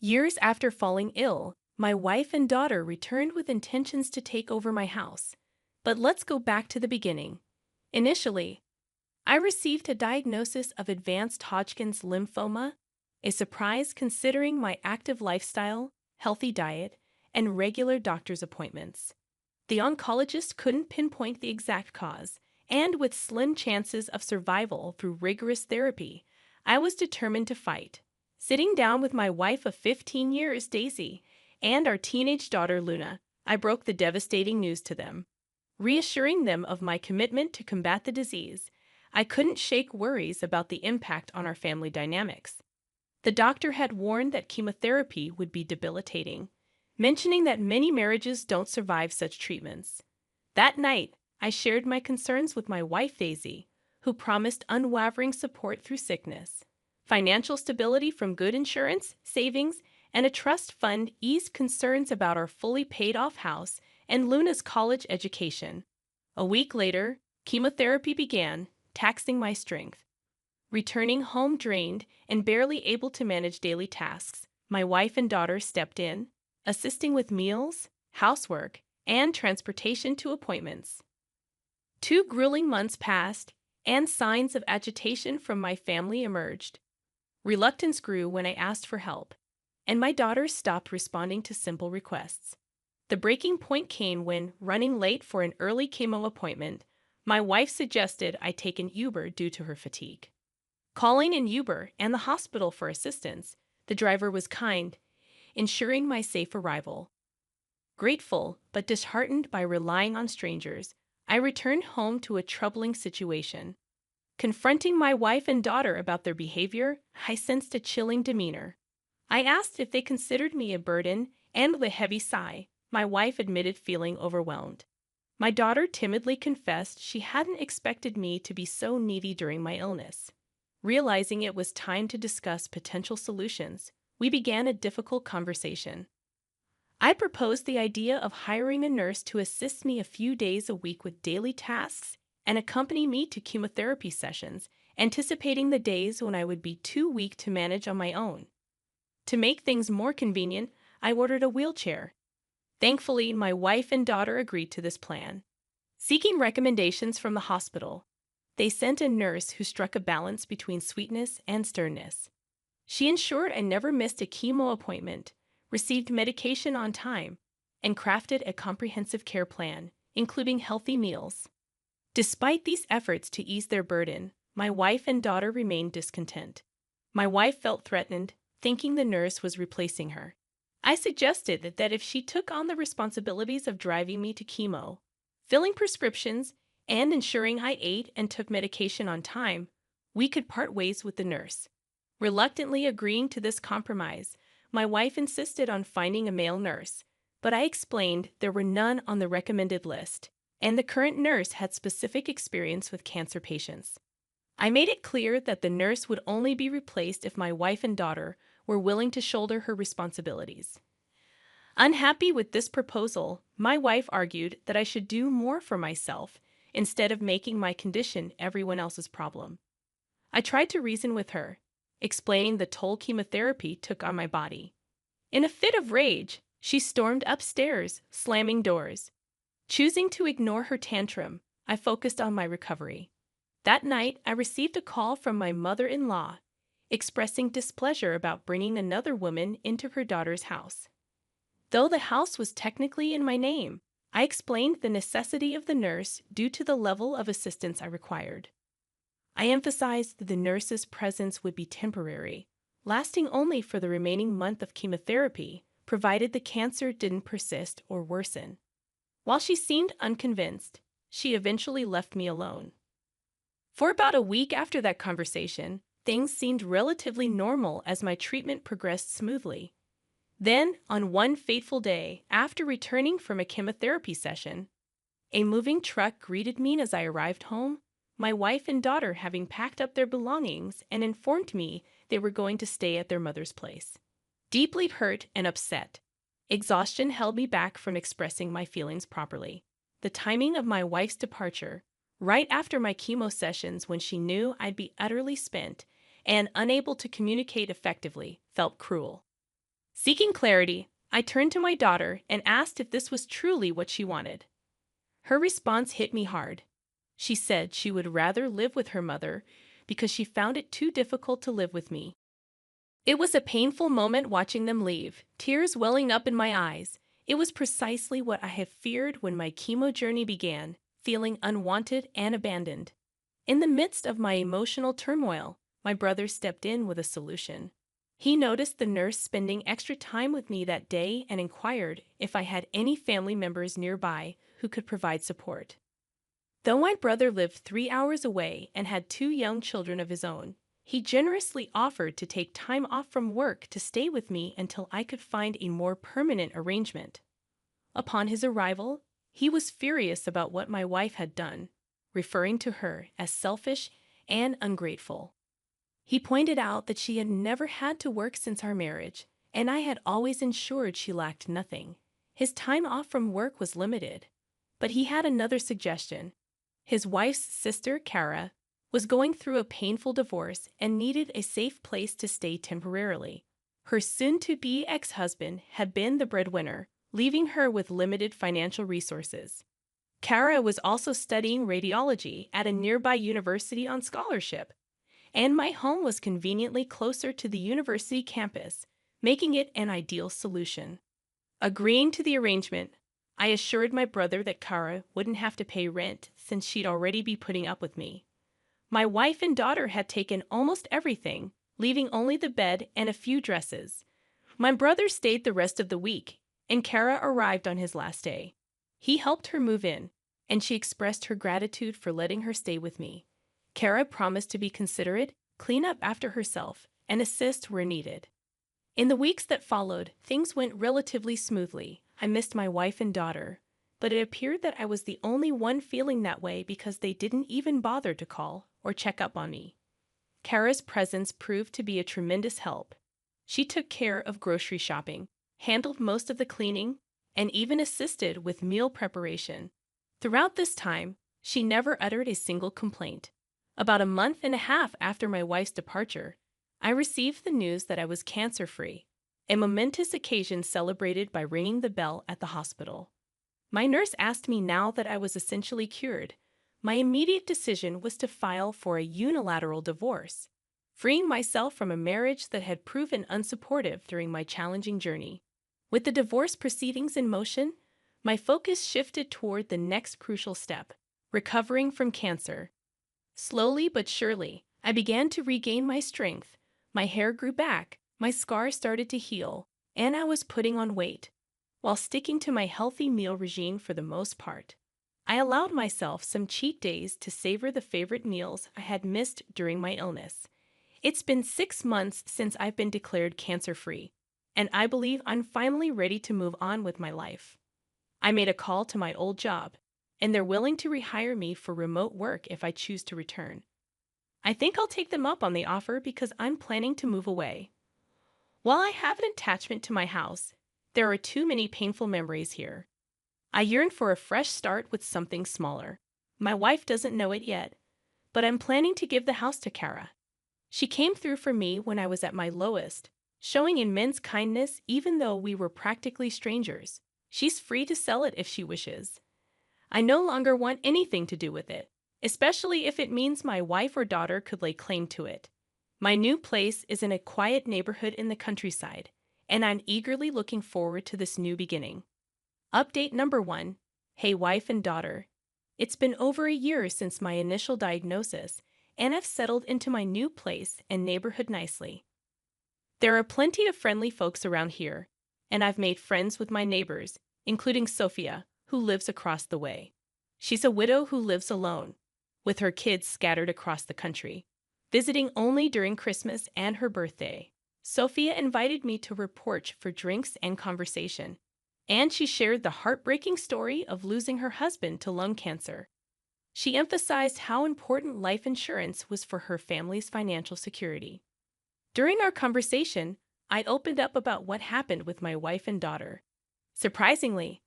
Years after falling ill, my wife and daughter returned with intentions to take over my house. But let's go back to the beginning. Initially, I received a diagnosis of advanced Hodgkin's lymphoma, a surprise considering my active lifestyle, healthy diet, and regular doctor's appointments. The oncologist couldn't pinpoint the exact cause, and with slim chances of survival through rigorous therapy, I was determined to fight. Sitting down with my wife of 15 years, Daisy, and our teenage daughter, Luna, I broke the devastating news to them. Reassuring them of my commitment to combat the disease, I couldn't shake worries about the impact on our family dynamics. The doctor had warned that chemotherapy would be debilitating, mentioning that many marriages don't survive such treatments. That night, I shared my concerns with my wife, Daisy, who promised unwavering support through sickness. Financial stability from good insurance, savings, and a trust fund eased concerns about our fully paid-off house and Luna's college education. A week later, chemotherapy began, taxing my strength. Returning home drained and barely able to manage daily tasks, my wife and daughter stepped in, assisting with meals, housework, and transportation to appointments. 2 grueling months passed, and signs of agitation from my family emerged. Reluctance grew when I asked for help, and my daughter stopped responding to simple requests. The breaking point came when, running late for an early chemo appointment, my wife suggested I take an Uber due to her fatigue. Calling an Uber and the hospital for assistance, the driver was kind, ensuring my safe arrival. Grateful but disheartened by relying on strangers, I returned home to a troubling situation. Confronting my wife and daughter about their behavior, I sensed a chilling demeanor. I asked if they considered me a burden, and with a heavy sigh, my wife admitted feeling overwhelmed. My daughter timidly confessed she hadn't expected me to be so needy during my illness. Realizing it was time to discuss potential solutions, we began a difficult conversation. I proposed the idea of hiring a nurse to assist me a few days a week with daily tasks and accompany me to chemotherapy sessions, anticipating the days when I would be too weak to manage on my own. To make things more convenient, I ordered a wheelchair. Thankfully, my wife and daughter agreed to this plan. Seeking recommendations from the hospital, they sent a nurse who struck a balance between sweetness and sternness. She ensured I never missed a chemo appointment, received medication on time, and crafted a comprehensive care plan, including healthy meals. Despite these efforts to ease their burden, my wife and daughter remained discontent. My wife felt threatened, thinking the nurse was replacing her. I suggested that if she took on the responsibilities of driving me to chemo, filling prescriptions, and ensuring I ate and took medication on time, we could part ways with the nurse. Reluctantly agreeing to this compromise, my wife insisted on finding a male nurse, but I explained there were none on the recommended list, and the current nurse had specific experience with cancer patients. I made it clear that the nurse would only be replaced if my wife and daughter were willing to shoulder her responsibilities. Unhappy with this proposal, my wife argued that I should do more for myself instead of making my condition everyone else's problem. I tried to reason with her, explaining the toll chemotherapy took on my body. In a fit of rage, she stormed upstairs, slamming doors. Choosing to ignore her tantrum, I focused on my recovery. That night, I received a call from my mother-in-law, expressing displeasure about bringing another woman into her daughter's house. Though the house was technically in my name, I explained the necessity of the nurse due to the level of assistance I required. I emphasized that the nurse's presence would be temporary, lasting only for the remaining month of chemotherapy, provided the cancer didn't persist or worsen. While she seemed unconvinced, she eventually left me alone. For about a week after that conversation, things seemed relatively normal as my treatment progressed smoothly. Then, on one fateful day, after returning from a chemotherapy session, a moving truck greeted me as I arrived home, my wife and daughter having packed up their belongings and informed me they were going to stay at their mother's place. Deeply hurt and upset, exhaustion held me back from expressing my feelings properly. The timing of my wife's departure, right after my chemo sessions when she knew I'd be utterly spent and unable to communicate effectively, felt cruel. Seeking clarity, I turned to my daughter and asked if this was truly what she wanted. Her response hit me hard. She said she would rather live with her mother because she found it too difficult to live with me. It was a painful moment watching them leave, tears welling up in my eyes. It was precisely what I had feared when my chemo journey began, feeling unwanted and abandoned. In the midst of my emotional turmoil, my brother stepped in with a solution. He noticed the nurse spending extra time with me that day and inquired if I had any family members nearby who could provide support. Though my brother lived 3 hours away and had 2 young children of his own, he generously offered to take time off from work to stay with me until I could find a more permanent arrangement. Upon his arrival, he was furious about what my wife had done, referring to her as selfish and ungrateful. He pointed out that she had never had to work since our marriage, and I had always ensured she lacked nothing. His time off from work was limited. But he had another suggestion. His wife's sister, Kara, was going through a painful divorce and needed a safe place to stay temporarily. Her soon-to-be ex-husband had been the breadwinner, leaving her with limited financial resources. Kara was also studying radiology at a nearby university on scholarship, and my home was conveniently closer to the university campus, making it an ideal solution. Agreeing to the arrangement, I assured my brother that Kara wouldn't have to pay rent since she'd already be putting up with me. My wife and daughter had taken almost everything, leaving only the bed and a few dresses. My brother stayed the rest of the week, and Kara arrived on his last day. He helped her move in, and she expressed her gratitude for letting her stay with me. Kara promised to be considerate, clean up after herself, and assist where needed. In the weeks that followed, things went relatively smoothly. I missed my wife and daughter, but it appeared that I was the only one feeling that way because they didn't even bother to call or check up on me. Kara's presence proved to be a tremendous help. She took care of grocery shopping, handled most of the cleaning, and even assisted with meal preparation. Throughout this time, she never uttered a single complaint. About a month and a half after my wife's departure, I received the news that I was cancer-free, a momentous occasion celebrated by ringing the bell at the hospital. My nurse asked me now that I was essentially cured. My immediate decision was to file for a unilateral divorce, freeing myself from a marriage that had proven unsupportive during my challenging journey. With the divorce proceedings in motion, my focus shifted toward the next crucial step, recovering from cancer. Slowly but surely, I began to regain my strength. My hair grew back, my scars started to heal, and I was putting on weight, while sticking to my healthy meal regime for the most part. I allowed myself some cheat days to savor the favorite meals I had missed during my illness. It's been 6 months since I've been declared cancer-free, and I believe I'm finally ready to move on with my life. I made a call to my old job, and they're willing to rehire me for remote work if I choose to return. I think I'll take them up on the offer because I'm planning to move away. While I have an attachment to my house, there are too many painful memories here. I yearn for a fresh start with something smaller. My wife doesn't know it yet, but I'm planning to give the house to Kara. She came through for me when I was at my lowest, showing immense kindness even though we were practically strangers. She's free to sell it if she wishes. I no longer want anything to do with it, especially if it means my wife or daughter could lay claim to it. My new place is in a quiet neighborhood in the countryside, and I'm eagerly looking forward to this new beginning. Update number 1. Hey wife and daughter. It's been over a year since my initial diagnosis, and I've settled into my new place and neighborhood nicely. There are plenty of friendly folks around here, and I've made friends with my neighbors, including Sophia, who lives across the way. She's a widow who lives alone, with her kids scattered across the country, visiting only during Christmas and her birthday. Sophia invited me to her porch for drinks and conversation, and she shared the heartbreaking story of losing her husband to lung cancer. She emphasized how important life insurance was for her family's financial security. During our conversation, I opened up about what happened with my wife and daughter. Surprisingly,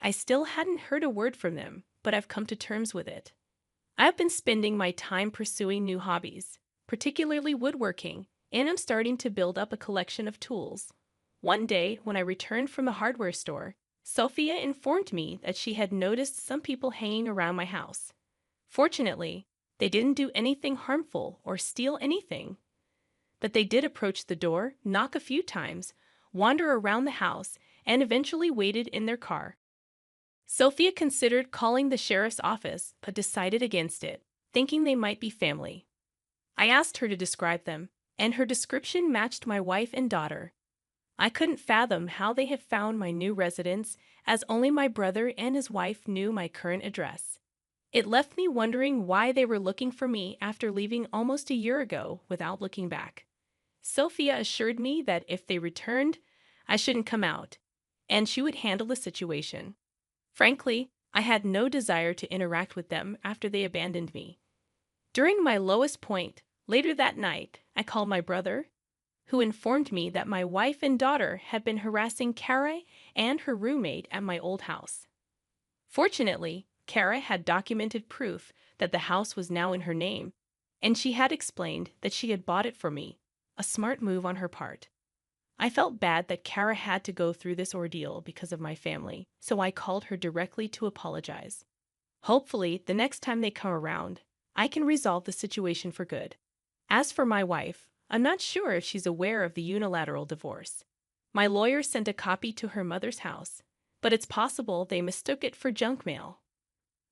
I still hadn't heard a word from them, but I've come to terms with it. I've been spending my time pursuing new hobbies, particularly woodworking, and I'm starting to build up a collection of tools. One day, when I returned from the hardware store, Sophia informed me that she had noticed some people hanging around my house. Fortunately, they didn't do anything harmful or steal anything, but they did approach the door, knock a few times, wander around the house, and eventually waited in their car. Sophia considered calling the sheriff's office, but decided against it, thinking they might be family. I asked her to describe them, and her description matched my wife and daughter. I couldn't fathom how they had found my new residence, as only my brother and his wife knew my current address. It left me wondering why they were looking for me after leaving almost a year ago without looking back. Sophia assured me that if they returned, I shouldn't come out, and she would handle the situation. Frankly, I had no desire to interact with them after they abandoned me. During my lowest point, later that night, I called my brother, who informed me that my wife and daughter had been harassing Kara and her roommate at my old house. Fortunately, Kara had documented proof that the house was now in her name, and she had explained that she had bought it for me, a smart move on her part. I felt bad that Kara had to go through this ordeal because of my family, so I called her directly to apologize. Hopefully, the next time they come around, I can resolve the situation for good. As for my wife, I'm not sure if she's aware of the unilateral divorce. My lawyer sent a copy to her mother's house, but it's possible they mistook it for junk mail.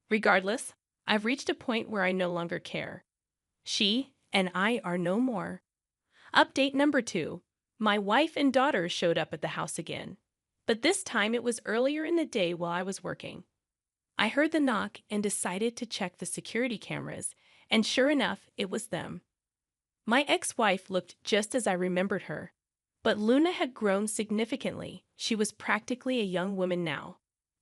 Regardless, I've reached a point where I no longer care. She and I are no more. Update number 2. My wife and daughter showed up at the house again, but this time it was earlier in the day while I was working. I heard the knock and decided to check the security cameras, and sure enough, it was them. My ex-wife looked just as I remembered her, but Luna had grown significantly. She was practically a young woman now.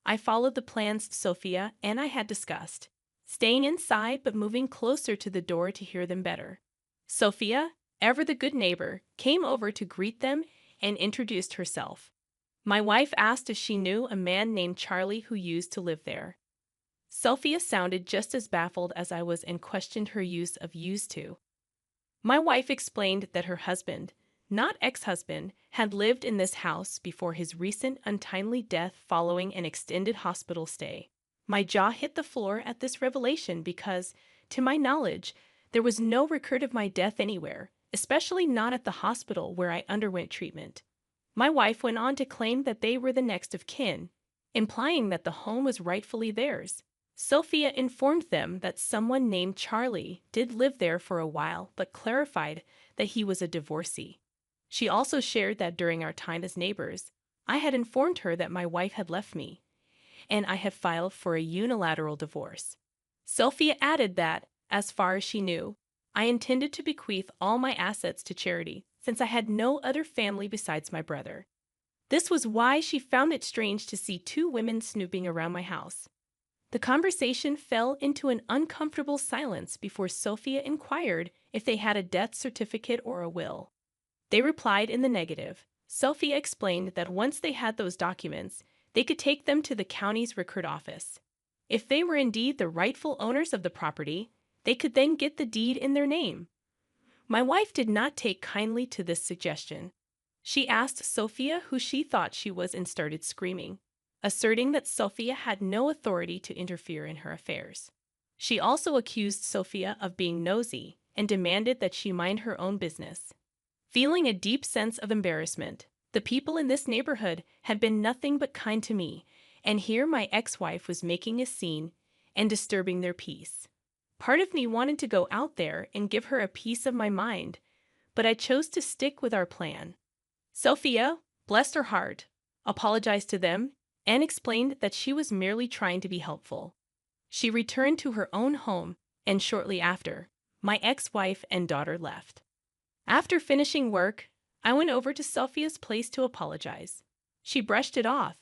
I followed the plans Sophia and I had discussed, staying inside but moving closer to the door to hear them better. Sophia, ever the good neighbor, came over to greet them and introduced herself. My wife asked if she knew a man named Charlie who used to live there. Sophia sounded just as baffled as I was and questioned her use of used to. My wife explained that her husband, not ex-husband, had lived in this house before his recent untimely death following an extended hospital stay. My jaw hit the floor at this revelation because, to my knowledge, there was no record of my death anywhere, especially not at the hospital where I underwent treatment. My wife went on to claim that they were the next of kin, implying that the home was rightfully theirs. Sophia informed them that someone named Charlie did live there for a while, but clarified that he was a divorcee. She also shared that during our time as neighbors, I had informed her that my wife had left me, and I had filed for a unilateral divorce. Sophia added that, as far as she knew, I intended to bequeath all my assets to charity, since I had no other family besides my brother. This was why she found it strange to see 2 women snooping around my house. The conversation fell into an uncomfortable silence before Sophia inquired if they had a death certificate or a will. They replied in the negative. Sophia explained that once they had those documents, they could take them to the county's record office. If they were indeed the rightful owners of the property, they could then get the deed in their name. My wife did not take kindly to this suggestion. She asked Sophia who she thought she was and started screaming, asserting that Sophia had no authority to interfere in her affairs. She also accused Sophia of being nosy and demanded that she mind her own business. Feeling a deep sense of embarrassment, the people in this neighborhood had been nothing but kind to me, and here my ex-wife was making a scene and disturbing their peace. Part of me wanted to go out there and give her a piece of my mind, but I chose to stick with our plan. Sophia, bless her heart, apologized to them and explained that she was merely trying to be helpful. She returned to her own home, and shortly after, my ex-wife and daughter left. After finishing work, I went over to Sophia's place to apologize. She brushed it off,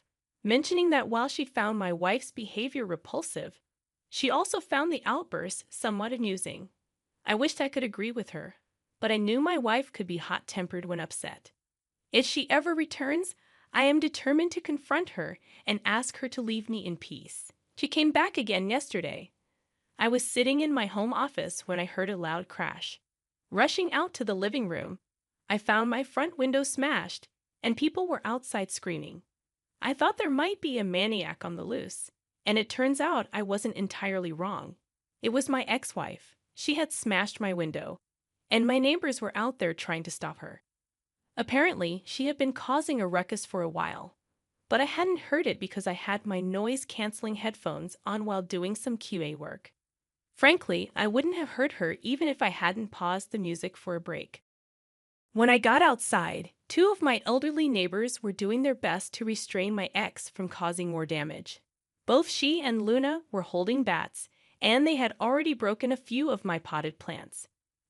mentioning that while she found my wife's behavior repulsive, she also found the outbursts somewhat amusing. I wished I could agree with her, but I knew my wife could be hot-tempered when upset. If she ever returns, I am determined to confront her and ask her to leave me in peace. She came back again yesterday. I was sitting in my home office when I heard a loud crash. Rushing out to the living room, I found my front window smashed and people were outside screaming. I thought there might be a maniac on the loose, and it turns out I wasn't entirely wrong. It was my ex-wife. She had smashed my window, and my neighbors were out there trying to stop her. Apparently, she had been causing a ruckus for a while, but I hadn't heard it because I had my noise-canceling headphones on while doing some QA work. Frankly, I wouldn't have heard her even if I hadn't paused the music for a break. When I got outside, two of my elderly neighbors were doing their best to restrain my ex from causing more damage. Both she and Luna were holding bats, and they had already broken a few of my potted plants.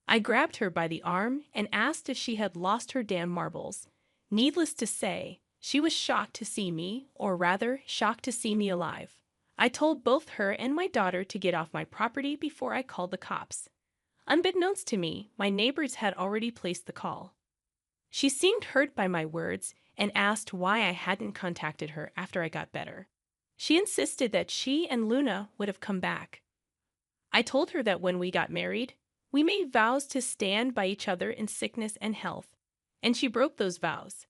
I grabbed her by the arm and asked if she had lost her damn marbles. Needless to say, she was shocked to see me, or rather, shocked to see me alive. I told both her and my daughter to get off my property before I called the cops. Unbeknownst to me, my neighbors had already placed the call. She seemed hurt by my words and asked why I hadn't contacted her after I got better. She insisted that she and Luna would have come back. I told her that when we got married, we made vows to stand by each other in sickness and health, and she broke those vows.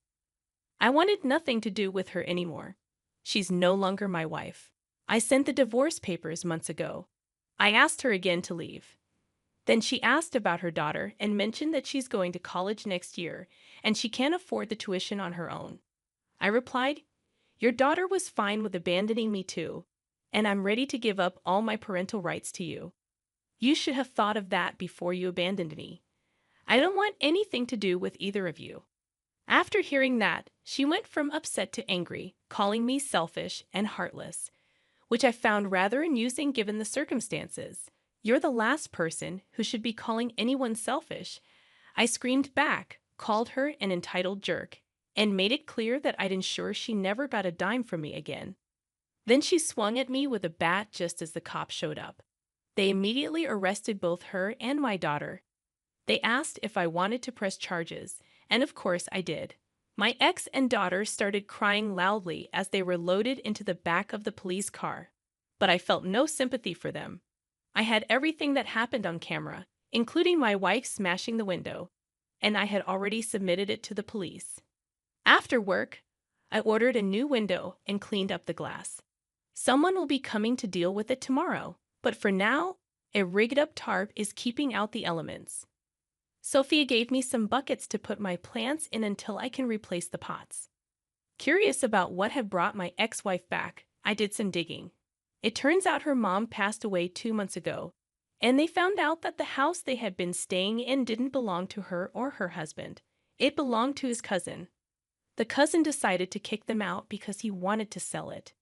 I wanted nothing to do with her anymore. She's no longer my wife. I sent the divorce papers months ago. I asked her again to leave. Then she asked about her daughter and mentioned that she's going to college next year and she can't afford the tuition on her own. I replied, "Your daughter was fine with abandoning me too, and I'm ready to give up all my parental rights to you. You should have thought of that before you abandoned me. I don't want anything to do with either of you." After hearing that, she went from upset to angry, calling me selfish and heartless, which I found rather amusing given the circumstances. "You're the last person who should be calling anyone selfish." I screamed back, called her an entitled jerk, and made it clear that I'd ensure she never got a dime from me again. Then she swung at me with a bat just as the cops showed up. They immediately arrested both her and my daughter. They asked if I wanted to press charges, and of course I did. My ex and daughter started crying loudly as they were loaded into the back of the police car, but I felt no sympathy for them. I had everything that happened on camera, including my wife smashing the window, and I had already submitted it to the police. After work, I ordered a new window and cleaned up the glass. Someone will be coming to deal with it tomorrow, but for now, a rigged-up tarp is keeping out the elements. Sophia gave me some buckets to put my plants in until I can replace the pots. Curious about what had brought my ex-wife back, I did some digging. It turns out her mom passed away 2 months ago, and they found out that the house they had been staying in didn't belong to her or her husband. It belonged to his cousin. The cousin decided to kick them out because he wanted to sell it.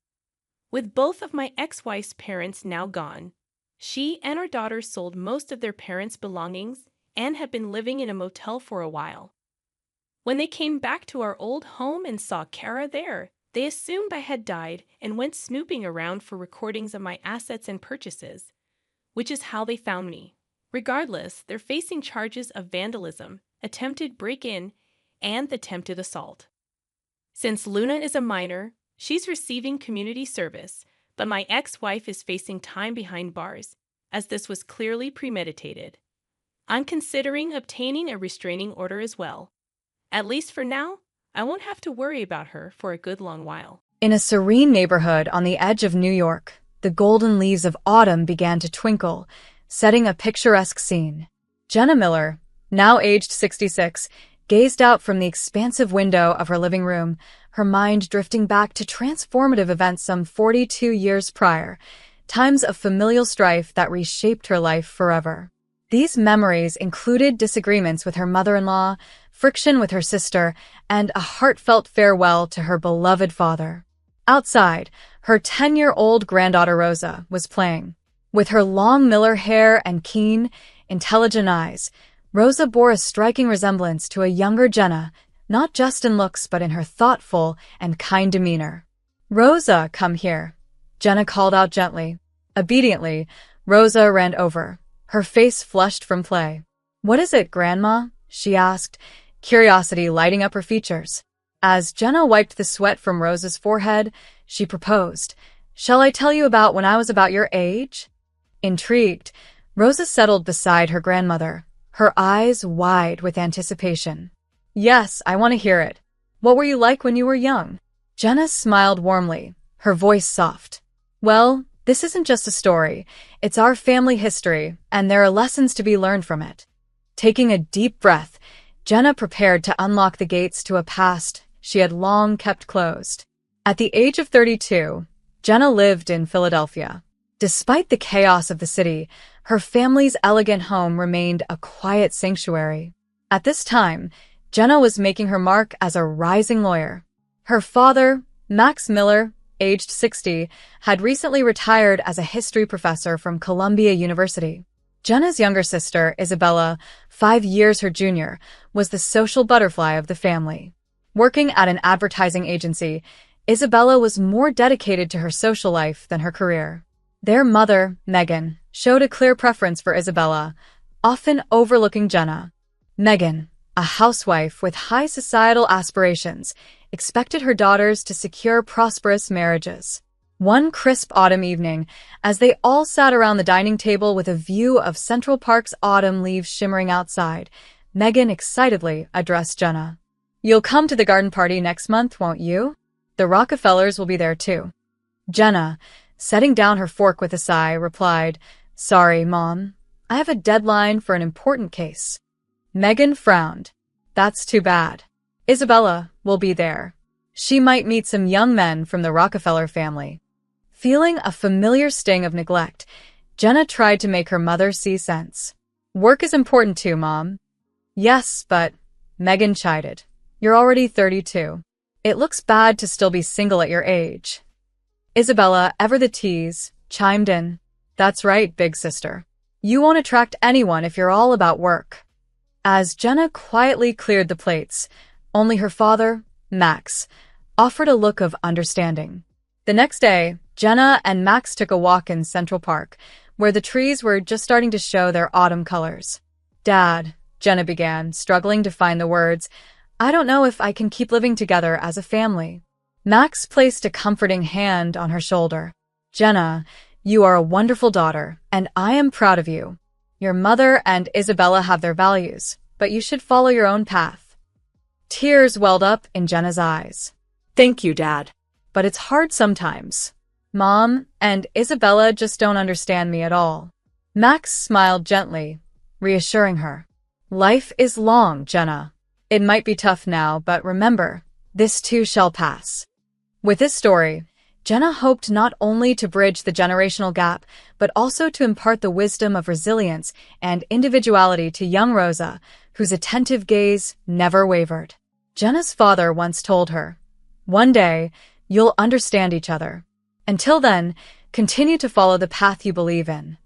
With both of my ex-wife's parents now gone, she and her daughter sold most of their parents' belongings and had been living in a motel for a while. When they came back to our old home and saw Kara there, they assumed I had died and went snooping around for recordings of my assets and purchases, which is how they found me. Regardless, they're facing charges of vandalism, attempted break-in, and attempted assault. Since Luna is a minor, she's receiving community service, but my ex-wife is facing time behind bars, as this was clearly premeditated. I'm considering obtaining a restraining order as well. At least for now, I won't have to worry about her for a good long while. In a serene neighborhood on the edge of New York, the golden leaves of autumn began to twinkle, setting a picturesque scene. Jenna Miller, now aged 66, gazed out from the expansive window of her living room, her mind drifting back to transformative events some 42 years prior, times of familial strife that reshaped her life forever. These memories included disagreements with her mother-in-law, friction with her sister, and a heartfelt farewell to her beloved father. Outside, her 10-year-old granddaughter Rosa was playing. With her long Miller hair and keen, intelligent eyes, Rosa bore a striking resemblance to a younger Jenna, not just in looks but in her thoughtful and kind demeanor. "Rosa, come here," Jenna called out gently. Obediently, Rosa ran over, her face flushed from play. "What is it, Grandma?" she asked, curiosity lighting up her features. As Jenna wiped the sweat from Rosa's forehead, she proposed, "Shall I tell you about when I was about your age?" Intrigued, Rosa settled beside her grandmother, her eyes wide with anticipation. "Yes, I want to hear it." What were you like when you were young? Jenna smiled warmly, her voice soft. Well, this isn't just a story. It's our family history, and there are lessons to be learned from it. Taking a deep breath, Jenna prepared to unlock the gates to a past she had long kept closed. At the age of 32, Jenna lived in Philadelphia. Despite the chaos of the city, her family's elegant home remained a quiet sanctuary. At this time, Jenna was making her mark as a rising lawyer. Her father, Max Miller, aged 60, had recently retired as a history professor from Columbia University. Jenna's younger sister, Isabella, 5 years her junior, was the social butterfly of the family. Working at an advertising agency, Isabella was more dedicated to her social life than her career. Their mother, Megan, showed a clear preference for Isabella, often overlooking Jenna. Megan, a housewife with high societal aspirations, expected her daughters to secure prosperous marriages. One crisp autumn evening, as they all sat around the dining table with a view of Central Park's autumn leaves shimmering outside, Megan excitedly addressed Jenna. "You'll come to the garden party next month, won't you? The Rockefellers will be there too." Jenna, setting down her fork with a sigh, replied, "Sorry, Mom. I have a deadline for an important case." Megan frowned. "That's too bad. Isabella will be there. She might meet some young men from the Rockefeller family." Feeling a familiar sting of neglect, Jenna tried to make her mother see sense. "Work is important too, Mom." "Yes, but," Megan chided, "you're already 32. It looks bad to still be single at your age." Isabella, ever the tease, chimed in. "That's right, big sister. You won't attract anyone if you're all about work." As Jenna quietly cleared the plates, only her father, Max, offered a look of understanding. The next day, Jenna and Max took a walk in Central Park, where the trees were just starting to show their autumn colors. "Dad," Jenna began, struggling to find the words, "I don't know if I can keep living together as a family." Max placed a comforting hand on her shoulder. "Jenna, you are a wonderful daughter, and I am proud of you. Your mother and Isabella have their values, but you should follow your own path." Tears welled up in Jenna's eyes. "Thank you, Dad. "But it's hard sometimes. Mom and Isabella just don't understand me at all." Max smiled gently, reassuring her. "Life is long, Jenna. It might be tough now, but remember, this too shall pass." With this story, Jenna hoped not only to bridge the generational gap, but also to impart the wisdom of resilience and individuality to young Rosa, whose attentive gaze never wavered. Jenna's father once told her, "One day, you'll understand each other. Until then, continue to follow the path you believe in."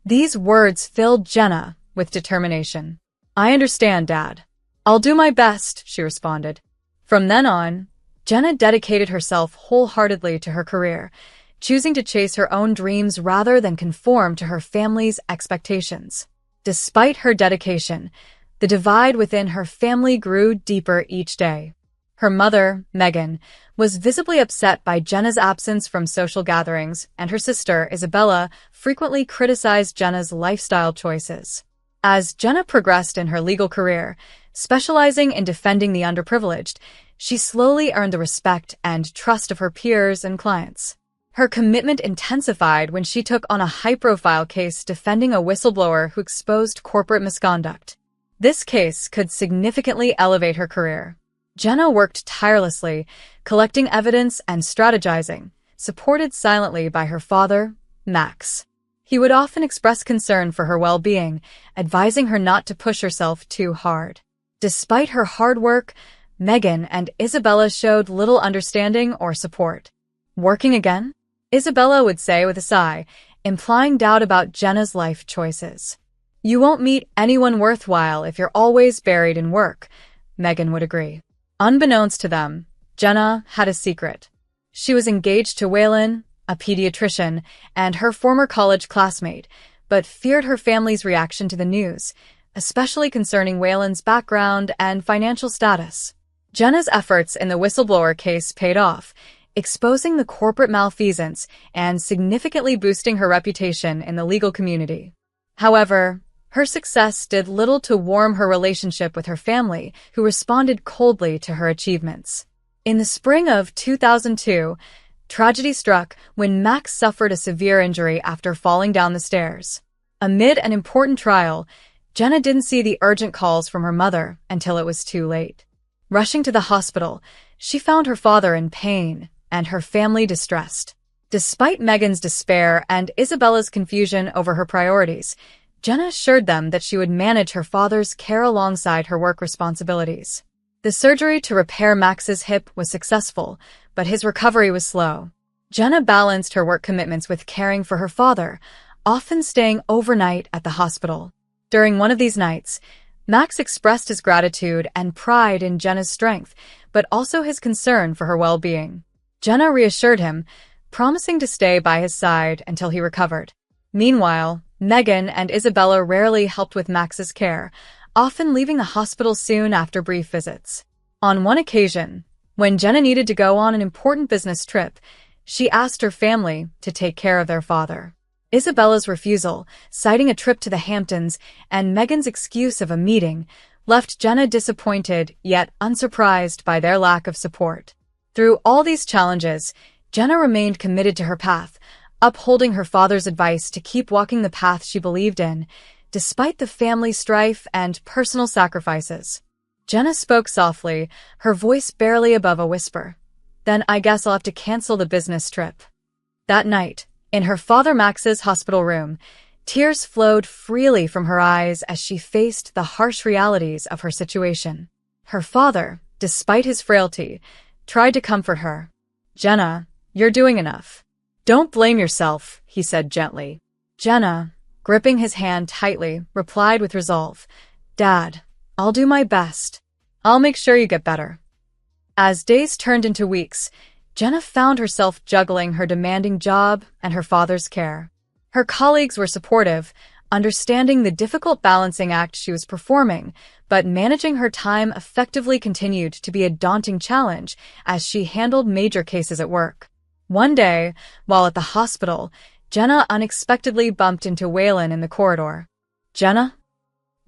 These words filled Jenna with determination. "I understand, Dad. I'll do my best," she responded. From then on, Jenna dedicated herself wholeheartedly to her career, choosing to chase her own dreams rather than conform to her family's expectations. Despite her dedication, the divide within her family grew deeper each day. Her mother, Megan, was visibly upset by Jenna's absence from social gatherings, and her sister, Isabella, frequently criticized Jenna's lifestyle choices. As Jenna progressed in her legal career, specializing in defending the underprivileged, she slowly earned the respect and trust of her peers and clients. Her commitment intensified when she took on a high-profile case defending a whistleblower who exposed corporate misconduct. This case could significantly elevate her career. Jenna worked tirelessly, collecting evidence and strategizing, supported silently by her father, Max. He would often express concern for her well-being, advising her not to push herself too hard. Despite her hard work, Megan and Isabella showed little understanding or support. "Working again?" Isabella would say with a sigh, implying doubt about Jenna's life choices. "You won't meet anyone worthwhile if you're always buried in work," Megan would agree. Unbeknownst to them, Jenna had a secret. She was engaged to Waylon, a pediatrician, and her former college classmate, but feared her family's reaction to the news, especially concerning Waylon's background and financial status. Jenna's efforts in the whistleblower case paid off, exposing the corporate malfeasance and significantly boosting her reputation in the legal community. However, Her success did little to warm her relationship with her family, who responded coldly to her achievements. In the spring of 2002, tragedy struck when Max suffered a severe injury after falling down the stairs. Amid an important trial, Jenna didn't see the urgent calls from her mother until it was too late. Rushing to the hospital, she found her father in pain and her family distressed. Despite Megan's despair and Isabella's confusion over her priorities, Jenna assured them that she would manage her father's care alongside her work responsibilities. The surgery to repair Max's hip was successful, but his recovery was slow. Jenna balanced her work commitments with caring for her father, often staying overnight at the hospital. During one of these nights, Max expressed his gratitude and pride in Jenna's strength, but also his concern for her well-being. Jenna reassured him, promising to stay by his side until he recovered. Meanwhile, Megan and Isabella rarely helped with Max's care, often leaving the hospital soon after brief visits. On one occasion, when Jenna needed to go on an important business trip, she asked her family to take care of their father. Isabella's refusal, citing a trip to the Hamptons, and Megan's excuse of a meeting, left Jenna disappointed yet unsurprised by their lack of support. Through all these challenges, Jenna remained committed to her path, upholding her father's advice to keep walking the path she believed in, despite the family strife and personal sacrifices. Jenna spoke softly, her voice barely above a whisper. "Then I guess I'll have to cancel the business trip." That night, in her father Max's hospital room, tears flowed freely from her eyes as she faced the harsh realities of her situation. Her father, despite his frailty, tried to comfort her. "Jenna, you're doing enough. Don't blame yourself," he said gently. Jenna, gripping his hand tightly, replied with resolve, "Dad, I'll do my best. I'll make sure you get better." As days turned into weeks, Jenna found herself juggling her demanding job and her father's care. Her colleagues were supportive, understanding the difficult balancing act she was performing, but managing her time effectively continued to be a daunting challenge as she handled major cases at work. One day, while at the hospital, Jenna unexpectedly bumped into Waylon in the corridor. "Jenna?"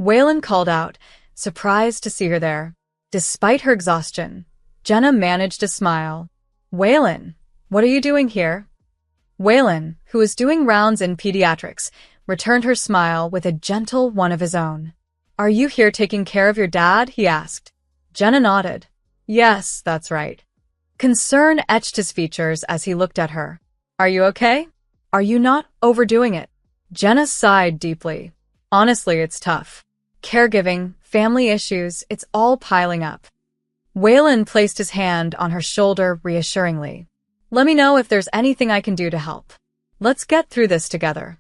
Waylon called out, surprised to see her there. Despite her exhaustion, Jenna managed to smile. "Waylon, what are you doing here?" Waylon, who was doing rounds in pediatrics, returned her smile with a gentle one of his own. "Are you here taking care of your dad?" he asked. Jenna nodded. "Yes, that's right." Concern etched his features as he looked at her. "Are you okay? Are you not overdoing it?" Jenna sighed deeply. "Honestly, it's tough. Caregiving, family issues, it's all piling up." Waylon placed his hand on her shoulder reassuringly. "Let me know if there's anything I can do to help. Let's get through this together."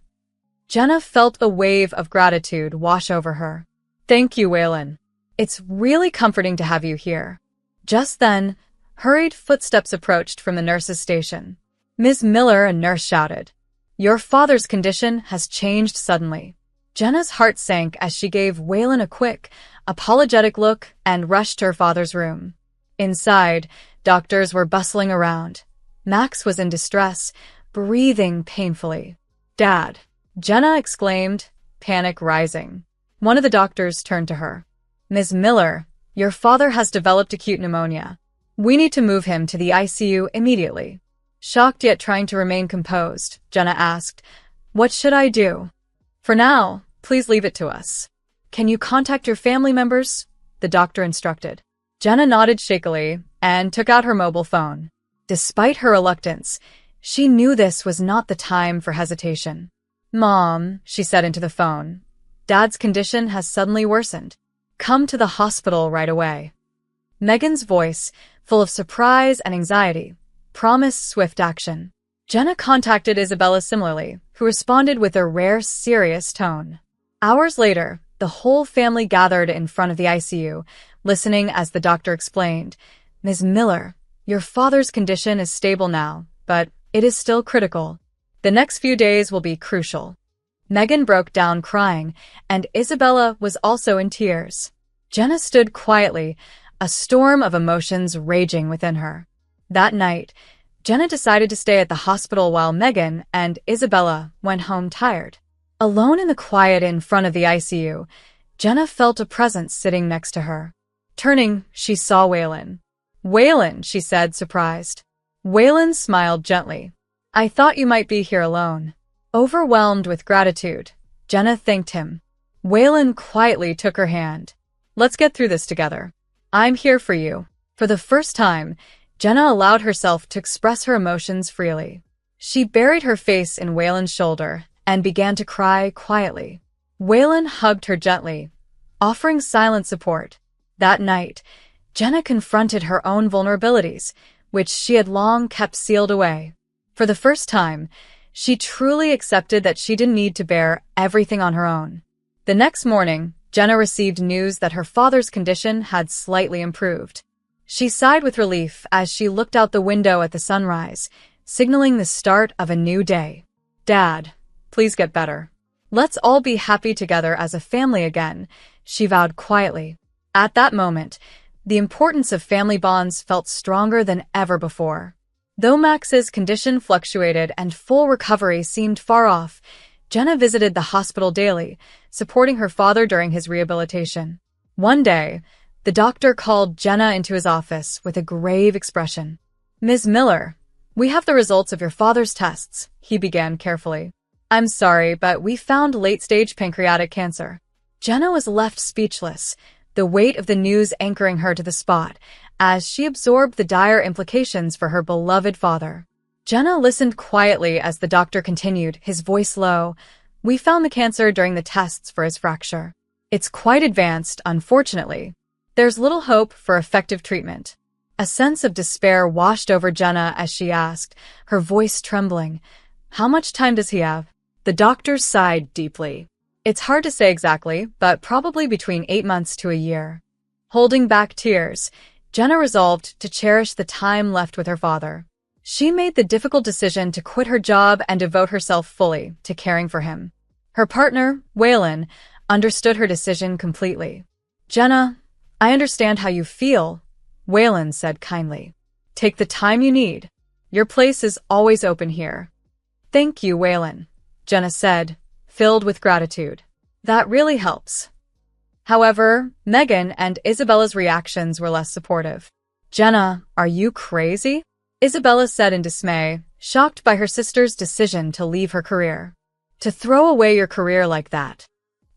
Jenna felt a wave of gratitude wash over her. "Thank you, Waylon. It's really comforting to have you here." Just then, hurried footsteps approached from the nurse's station. "Ms. Miller," a nurse shouted. "Your father's condition has changed suddenly." Jenna's heart sank as she gave Waylon a quick, apologetic look and rushed to her father's room. Inside, doctors were bustling around. Max was in distress, breathing painfully. "Dad!" Jenna exclaimed, panic rising. One of the doctors turned to her. "Ms. Miller, your father has developed acute pneumonia. We need to move him to the ICU immediately." Shocked yet trying to remain composed, Jenna asked, "What should I do?" "For now, please leave it to us." "Can you contact your family members?" the doctor instructed. Jenna nodded shakily and took out her mobile phone. Despite her reluctance, she knew this was not the time for hesitation. "Mom," she said into the phone, "Dad's condition has suddenly worsened. Come to the hospital right away." Megan's voice, full of surprise and anxiety, promised swift action. Jenna contacted Isabella similarly, who responded with a rare, serious tone. Hours later, the whole family gathered in front of the ICU, listening as the doctor explained, "Ms. Miller, your father's condition is stable now, but it is still critical. The next few days will be crucial." Megan broke down crying, and Isabella was also in tears. Jenna stood quietly, a storm of emotions raging within her. That night, Jenna decided to stay at the hospital while Megan and Isabella went home tired. Alone in the quiet in front of the ICU, Jenna felt a presence sitting next to her. Turning, she saw Waylon. "Waylon," she said, surprised. Waylon smiled gently. "I thought you might be here alone." Overwhelmed with gratitude, Jenna thanked him. Waylon quietly took her hand. "Let's get through this together. I'm here for you." For the first time, Jenna allowed herself to express her emotions freely. She buried her face in Waylon's shoulder and began to cry quietly. Waylon hugged her gently, offering silent support. That night, Jenna confronted her own vulnerabilities, which she had long kept sealed away. For the first time, she truly accepted that she didn't need to bear everything on her own. The next morning, Jenna received news that her father's condition had slightly improved. She sighed with relief as she looked out the window at the sunrise, signaling the start of a new day. "Dad, please get better. Let's all be happy together as a family again," she vowed quietly. At that moment, the importance of family bonds felt stronger than ever before. Though Max's condition fluctuated and full recovery seemed far off, Jenna visited the hospital daily, supporting her father during his rehabilitation. One day, the doctor called Jenna into his office with a grave expression. "Ms. Miller, we have the results of your father's tests," he began carefully. "I'm sorry, but we found late-stage pancreatic cancer." Jenna was left speechless, the weight of the news anchoring her to the spot, as she absorbed the dire implications for her beloved father. Jenna listened quietly as the doctor continued, his voice low. "We found the cancer during the tests for his fracture. It's quite advanced, unfortunately. There's little hope for effective treatment." A sense of despair washed over Jenna as she asked, her voice trembling, "How much time does he have?" The doctor sighed deeply. "It's hard to say exactly, but probably between 8 months to a year." Holding back tears, Jenna resolved to cherish the time left with her father. She made the difficult decision to quit her job and devote herself fully to caring for him. Her partner, Waylon, understood her decision completely. "Jenna, I understand how you feel," Waylon said kindly. "Take the time you need. Your place is always open here." "Thank you, Waylon," Jenna said, filled with gratitude. "That really helps." However, Megan and Isabella's reactions were less supportive. "Jenna, are you crazy?" Isabella said in dismay, shocked by her sister's decision to leave her career. "To throw away your career like that."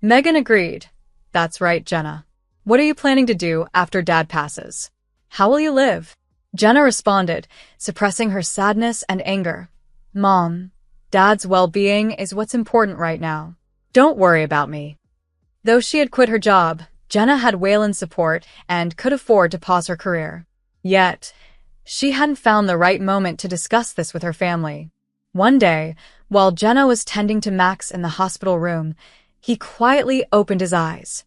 Megan agreed. "That's right, Jenna. What are you planning to do after Dad passes? How will you live?" Jenna responded, suppressing her sadness and anger. "Mom, Dad's well-being is what's important right now. Don't worry about me." Though she had quit her job, Jenna had Waylon's support and could afford to pause her career. Yet, she hadn't found the right moment to discuss this with her family. One day, while Jenna was tending to Max in the hospital room, he quietly opened his eyes.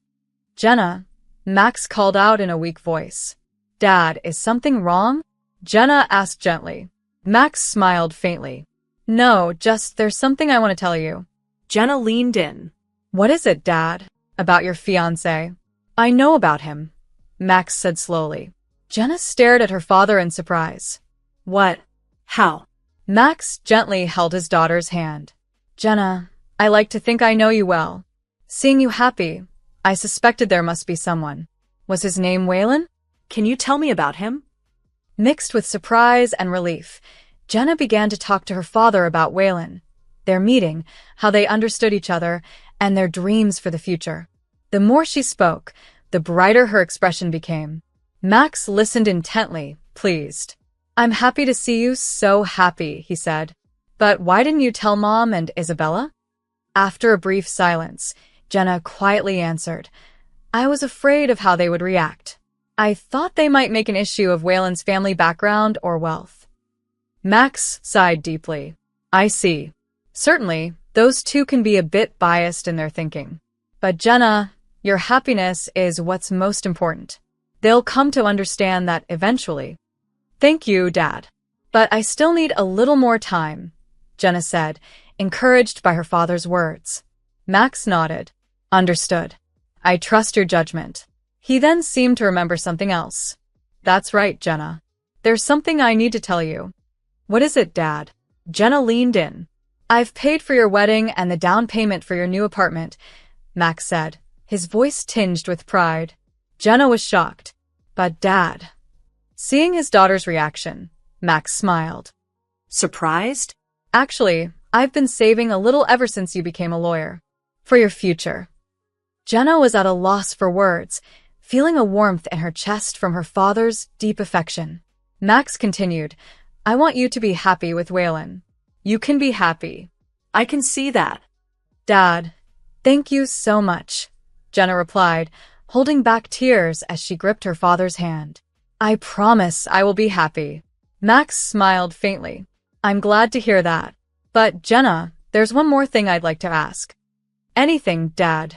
"Jenna," Max called out in a weak voice. "Dad, is something wrong?" Jenna asked gently. Max smiled faintly. "No, just there's something I want to tell you." Jenna leaned in. "What is it, Dad?" "About your fiancé." "I know about him," Max said slowly. Jenna stared at her father in surprise. "What? How?" Max gently held his daughter's hand. "Jenna, I like to think I know you well. Seeing you happy, I suspected there must be someone. Was his name Waylon? Can you tell me about him?" Mixed with surprise and relief, Jenna began to talk to her father about Waylon, their meeting, how they understood each other, and their dreams for the future. The more she spoke, the brighter her expression became. Max listened intently, pleased. "I'm happy to see you so happy," he said. "But why didn't you tell Mom and Isabella?" After a brief silence, Jenna quietly answered, "I was afraid of how they would react. I thought they might make an issue of Waylon's family background or wealth." Max sighed deeply. "I see. Certainly, those two can be a bit biased in their thinking. But Jenna, your happiness is what's most important. They'll come to understand that eventually." "Thank you, Dad. But I still need a little more time," Jenna said, encouraged by her father's words. Max nodded. "Understood. I trust your judgment." He then seemed to remember something else. "That's right, Jenna. There's something I need to tell you." "What is it, Dad?" Jenna leaned in. I've paid for your wedding and the down payment for your new apartment, Max said, his voice tinged with pride. Jenna was shocked. But Dad. Seeing his daughter's reaction, Max smiled. Surprised? Actually, I've been saving a little ever since you became a lawyer. For your future. Jenna was at a loss for words, feeling a warmth in her chest from her father's deep affection. Max continued, I want you to be happy with Waylon. You can be happy. I can see that. Dad, thank you so much, Jenna replied, holding back tears as she gripped her father's hand. I promise I will be happy. Max smiled faintly. I'm glad to hear that. But, Jenna, there's one more thing I'd like to ask. Anything, Dad,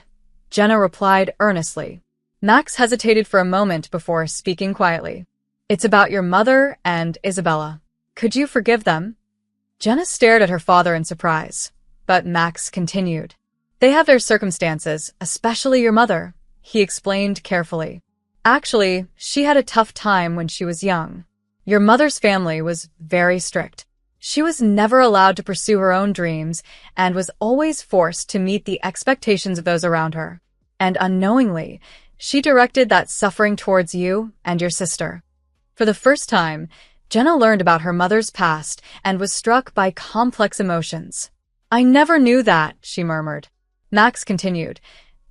Jenna replied earnestly. Max hesitated for a moment before speaking quietly. It's about your mother and Isabella. Could you forgive them? Jenna stared at her father in surprise, but Max continued. They have their circumstances, especially your mother, he explained carefully. Actually, she had a tough time when she was young. Your mother's family was very strict. She was never allowed to pursue her own dreams and was always forced to meet the expectations of those around her. And unknowingly, she directed that suffering towards you and your sister. For the first time, Jenna learned about her mother's past and was struck by complex emotions. I never knew that, she murmured. Max continued.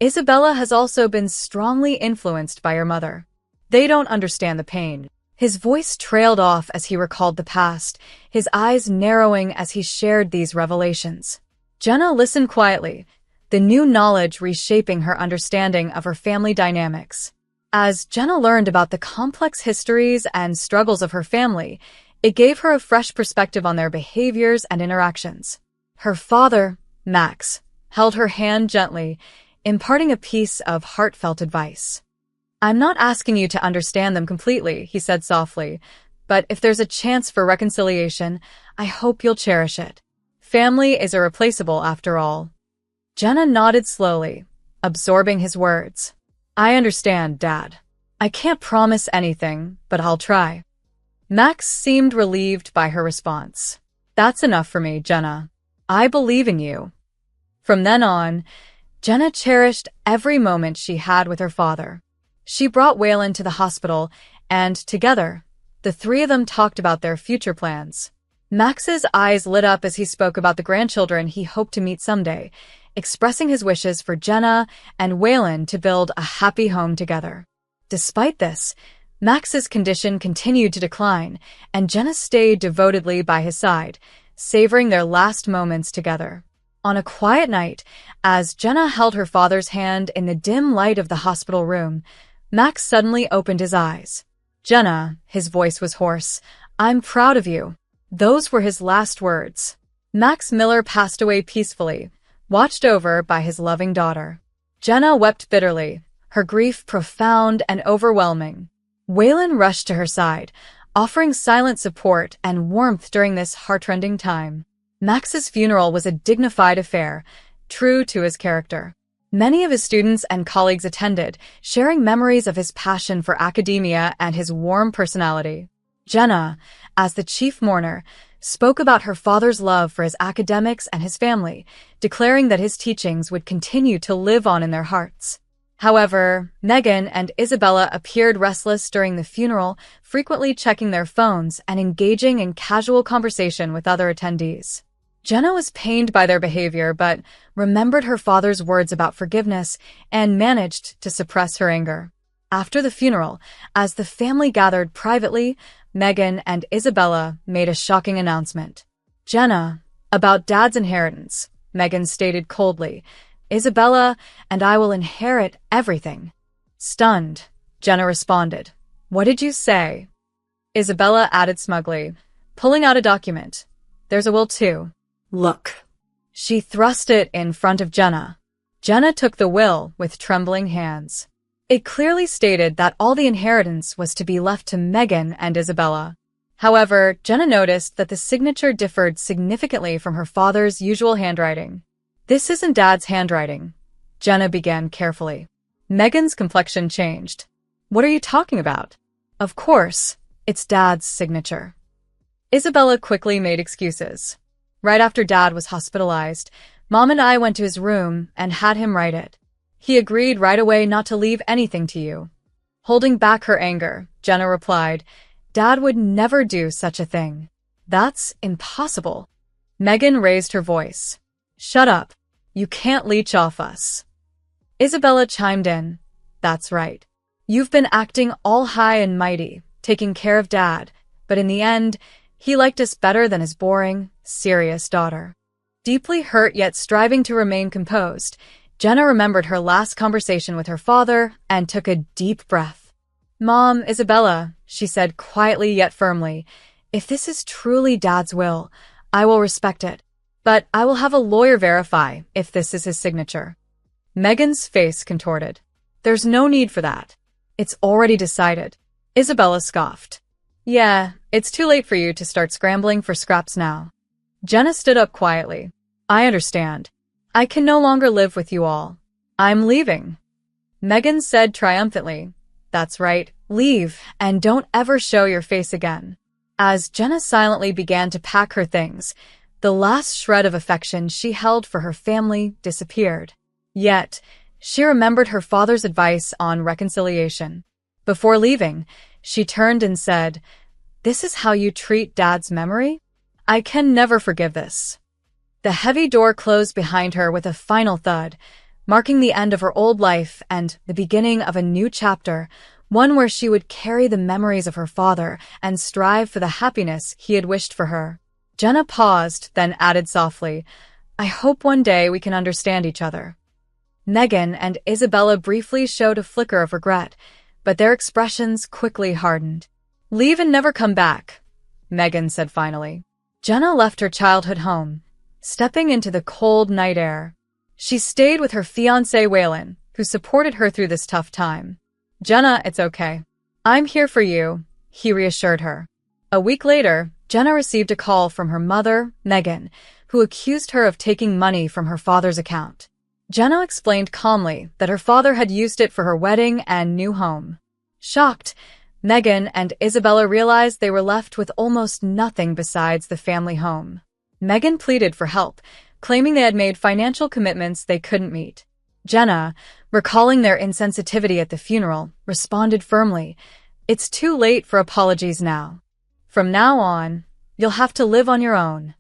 Isabella has also been strongly influenced by your mother. They don't understand the pain. His voice trailed off as he recalled the past, his eyes narrowing as he shared these revelations. Jenna listened quietly, the new knowledge reshaping her understanding of her family dynamics. As Jenna learned about the complex histories and struggles of her family, it gave her a fresh perspective on their behaviors and interactions. Her father, Max, held her hand gently, imparting a piece of heartfelt advice. I'm not asking you to understand them completely, he said softly, but if there's a chance for reconciliation, I hope you'll cherish it. Family is irreplaceable after all. Jenna nodded slowly, absorbing his words. I understand, Dad. I can't promise anything, but I'll try. Max seemed relieved by her response. That's enough for me, Jenna. I believe in you. From then on, Jenna cherished every moment she had with her father. She brought Waylon to the hospital, and together, the three of them talked about their future plans. Max's eyes lit up as he spoke about the grandchildren he hoped to meet someday, expressing his wishes for Jenna and Waylon to build a happy home together. Despite this, Max's condition continued to decline, and Jenna stayed devotedly by his side, savoring their last moments together. On a quiet night, as Jenna held her father's hand in the dim light of the hospital room, Max suddenly opened his eyes. Jenna, his voice was hoarse, I'm proud of you. Those were his last words. Max Miller passed away peacefully, watched over by his loving daughter. Jenna wept bitterly, her grief profound and overwhelming. Waylon rushed to her side, offering silent support and warmth during this heartrending time. Max's funeral was a dignified affair, true to his character. Many of his students and colleagues attended, sharing memories of his passion for academia and his warm personality. Jenna, as the chief mourner, spoke about her father's love for his academics and his family, declaring that his teachings would continue to live on in their hearts. However, Megan and Isabella appeared restless during the funeral, frequently checking their phones and engaging in casual conversation with other attendees. Jenna was pained by their behavior, but remembered her father's words about forgiveness and managed to suppress her anger. After the funeral, as the family gathered privately, Megan and Isabella made a shocking announcement. Jenna, about Dad's inheritance, Megan stated coldly. Isabella and I will inherit everything. Stunned, Jenna responded. What did you say? Isabella added smugly, pulling out a document. There's a will too. Look. She thrust it in front of Jenna. Jenna took the will with trembling hands. It clearly stated that all the inheritance was to be left to Megan and Isabella. However, Jenna noticed that the signature differed significantly from her father's usual handwriting. This isn't Dad's handwriting, Jenna began carefully. Megan's complexion changed. What are you talking about? Of course, it's Dad's signature. Isabella quickly made excuses. Right after Dad was hospitalized, Mom and I went to his room and had him write it. He agreed right away not to leave anything to you. Holding back her anger, Jenna replied, Dad would never do such a thing. That's impossible. Megan raised her voice. Shut up. You can't leech off us. Isabella chimed in. That's right. You've been acting all high and mighty, taking care of Dad, but in the end, he liked us better than his boring, serious daughter. Deeply hurt yet striving to remain composed, Jenna remembered her last conversation with her father and took a deep breath. Mom, Isabella, she said quietly yet firmly, if this is truly Dad's will, I will respect it, but I will have a lawyer verify if this is his signature. Megan's face contorted. There's no need for that. It's already decided. Isabella scoffed. Yeah, it's too late for you to start scrambling for scraps now. Jenna stood up quietly. I understand. I can no longer live with you all. I'm leaving. Megan said triumphantly. That's right, leave, and don't ever show your face again. As Jenna silently began to pack her things, the last shred of affection she held for her family disappeared. Yet, she remembered her father's advice on reconciliation. Before leaving, she turned and said, This is how you treat Dad's memory? I can never forgive this. The heavy door closed behind her with a final thud, marking the end of her old life and the beginning of a new chapter, one where she would carry the memories of her father and strive for the happiness he had wished for her. Jenna paused, then added softly, I hope one day we can understand each other. Megan and Isabella briefly showed a flicker of regret, but their expressions quickly hardened. Leave and never come back, Megan said finally. Jenna left her childhood home, stepping into the cold night air. She stayed with her fiancé Waylon, who supported her through this tough time. Jenna, it's okay. I'm here for you, he reassured her. A week later, Jenna received a call from her mother, Megan, who accused her of taking money from her father's account. Jenna explained calmly that her father had used it for her wedding and new home. Shocked, Megan and Isabella realized they were left with almost nothing besides the family home. Megan pleaded for help, claiming they had made financial commitments they couldn't meet. Jenna, recalling their insensitivity at the funeral, responded firmly, It's too late for apologies now. From now on, you'll have to live on your own.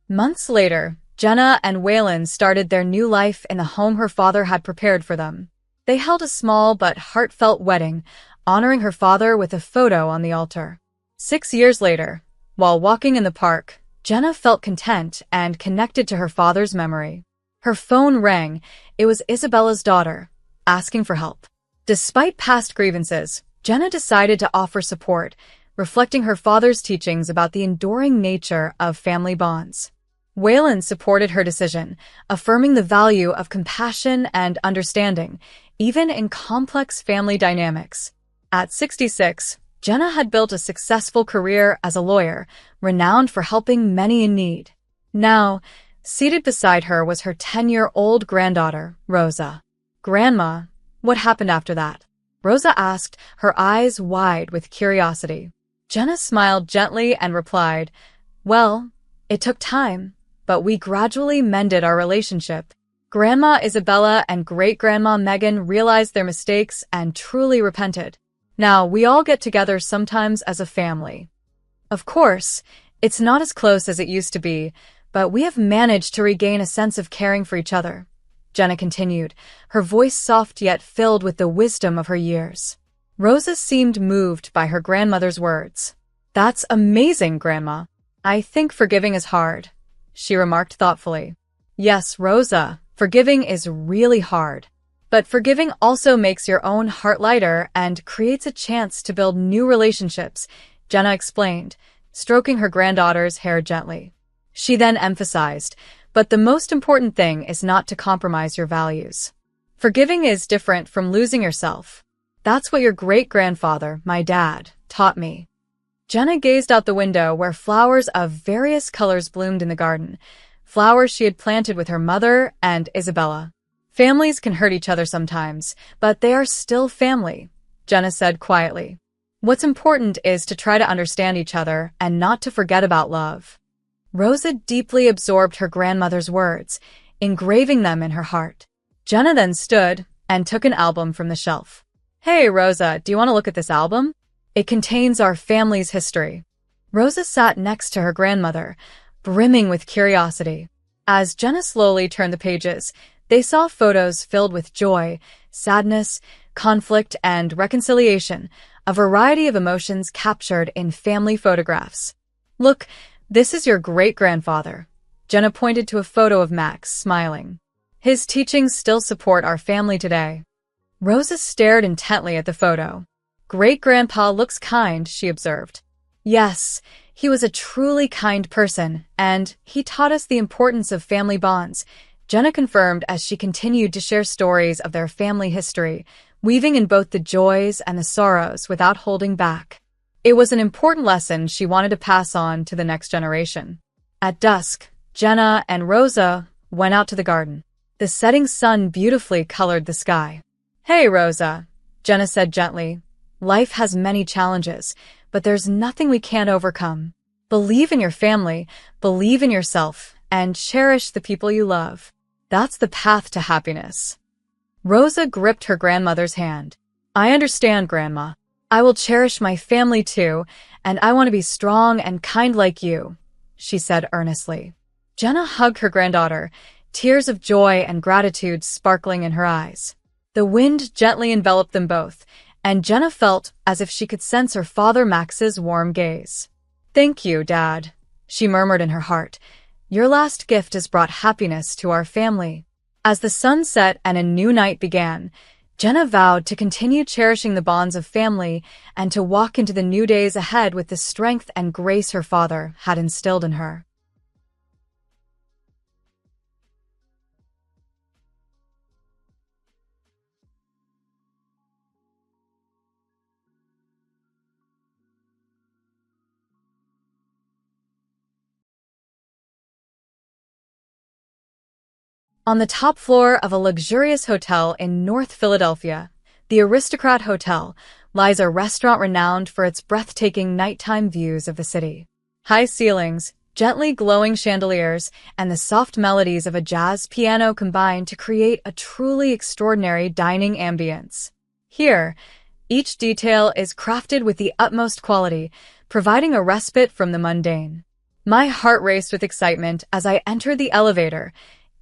Months later, Jenna and Waylon started their new life in the home her father had prepared for them. They held a small but heartfelt wedding, honoring her father with a photo on the altar. 6 years later, while walking in the park, Jenna felt content and connected to her father's memory. Her phone rang. It was Isabella's daughter, asking for help. Despite past grievances, Jenna decided to offer support, reflecting her father's teachings about the enduring nature of family bonds. Waylon supported her decision, affirming the value of compassion and understanding, even in complex family dynamics. At 66, Jenna had built a successful career as a lawyer, renowned for helping many in need. Now, seated beside her was her 10-year-old granddaughter, Rosa. Grandma, what happened after that? Rosa asked, her eyes wide with curiosity. Jenna smiled gently and replied, Well, it took time, but we gradually mended our relationship. Grandma Isabella and great-grandma Megan realized their mistakes and truly repented. Now, we all get together sometimes as a family. Of course, it's not as close as it used to be, but we have managed to regain a sense of caring for each other, Jenna continued, her voice soft yet filled with the wisdom of her years. Rosa seemed moved by her grandmother's words. That's amazing, Grandma. I think forgiving is hard, she remarked thoughtfully. Yes, Rosa, forgiving is really hard. But forgiving also makes your own heart lighter and creates a chance to build new relationships, Jenna explained, stroking her granddaughter's hair gently. She then emphasized, but the most important thing is not to compromise your values. Forgiving is different from losing yourself. That's what your great-grandfather, my dad, taught me. Jenna gazed out the window where flowers of various colors bloomed in the garden, flowers she had planted with her mother and Isabella. Families can hurt each other sometimes, but they are still family, Jenna said quietly. What's important is to try to understand each other and not to forget about love. Rosa deeply absorbed her grandmother's words, engraving them in her heart. Jenna then stood and took an album from the shelf. "Hey, Rosa, do you want to look at this album? It contains our family's history." Rosa sat next to her grandmother, brimming with curiosity. As Jenna slowly turned the pages, they saw photos filled with joy, sadness, conflict, and reconciliation, a variety of emotions captured in family photographs. "Look, this is your great-grandfather." Jenna pointed to a photo of Max, smiling. "His teachings still support our family today." Rosa stared intently at the photo. "Great-grandpa looks kind," she observed. "Yes, he was a truly kind person, and he taught us the importance of family bonds," Jenna confirmed as she continued to share stories of their family history, weaving in both the joys and the sorrows without holding back. It was an important lesson she wanted to pass on to the next generation. At dusk, Jenna and Rosa went out to the garden. The setting sun beautifully colored the sky. "Hey, Rosa," Jenna said gently. "Life has many challenges, but there's nothing we can't overcome. Believe in your family, believe in yourself, and cherish the people you love. That's the path to happiness." Rosa gripped her grandmother's hand. "I understand, Grandma. I will cherish my family too, and I want to be strong and kind like you," she said earnestly. Jenna hugged her granddaughter, tears of joy and gratitude sparkling in her eyes. The wind gently enveloped them both, and Jenna felt as if she could sense her father Max's warm gaze. "Thank you, Dad," she murmured in her heart. "Your last gift has brought happiness to our family." As the sun set and a new night began, Jenna vowed to continue cherishing the bonds of family and to walk into the new days ahead with the strength and grace her father had instilled in her. On the top floor of a luxurious hotel in North Philadelphia, the Aristocrat Hotel, lies a restaurant renowned for its breathtaking nighttime views of the city. High ceilings, gently glowing chandeliers, and the soft melodies of a jazz piano combine to create a truly extraordinary dining ambience. Here, each detail is crafted with the utmost quality, providing a respite from the mundane. My heart raced with excitement as I entered the elevator,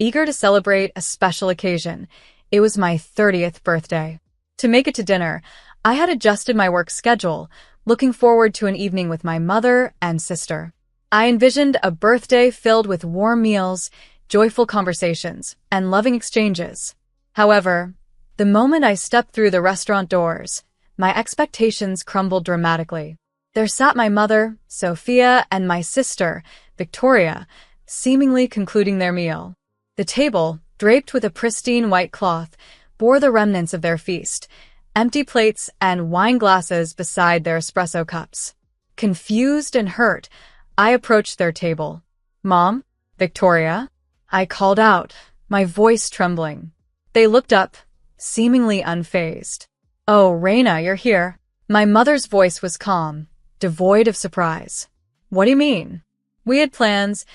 eager to celebrate a special occasion. It was my 30th birthday. To make it to dinner, I had adjusted my work schedule, looking forward to an evening with my mother and sister. I envisioned a birthday filled with warm meals, joyful conversations, and loving exchanges. However, the moment I stepped through the restaurant doors, my expectations crumbled dramatically. There sat my mother, Sophia, and my sister, Victoria, seemingly concluding their meal. The table, draped with a pristine white cloth, bore the remnants of their feast, empty plates and wine glasses beside their espresso cups. Confused and hurt, I approached their table. "Mom? Victoria?" I called out, my voice trembling. They looked up, seemingly unfazed. "Oh, Raina, you're here." My mother's voice was calm, devoid of surprise. "What do you mean?" "We had plans,"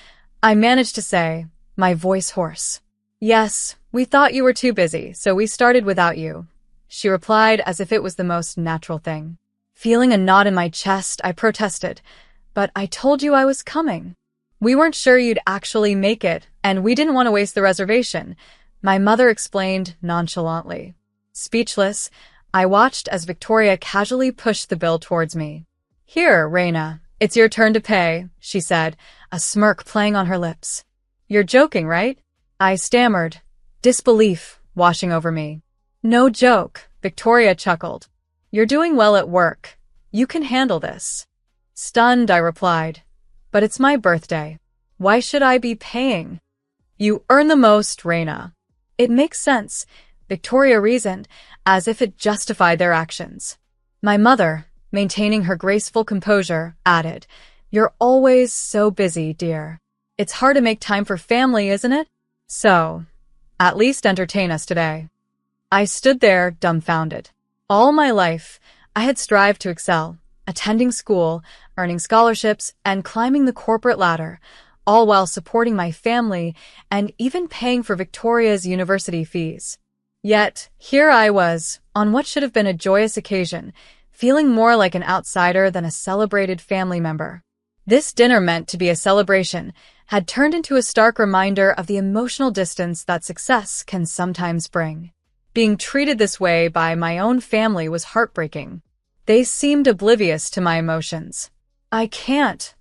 I managed to say, my voice hoarse. "Yes, we thought you were too busy, so we started without you," she replied as if it was the most natural thing. Feeling a knot in my chest, I protested, "But I told you I was coming." "We weren't sure you'd actually make it, and we didn't want to waste the reservation," my mother explained nonchalantly. Speechless, I watched as Victoria casually pushed the bill towards me. "Here, Raina, it's your turn to pay," she said, a smirk playing on her lips. "You're joking, right?" I stammered, disbelief washing over me. "No joke," Victoria chuckled. "You're doing well at work. You can handle this." Stunned, I replied, "But it's my birthday. Why should I be paying?" "You earn the most, Raina." "It makes sense," Victoria reasoned, as if it justified their actions. My mother, maintaining her graceful composure, added, "You're always so busy, dear. It's hard to make time for family, isn't it? So, at least entertain us today." I stood there, dumbfounded. All my life, I had strived to excel, attending school, earning scholarships, and climbing the corporate ladder, all while supporting my family and even paying for Victoria's university fees. Yet, here I was, on what should have been a joyous occasion, feeling more like an outsider than a celebrated family member. This dinner, meant to be a celebration, had turned into a stark reminder of the emotional distance that success can sometimes bring. Being treated this way by my own family was heartbreaking. They seemed oblivious to my emotions. "I can't,"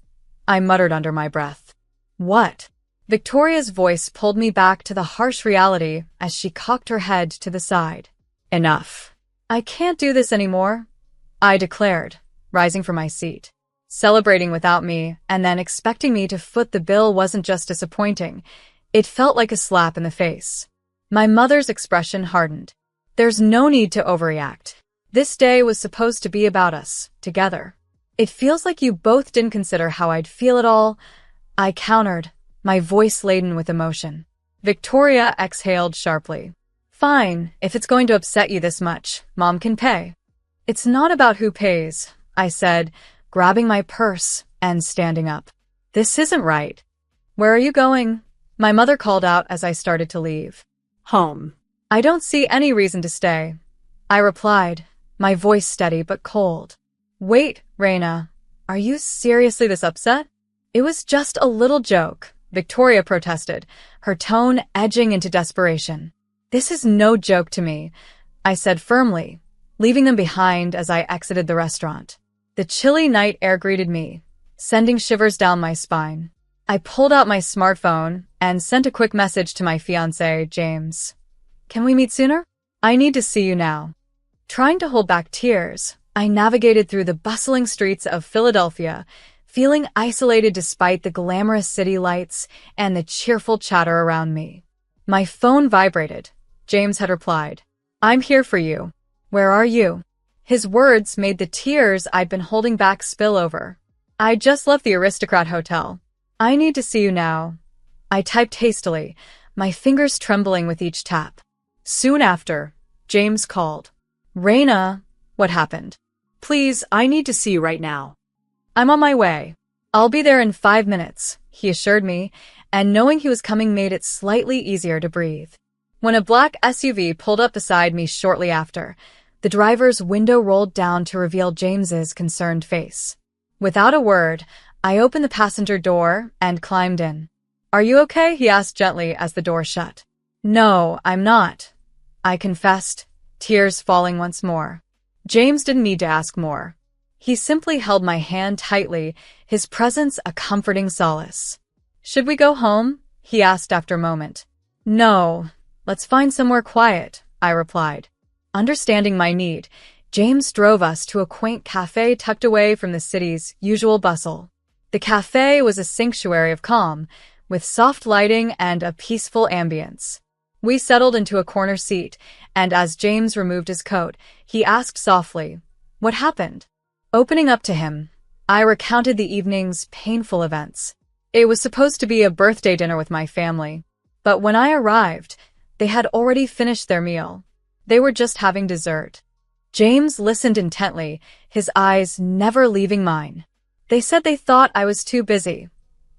I muttered under my breath. "What?" Victoria's voice pulled me back to the harsh reality as she cocked her head to the side. "Enough. I can't do this anymore," I declared, rising from my seat. Celebrating without me and then expecting me to foot the bill wasn't just disappointing. It felt like a slap in the face. My mother's expression hardened. "There's no need to overreact. This day was supposed to be about us, together. It feels like you both didn't consider how I'd feel at all," I countered, my voice laden with emotion. Victoria exhaled sharply. "Fine, if it's going to upset you this much, Mom can pay." "It's not about who pays," I said, grabbing my purse and standing up. "This isn't right." "Where are you going?" my mother called out as I started to leave. Home. "I don't see any reason to stay," I replied, my voice steady but cold. "Wait, Reina, are you seriously this upset?" "It was just a little joke," Victoria protested, her tone edging into desperation. "This is no joke to me," I said firmly, leaving them behind as I exited the restaurant. The chilly night air greeted me, sending shivers down my spine. I pulled out my smartphone and sent a quick message to my fiancé, James. "Can we meet sooner? I need to see you now." Trying to hold back tears, I navigated through the bustling streets of Philadelphia, feeling isolated despite the glamorous city lights and the cheerful chatter around me. My phone vibrated. James had replied, "I'm here for you. Where are you?" His words made the tears I'd been holding back spill over. "I just left the Aristocrat Hotel. I need to see you now," I typed hastily, my fingers trembling with each tap. Soon after, James called. "Reina, what happened?" Please, I need to see you right now. "I'm on my way. I'll be there in 5 minutes," he assured me, and knowing he was coming made it slightly easier to breathe. When a black SUV pulled up beside me shortly after, the driver's window rolled down to reveal James's concerned face. Without a word, I opened the passenger door and climbed in. "Are you okay?" he asked gently as the door shut. "No, I'm not," I confessed, tears falling once more. James didn't need to ask more. He simply held my hand tightly, his presence a comforting solace. "Should we go home?" he asked after a moment. "No, let's find somewhere quiet," I replied. Understanding my need, James drove us to a quaint cafe tucked away from the city's usual bustle. The cafe was a sanctuary of calm, with soft lighting and a peaceful ambience. We settled into a corner seat, and as James removed his coat, he asked softly, "What happened?" Opening up to him, I recounted the evening's painful events. It was supposed to be a birthday dinner with my family, but when I arrived, they had already finished their meal. They were just having dessert. James listened intently, his eyes never leaving mine. "They said they thought I was too busy,"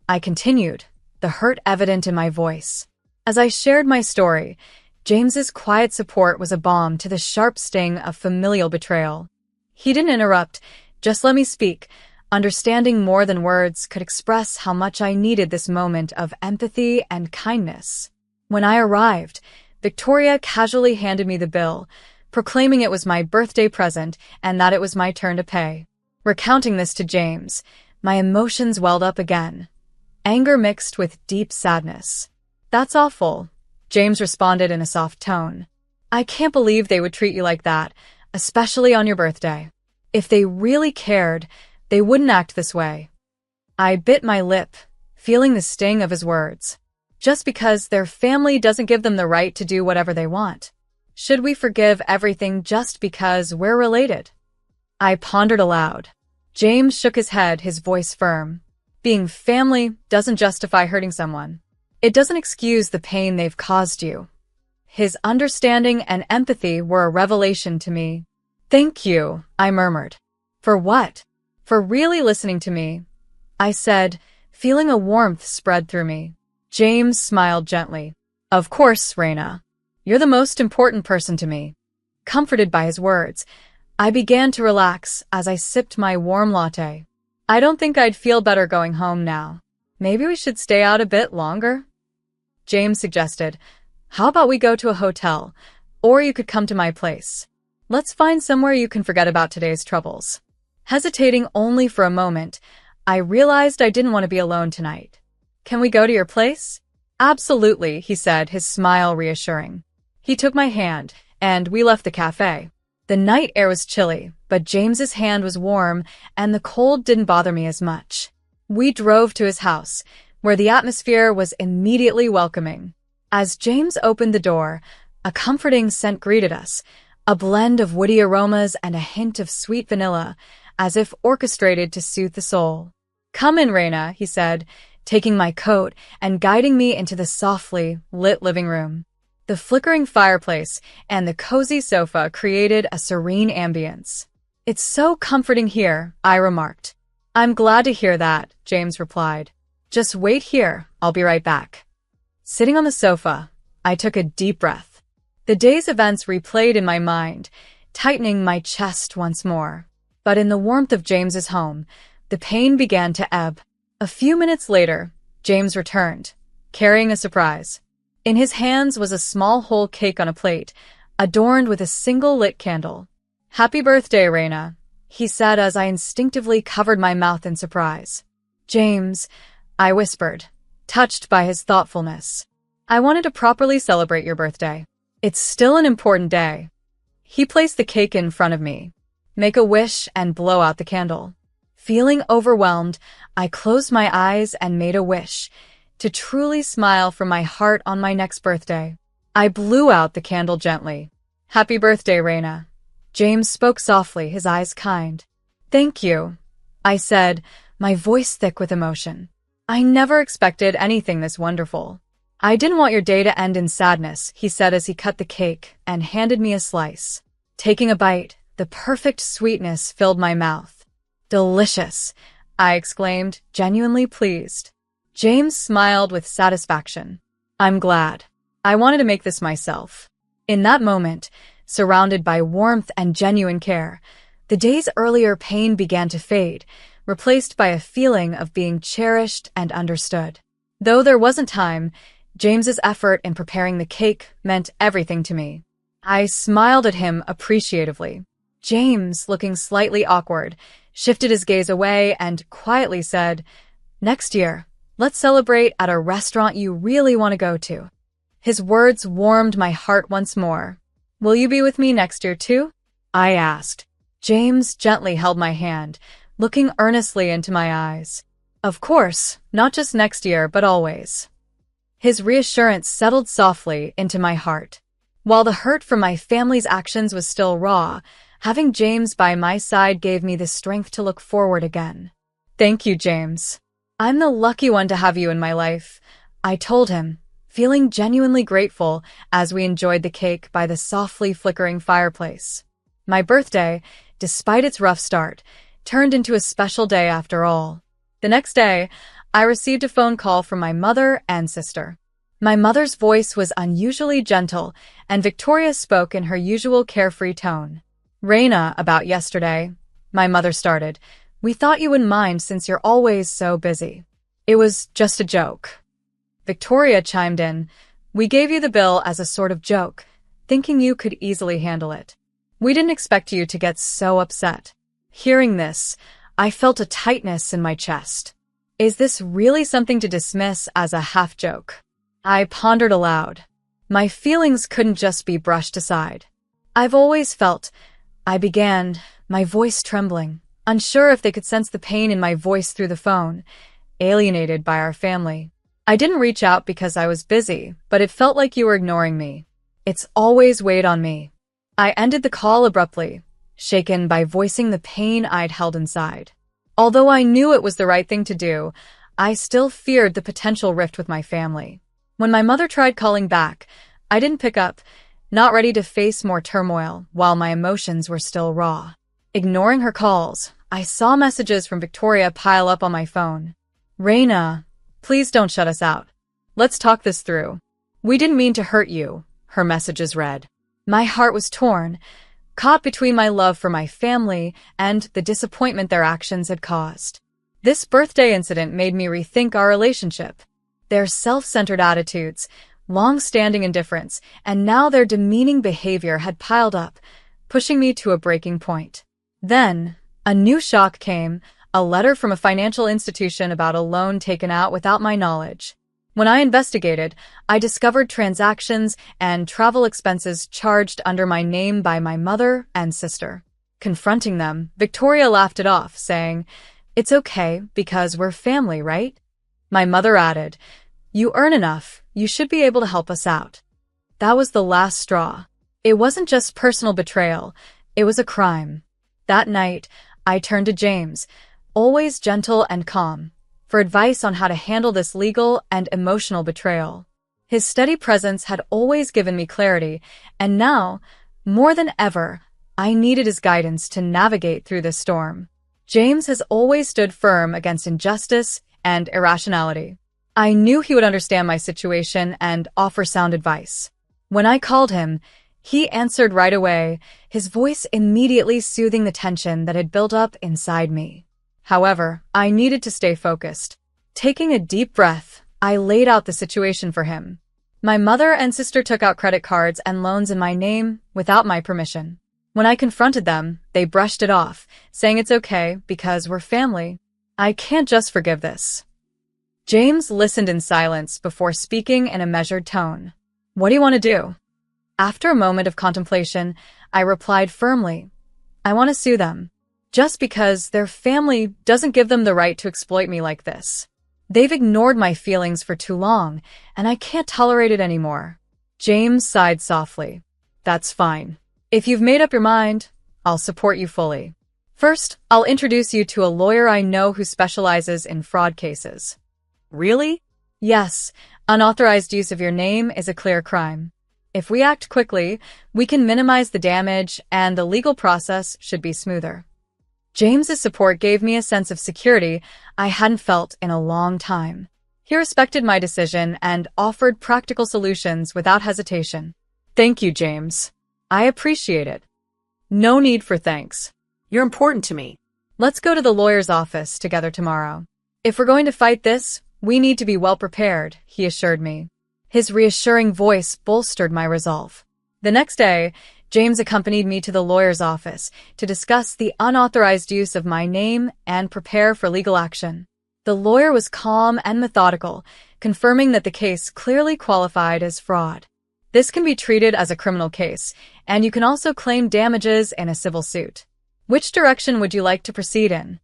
I continued, the hurt evident in my voice. As I shared my story, James's quiet support was a balm to the sharp sting of familial betrayal. He didn't interrupt, just let me speak, understanding more than words could express how much I needed this moment of empathy and kindness. When I arrived, Victoria casually handed me the bill, proclaiming it was my birthday present and that it was my turn to pay. Recounting this to James, my emotions welled up again, anger mixed with deep sadness. "That's awful," James responded in a soft tone. "I can't believe they would treat you like that, especially on your birthday. If they really cared, they wouldn't act this way." I bit my lip, feeling the sting of his words. Just because their family doesn't give them the right to do whatever they want. Should we forgive everything just because we're related? I pondered aloud. James shook his head, his voice firm. Being family doesn't justify hurting someone. It doesn't excuse the pain they've caused you. His understanding and empathy were a revelation to me. "Thank you," I murmured. "For what?" "For really listening to me," I said, feeling a warmth spread through me. James smiled gently. Of course, Raina. You're the most important person to me. Comforted by his words, I began to relax as I sipped my warm latte. I don't think I'd feel better going home now. Maybe we should stay out a bit longer? James suggested. How about we go to a hotel? Or you could come to my place. Let's find somewhere you can forget about today's troubles. Hesitating only for a moment, I realized I didn't want to be alone tonight. Can we go to your place? Absolutely, he said, his smile reassuring. He took my hand, and we left the cafe. The night air was chilly, but James's hand was warm, and the cold didn't bother me as much. We drove to his house, where the atmosphere was immediately welcoming. As James opened the door, a comforting scent greeted us, a blend of woody aromas and a hint of sweet vanilla, as if orchestrated to soothe the soul. Come in, Raina, he said, taking my coat and guiding me into the softly lit living room. The flickering fireplace and the cozy sofa created a serene ambience. It's so comforting here, I remarked. I'm glad to hear that, James replied. Just wait here, I'll be right back. Sitting on the sofa, I took a deep breath. The day's events replayed in my mind, tightening my chest once more. But in the warmth of James's home, the pain began to ebb. A few minutes later, James returned, carrying a surprise. In his hands was a small whole cake on a plate, adorned with a single lit candle. Happy birthday, Raina, he said as I instinctively covered my mouth in surprise. James, I whispered, touched by his thoughtfulness. I wanted to properly celebrate your birthday. It's still an important day. He placed the cake in front of me. Make a wish and blow out the candle. Feeling overwhelmed, I closed my eyes and made a wish, to truly smile from my heart on my next birthday. I blew out the candle gently. Happy birthday, Raina. James spoke softly, his eyes kind. Thank you, I said, my voice thick with emotion. I never expected anything this wonderful. I didn't want your day to end in sadness, he said as he cut the cake and handed me a slice. Taking a bite, the perfect sweetness filled my mouth. Delicious, I exclaimed, genuinely pleased. James smiled with satisfaction. I'm glad. I wanted to make this myself. In that moment, surrounded by warmth and genuine care, the day's earlier pain began to fade, replaced by a feeling of being cherished and understood. Though there wasn't time, James's effort in preparing the cake meant everything to me. I smiled at him appreciatively. James, looking slightly awkward, shifted his gaze away and quietly said, Next year, let's celebrate at a restaurant you really want to go to. His words warmed my heart once more. Will you be with me next year too? I asked. James gently held my hand, looking earnestly into my eyes. Of course, not just next year, but always. His reassurance settled softly into my heart. While the hurt from my family's actions was still raw, having James by my side gave me the strength to look forward again. Thank you, James. I'm the lucky one to have you in my life, I told him, feeling genuinely grateful as we enjoyed the cake by the softly flickering fireplace. My birthday, despite its rough start, turned into a special day after all. The next day, I received a phone call from my mother and sister. My mother's voice was unusually gentle, and Victoria spoke in her usual carefree tone. Raina, about yesterday, my mother started. We thought you wouldn't mind since you're always so busy. It was just a joke. Victoria chimed in. We gave you the bill as a sort of joke, thinking you could easily handle it. We didn't expect you to get so upset. Hearing this, I felt a tightness in my chest. Is this really something to dismiss as a half-joke? I pondered aloud. My feelings couldn't just be brushed aside. I've always felt, I began, my voice trembling, unsure if they could sense the pain in my voice through the phone, alienated by our family. I didn't reach out because I was busy, but it felt like you were ignoring me. It's always weighed on me. I ended the call abruptly, shaken by voicing the pain I'd held inside. Although I knew it was the right thing to do, I still feared the potential rift with my family. When my mother tried calling back, I didn't pick up, not ready to face more turmoil while my emotions were still raw. Ignoring her calls, I saw messages from Victoria pile up on my phone. Reina, please don't shut us out. Let's talk this through. We didn't mean to hurt you, her messages read. My heart was torn, caught between my love for my family and the disappointment their actions had caused. This birthday incident made me rethink our relationship. Their self-centered attitudes, long-standing indifference, and now their demeaning behavior had piled up, pushing me to a breaking point. Then, a new shock came, a letter from a financial institution about a loan taken out without my knowledge. When I investigated, I discovered transactions and travel expenses charged under my name by my mother and sister. Confronting them, Victoria laughed it off, saying, "It's okay, because we're family, right?" My mother added, "You earn enough, you should be able to help us out." That was the last straw. It wasn't just personal betrayal, it was a crime. That night, I turned to James, always gentle and calm, for advice on how to handle this legal and emotional betrayal. His steady presence had always given me clarity, and now, more than ever, I needed his guidance to navigate through this storm. James has always stood firm against injustice and irrationality. I knew he would understand my situation and offer sound advice. When I called him, he answered right away, his voice immediately soothing the tension that had built up inside me. However, I needed to stay focused. Taking a deep breath, I laid out the situation for him. My mother and sister took out credit cards and loans in my name without my permission. When I confronted them, they brushed it off, saying it's okay because we're family. I can't just forgive this. James listened in silence before speaking in a measured tone. "What do you want to do?" After a moment of contemplation, I replied firmly, "I want to sue them. Just because their family doesn't give them the right to exploit me like this. They've ignored my feelings for too long, and I can't tolerate it anymore." James sighed softly. "That's fine. If you've made up your mind, I'll support you fully. First, I'll introduce you to a lawyer I know who specializes in fraud cases." "Really?" "Yes. Unauthorized use of your name is a clear crime. If we act quickly, we can minimize the damage and the legal process should be smoother." James's support gave me a sense of security I hadn't felt in a long time. He respected my decision and offered practical solutions without hesitation. "Thank you, James. I appreciate it." "No need for thanks. You're important to me." "Let's go to the lawyer's office together tomorrow. If we're going to fight this, we need to be well prepared," he assured me. His reassuring voice bolstered my resolve. The next day, James accompanied me to the lawyer's office to discuss the unauthorized use of my name and prepare for legal action. The lawyer was calm and methodical, confirming that the case clearly qualified as fraud. This can be treated as a criminal case, and you can also claim damages in a civil suit. "Which direction would you like to proceed in?"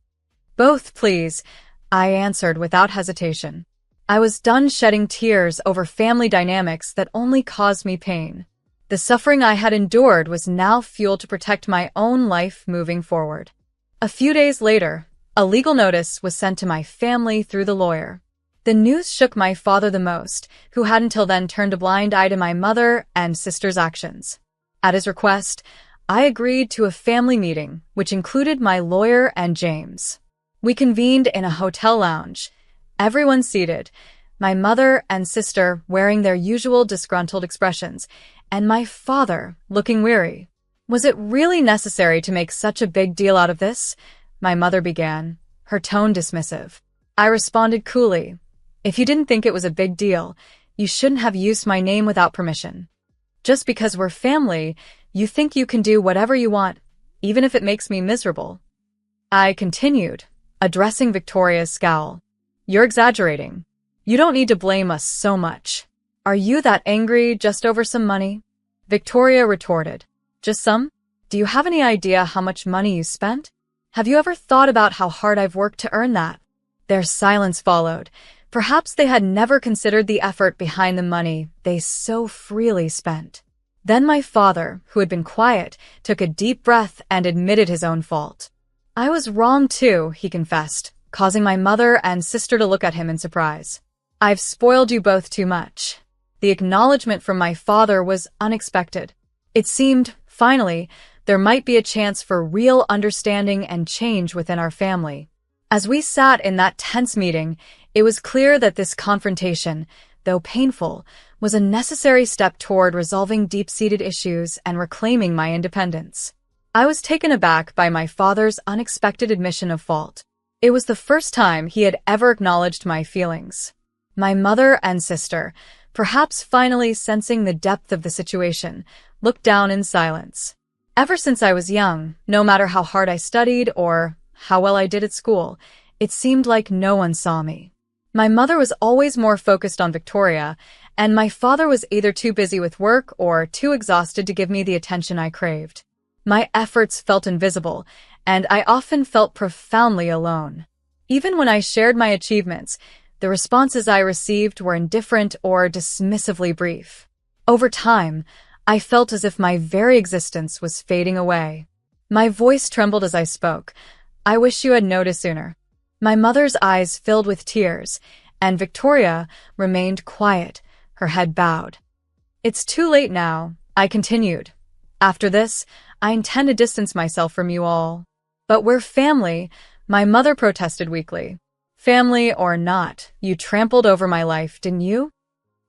"Both, please," I answered without hesitation. I was done shedding tears over family dynamics that only caused me pain. The suffering I had endured was now fuel to protect my own life moving forward. A few days later, a legal notice was sent to my family through the lawyer. The news shook my father the most, who had until then turned a blind eye to my mother and sister's actions. At his request, I agreed to a family meeting, which included my lawyer and James. We convened in a hotel lounge, everyone seated, my mother and sister wearing their usual disgruntled expressions, and my father looking weary. "Was it really necessary to make such a big deal out of this?" my mother began, her tone dismissive. I responded coolly, "If you didn't think it was a big deal, you shouldn't have used my name without permission. Just because we're family, you think you can do whatever you want, even if it makes me miserable." I continued, addressing Victoria's scowl. "You're exaggerating. You don't need to blame us so much. Are you that angry just over some money?" Victoria retorted, "Just some? Do you have any idea how much money you spent? Have you ever thought about how hard I've worked to earn that?" Their silence followed. Perhaps they had never considered the effort behind the money they so freely spent. Then my father, who had been quiet, took a deep breath and admitted his own fault. "I was wrong too," he confessed, causing my mother and sister to look at him in surprise. "I've spoiled you both too much." The acknowledgement from my father was unexpected. It seemed, finally, there might be a chance for real understanding and change within our family. As we sat in that tense meeting, It was clear that this confrontation, though painful, was a necessary step toward resolving deep-seated issues and reclaiming my independence. I was taken aback by my father's unexpected admission of fault. It was the first time he had ever acknowledged my feelings. My mother and sister, perhaps finally sensing the depth of the situation, looked down in silence. Ever since I was young, no matter how hard I studied or how well I did at school, it seemed like no one saw me. My mother was always more focused on Victoria, and my father was either too busy with work or too exhausted to give me the attention I craved. My efforts felt invisible, and I often felt profoundly alone. Even when I shared my achievements, the responses I received were indifferent or dismissively brief. Over time, I felt as if my very existence was fading away. My voice trembled as I spoke. "I wish you had noticed sooner." My mother's eyes filled with tears, and Victoria remained quiet, her head bowed. "It's too late now," I continued. "After this, I intend to distance myself from you all." "But we're family," my mother protested weakly. "Family or not, you trampled over my life, didn't you?"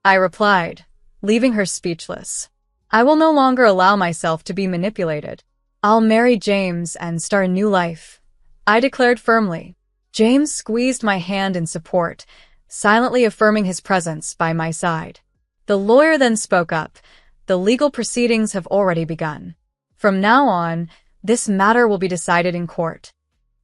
I replied, leaving her speechless. "I will no longer allow myself to be manipulated. I'll marry James and start a new life," I declared firmly. James squeezed my hand in support, silently affirming his presence by my side. The lawyer then spoke up. "The legal proceedings have already begun. From now on, this matter will be decided in court."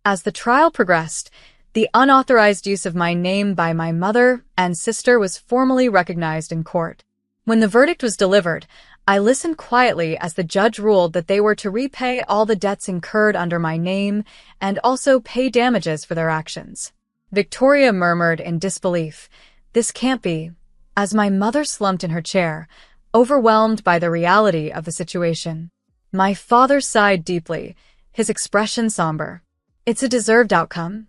As the trial progressed, the unauthorized use of my name by my mother and sister was formally recognized in court. When the verdict was delivered, I listened quietly as the judge ruled that they were to repay all the debts incurred under my name and also pay damages for their actions. Victoria murmured in disbelief, "This can't be," as my mother slumped in her chair, overwhelmed by the reality of the situation. My father sighed deeply, his expression somber. "It's a deserved outcome,"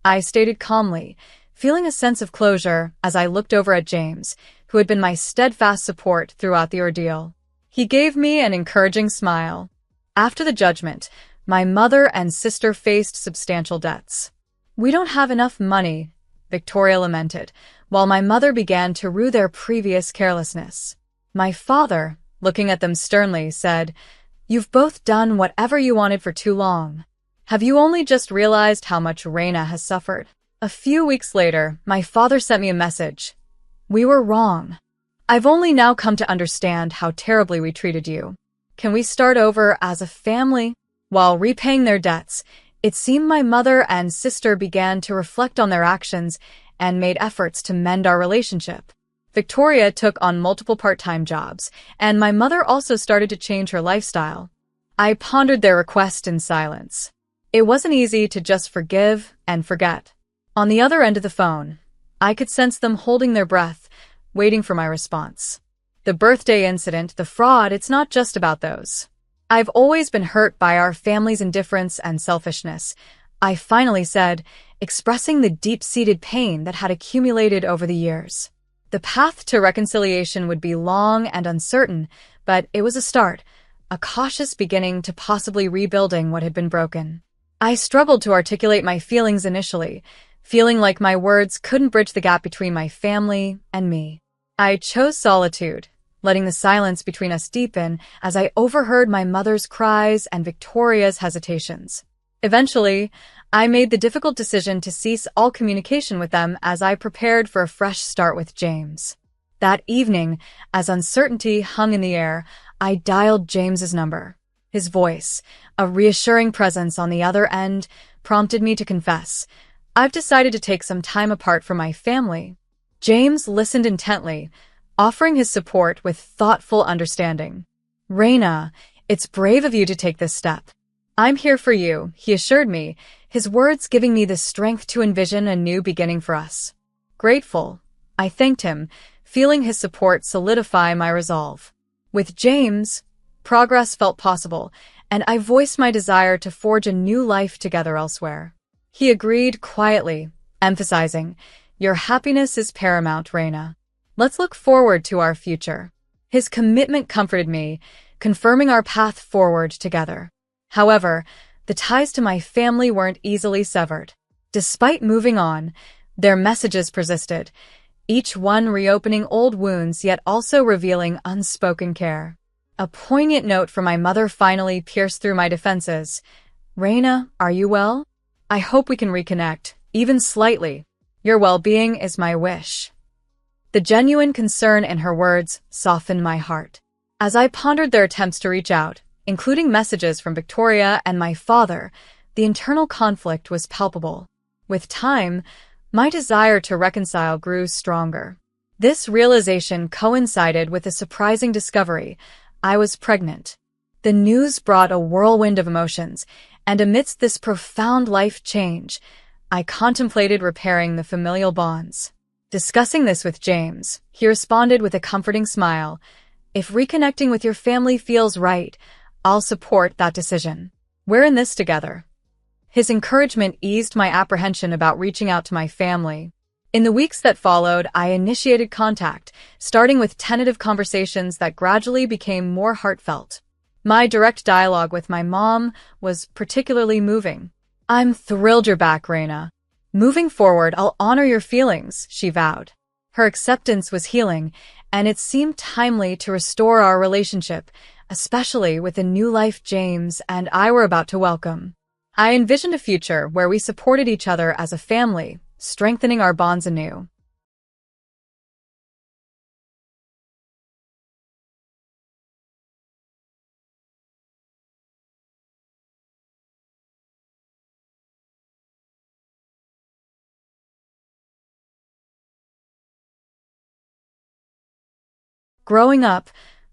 I stated calmly, feeling a sense of closure as I looked over at James, who had been my steadfast support throughout the ordeal. He gave me an encouraging smile. After the judgment, my mother and sister faced substantial debts. "We don't have enough money," Victoria lamented, while my mother began to rue their previous carelessness. My father, looking at them sternly, said, "You've both done whatever you wanted for too long. Have you only just realized how much Reina has suffered?" A few weeks later, my father sent me a message. "We were wrong. I've only now come to understand how terribly we treated you. Can we start over as a family?" While repaying their debts, it seemed my mother and sister began to reflect on their actions and made efforts to mend our relationship. Victoria took on multiple part-time jobs, and my mother also started to change her lifestyle. I pondered their request in silence. It wasn't easy to just forgive and forget. On the other end of the phone, I could sense them holding their breath, waiting for my response. The birthday incident, the fraud, it's not just about those. "I've always been hurt by our family's indifference and selfishness," I finally said, expressing the deep-seated pain that had accumulated over the years. The path to reconciliation would be long and uncertain, but it was a start, a cautious beginning to possibly rebuilding what had been broken. I struggled to articulate my feelings initially, feeling like my words couldn't bridge the gap between my family and me. I chose solitude, letting the silence between us deepen as I overheard my mother's cries and Victoria's hesitations. Eventually, I made the difficult decision to cease all communication with them as I prepared for a fresh start with James. That evening, as uncertainty hung in the air, I dialed James's number. His voice, a reassuring presence on the other end, prompted me to confess, "I've decided to take some time apart from my family." James listened intently, offering his support with thoughtful understanding. "Reina, it's brave of you to take this step. I'm here for you," he assured me, his words giving me the strength to envision a new beginning for us. Grateful, I thanked him, feeling his support solidify my resolve. With James, progress felt possible, and I voiced my desire to forge a new life together elsewhere. He agreed quietly, emphasizing, "Your happiness is paramount, Reina. Let's look forward to our future." His commitment comforted me, confirming our path forward together. However, the ties to my family weren't easily severed. Despite moving on, Their messages persisted, each one reopening old wounds yet also revealing unspoken care. A poignant note from my mother finally pierced through my defenses. "Reina, are you well? I hope we can reconnect, even slightly. Your well-being is my wish." The genuine concern in her words softened my heart. As I pondered their attempts to reach out, including messages from Victoria and my father, the internal conflict was palpable. With time, my desire to reconcile grew stronger. This realization coincided with a surprising discovery. I was pregnant. The news brought a whirlwind of emotions, and amidst this profound life change, I contemplated repairing the familial bonds. Discussing this with James, he responded with a comforting smile. "If reconnecting with your family feels right, I'll support that decision. We're in this together." His encouragement eased my apprehension about reaching out to my family. In the weeks that followed, I initiated contact, starting with tentative conversations that gradually became more heartfelt. My direct dialogue with my mom was particularly moving. "I'm thrilled you're back, Reina. Moving forward, I'll honor your feelings," she vowed. Her acceptance was healing, and it seemed timely to restore our relationship, especially with the new life James and I were about to welcome. I envisioned a future where we supported each other as a family, strengthening our bonds anew. Growing up,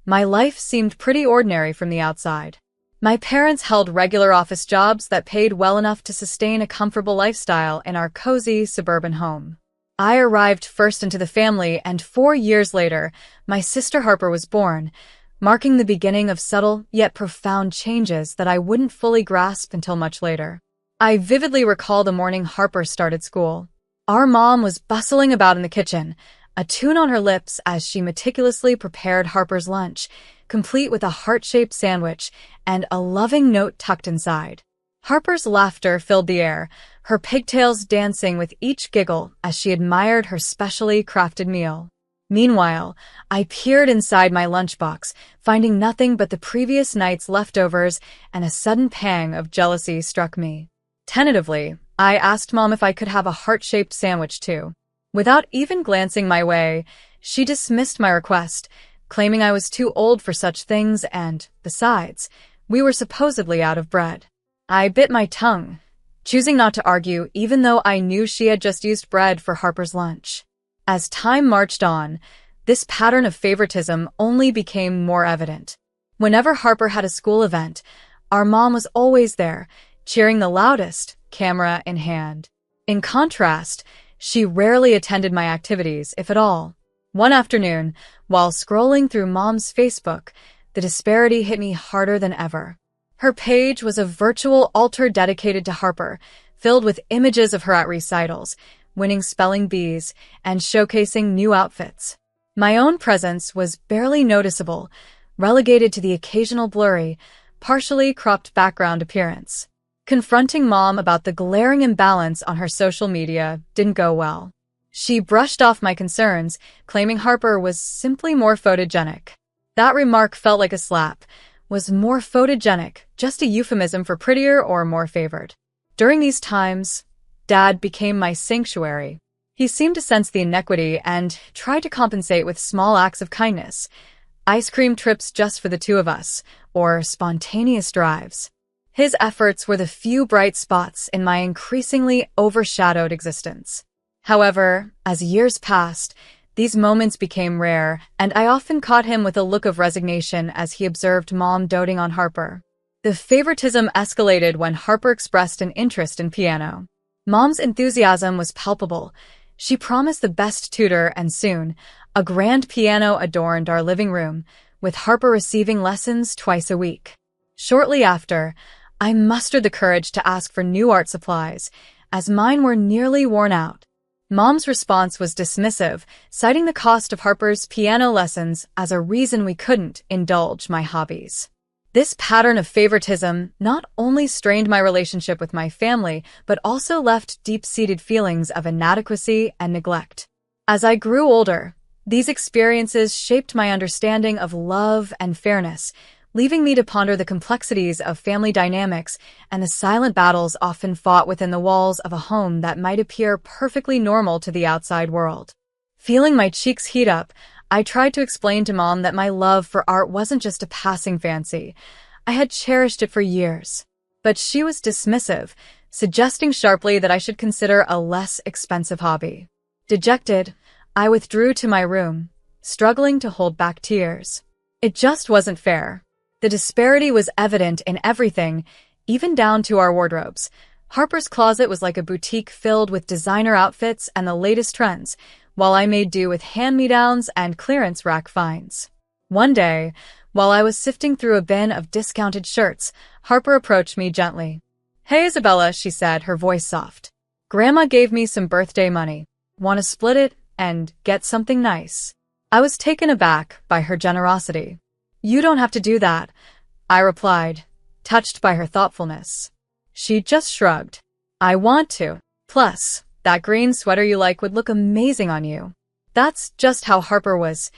my life seemed pretty ordinary from the outside. My parents held regular office jobs that paid well enough to sustain a comfortable lifestyle in our cozy suburban home. I arrived first into the family, and 4 years later, my sister Harper was born, marking the beginning of subtle yet profound changes that I wouldn't fully grasp until much later. I vividly recall the morning Harper started school. Our mom was bustling about in the kitchen, a tune on her lips as she meticulously prepared Harper's lunch, complete with a heart-shaped sandwich and a loving note tucked inside. Harper's laughter filled the air, her pigtails dancing with each giggle as she admired her specially crafted meal. Meanwhile, I peered inside my lunchbox, finding nothing but the previous night's leftovers, and a sudden pang of jealousy struck me. Tentatively, I asked Mom if I could have a heart-shaped sandwich too. Without even glancing my way, she dismissed my request, claiming I was too old for such things and, besides, we were supposedly out of bread. I bit my tongue, choosing not to argue even though I knew she had just used bread for Harper's lunch. As time marched on, this pattern of favoritism only became more evident. Whenever Harper had a school event, our mom was always there, cheering the loudest, camera in hand. In contrast, she rarely attended my activities, if at all. One afternoon, while scrolling through Mom's Facebook, the disparity hit me harder than ever. Her page was a virtual altar dedicated to Harper, filled with images of her at recitals, winning spelling bees, and showcasing new outfits. My own presence was barely noticeable, relegated to the occasional blurry, partially cropped background appearance. Confronting Mom about the glaring imbalance on her social media didn't go well. She brushed off my concerns, claiming Harper was simply more photogenic. That remark felt like a slap. Was more photogenic just a euphemism for prettier or more favored? During these times, Dad became my sanctuary. He seemed to sense the inequity and tried to compensate with small acts of kindness. Ice cream trips just for the two of us, or spontaneous drives. His efforts were the few bright spots in my increasingly overshadowed existence. However, as years passed, these moments became rare, and I often caught him with a look of resignation as he observed Mom doting on Harper. The favoritism escalated when Harper expressed an interest in piano. Mom's enthusiasm was palpable. She promised the best tutor, and soon, a grand piano adorned our living room, with Harper receiving lessons twice a week. Shortly after, I mustered the courage to ask for new art supplies, as mine were nearly worn out. Mom's response was dismissive, citing the cost of Harper's piano lessons as a reason we couldn't indulge my hobbies. This pattern of favoritism not only strained my relationship with my family, but also left deep-seated feelings of inadequacy and neglect. As I grew older, these experiences shaped my understanding of love and fairness, leaving me to ponder the complexities of family dynamics and the silent battles often fought within the walls of a home that might appear perfectly normal to the outside world. Feeling my cheeks heat up, I tried to explain to Mom that my love for art wasn't just a passing fancy. I had cherished it for years. But she was dismissive, suggesting sharply that I should consider a less expensive hobby. Dejected, I withdrew to my room, struggling to hold back tears. It just wasn't fair. The disparity was evident in everything, even down to our wardrobes. Harper's closet was like a boutique filled with designer outfits and the latest trends, while I made do with hand-me-downs and clearance rack finds. One day, while I was sifting through a bin of discounted shirts, Harper approached me gently. "Hey, Isabella," she said, her voice soft. "Grandma gave me some birthday money. Want to split it and get something nice?" I was taken aback by her generosity. "You don't have to do that," I replied, touched by her thoughtfulness. She just shrugged. "I want to. Plus, that green sweater you like would look amazing on you." That's just how Harper was,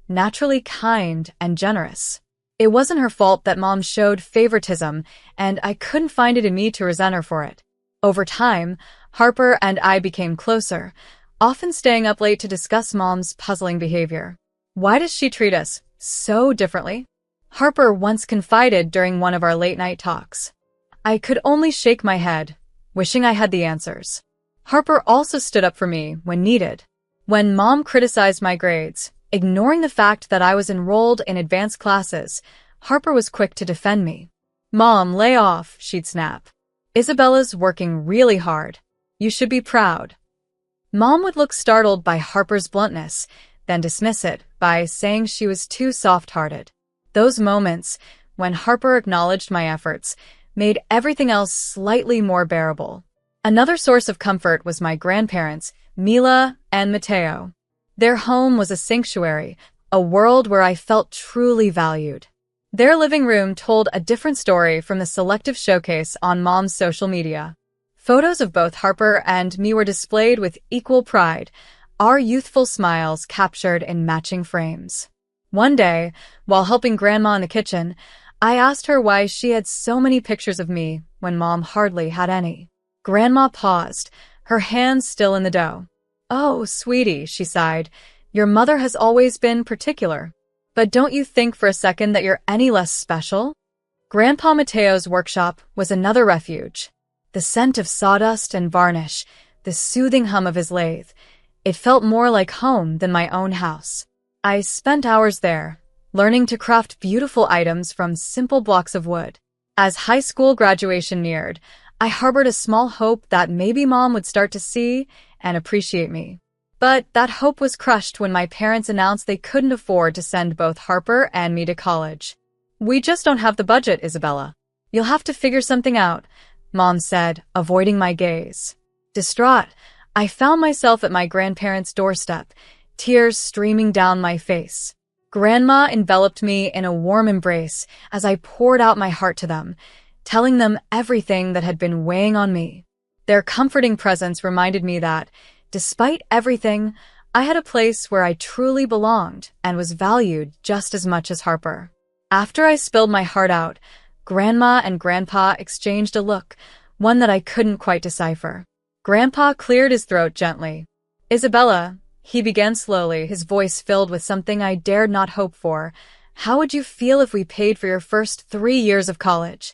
naturally kind and generous. It wasn't her fault that Mom showed favoritism, and I couldn't find it in me to resent her for it. Over time, Harper and I became closer, often staying up late to discuss Mom's puzzling behavior. "Why does she treat us so differently?" Harper once confided during one of our late-night talks. I could only shake my head, wishing I had the answers. Harper also stood up for me when needed. When Mom criticized my grades, ignoring the fact that I was enrolled in advanced classes, Harper was quick to defend me. "Mom, lay off," she'd snap. "Isabella's working really hard. You should be proud." Mom would look startled by Harper's bluntness, then dismiss it by saying she was too soft-hearted. Those moments, when Harper acknowledged my efforts, made everything else slightly more bearable. Another source of comfort was my grandparents, Mila and Mateo. Their home was a sanctuary, a world where I felt truly valued. Their living room told a different story from the selective showcase on Mom's social media. Photos of both Harper and me were displayed with equal pride, our youthful smiles captured in matching frames. One day, while helping Grandma in the kitchen, I asked her why she had so many pictures of me when Mom hardly had any. Grandma paused, her hands still in the dough. "Oh, sweetie," she sighed, "your mother has always been particular. But don't you think for a second that you're any less special?" Grandpa Mateo's workshop was another refuge. The scent of sawdust and varnish, the soothing hum of his lathe. It felt more like home than my own house. I spent hours there, learning to craft beautiful items from simple blocks of wood. As high school graduation neared, I harbored a small hope that maybe Mom would start to see and appreciate me. But that hope was crushed when my parents announced they couldn't afford to send both Harper and me to college. "We just don't have the budget, Isabella. You'll have to figure something out," Mom said, avoiding my gaze. Distraught, I found myself at my grandparents' doorstep, tears streaming down my face. Grandma enveloped me in a warm embrace as I poured out my heart to them, telling them everything that had been weighing on me. Their comforting presence reminded me that, despite everything, I had a place where I truly belonged and was valued just as much as Harper. After I spilled my heart out, Grandma and Grandpa exchanged a look, one that I couldn't quite decipher. Grandpa cleared his throat gently. "Isabella," he began slowly, his voice filled with something I dared not hope for, "how would you feel if we paid for your first 3 years of college?"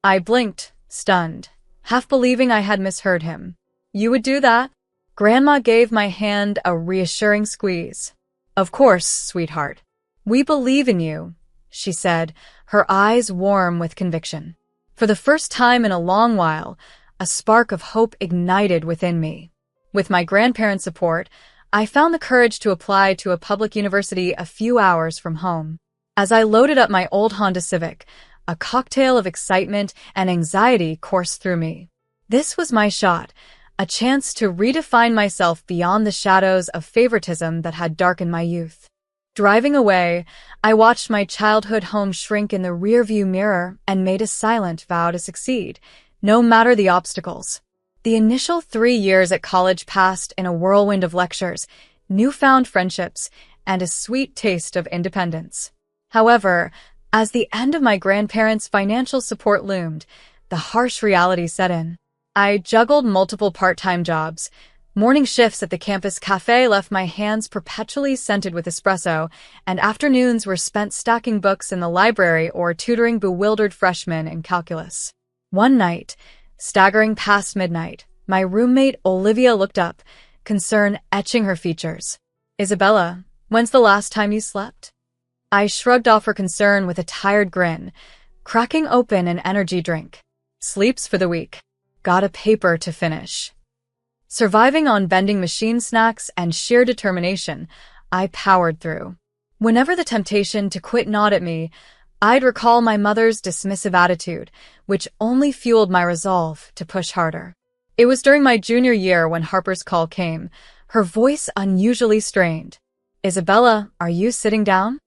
I blinked, stunned, half believing I had misheard him. "You would do that?" Grandma gave my hand a reassuring squeeze. "Of course, sweetheart. We believe in you," she said, her eyes warm with conviction. For the first time in a long while, a spark of hope ignited within me. With my grandparents' support, I found the courage to apply to a public university a few hours from home. As I loaded up my old Honda Civic, a cocktail of excitement and anxiety coursed through me. This was my shot, a chance to redefine myself beyond the shadows of favoritism that had darkened my youth. Driving away, I watched my childhood home shrink in the rearview mirror and made a silent vow to succeed, no matter the obstacles. The initial 3 years at college passed in a whirlwind of lectures, newfound friendships, and a sweet taste of independence. However, as the end of my grandparents' financial support loomed, the harsh reality set in. I juggled multiple part-time jobs. Morning shifts at the campus cafe left my hands perpetually scented with espresso, and afternoons were spent stacking books in the library or tutoring bewildered freshmen in calculus. One night, staggering past midnight, my roommate Olivia looked up, concern etching her features. "Isabella, when's the last time you slept?" I shrugged off her concern with a tired grin, cracking open an energy drink. "Sleeps for the week. Got a paper to finish." Surviving on vending machine snacks and sheer determination, I powered through. Whenever the temptation to quit gnawed at me, I'd recall my mother's dismissive attitude, which only fueled my resolve to push harder. It was during my junior year when Harper's call came, her voice unusually strained. "Isabella, are you sitting down?"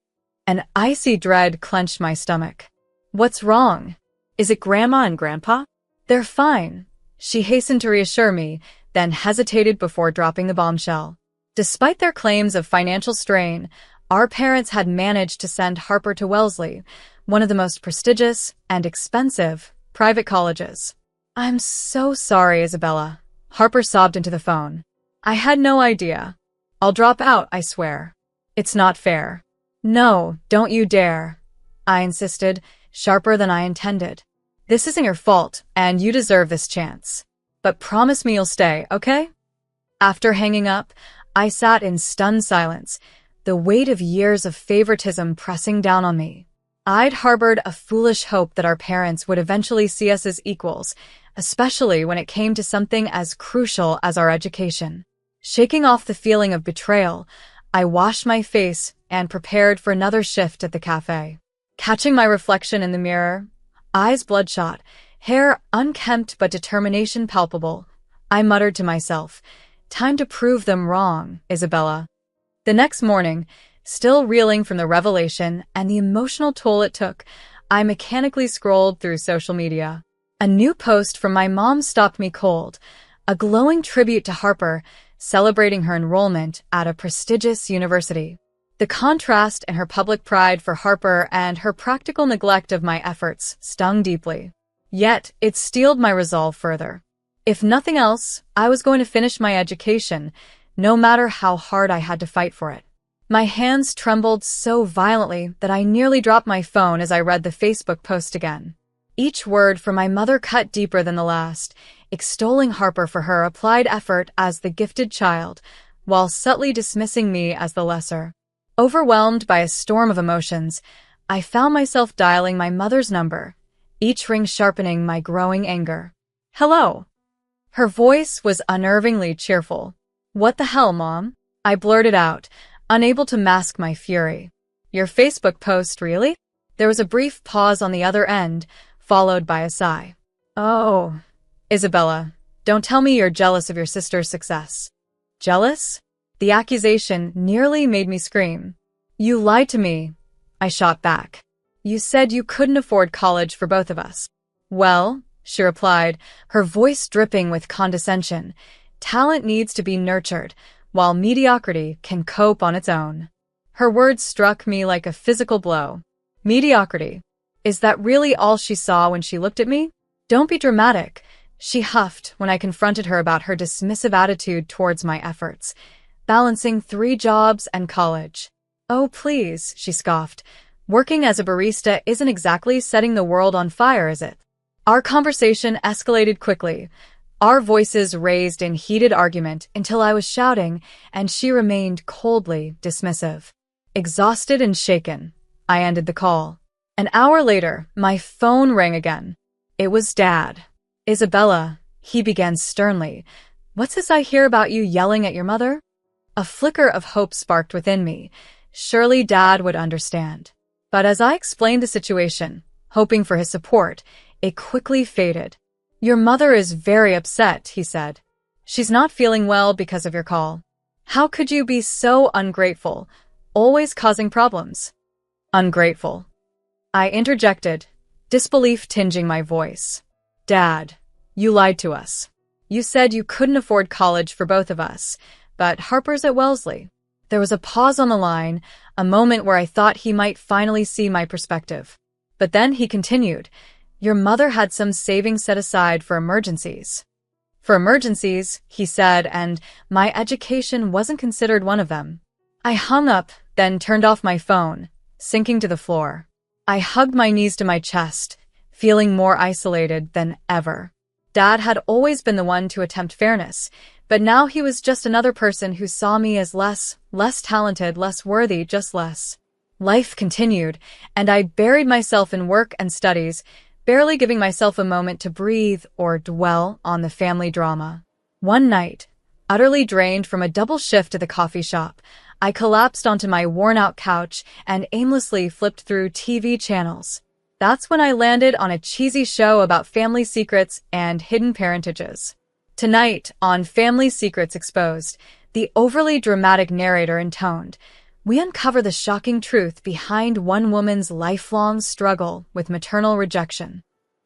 An icy dread clenched my stomach. "What's wrong?" Is it Grandma and Grandpa? "They're fine," she hastened to reassure me, then hesitated before dropping the bombshell. Despite their claims of financial strain, our parents had managed to send Harper to Wellesley, one of the most prestigious and expensive private colleges. "I'm so sorry, Isabella," Harper sobbed into the phone. "I had no idea. I'll drop out, I swear. It's not fair." "No, don't you dare," I insisted, sharper than I intended. "This isn't your fault, and you deserve this chance. But promise me you'll stay, okay?" After hanging up, I sat in stunned silence, the weight of years of favoritism pressing down on me. I'd harbored a foolish hope that our parents would eventually see us as equals, especially when it came to something as crucial as our education. Shaking off the feeling of betrayal, I washed my face and prepared for another shift at the cafe. Catching my reflection in the mirror, eyes bloodshot, hair unkempt but determination palpable, I muttered to myself, "Time to prove them wrong, Isabella." The next morning, still reeling from the revelation and the emotional toll it took, I mechanically scrolled through social media. A new post from my mom stopped me cold, a glowing tribute to Harper, celebrating her enrollment at a prestigious university. The contrast in her public pride for Harper and her practical neglect of my efforts stung deeply. Yet, it steeled my resolve further. If nothing else, I was going to finish my education, no matter how hard I had to fight for it. My hands trembled so violently that I nearly dropped my phone as I read the Facebook post again. Each word from my mother cut deeper than the last, extolling Harper for her applied effort as the gifted child, while subtly dismissing me as the lesser. Overwhelmed by a storm of emotions, I found myself dialing my mother's number, each ring sharpening my growing anger. "Hello." Her voice was unnervingly cheerful. "What the hell, Mom?" I blurted out, unable to mask my fury. "Your Facebook post, really?" There was a brief pause on the other end, followed by a sigh. "Oh, Isabella, don't tell me you're jealous of your sister's success." "Jealous?" The accusation nearly made me scream. "You lied to me," I shot back. "You said you couldn't afford college for both of us." "Well," she replied, her voice dripping with condescension, "talent needs to be nurtured, while mediocrity can cope on its own." Her words struck me like a physical blow. Mediocrity. Is that really all she saw when she looked at me? "Don't be dramatic," she huffed when I confronted her about her dismissive attitude towards my efforts, balancing 3 jobs and college. "Oh, please," she scoffed. "Working as a barista isn't exactly setting the world on fire, is it?" Our conversation escalated quickly, our voices raised in heated argument until I was shouting, and she remained coldly dismissive. Exhausted and shaken, I ended the call. An hour later, my phone rang again. It was Dad. "Isabella," he began sternly, "what's this I hear about you yelling at your mother?" A flicker of hope sparked within me. Surely Dad would understand. But as I explained the situation, hoping for his support, it quickly faded. "Your mother is very upset," he said. "She's not feeling well because of your call." "How could you be so ungrateful?" always causing problems. Ungrateful. I interjected, disbelief tinging my voice. Dad, you lied to us. You said you couldn't afford college for both of us, but Harper's at Wellesley. There was a pause on the line, a moment where I thought he might finally see my perspective. But then he continued, your mother had some savings set aside for emergencies. For emergencies, he said, and my education wasn't considered one of them. I hung up, then turned off my phone, sinking to the floor. I hugged my knees to my chest, feeling more isolated than ever. Dad had always been the one to attempt fairness, but now he was just another person who saw me as less talented, less worthy, just less. Life continued, and I buried myself in work and studies, barely giving myself a moment to breathe or dwell on the family drama. One night, utterly drained from a double shift at the coffee shop, I collapsed onto my worn-out couch and aimlessly flipped through TV channels. That's when I landed on a cheesy show about family secrets and hidden parentages. Tonight, on Family Secrets Exposed, the overly dramatic narrator intoned, we uncover the shocking truth behind one woman's lifelong struggle with maternal rejection.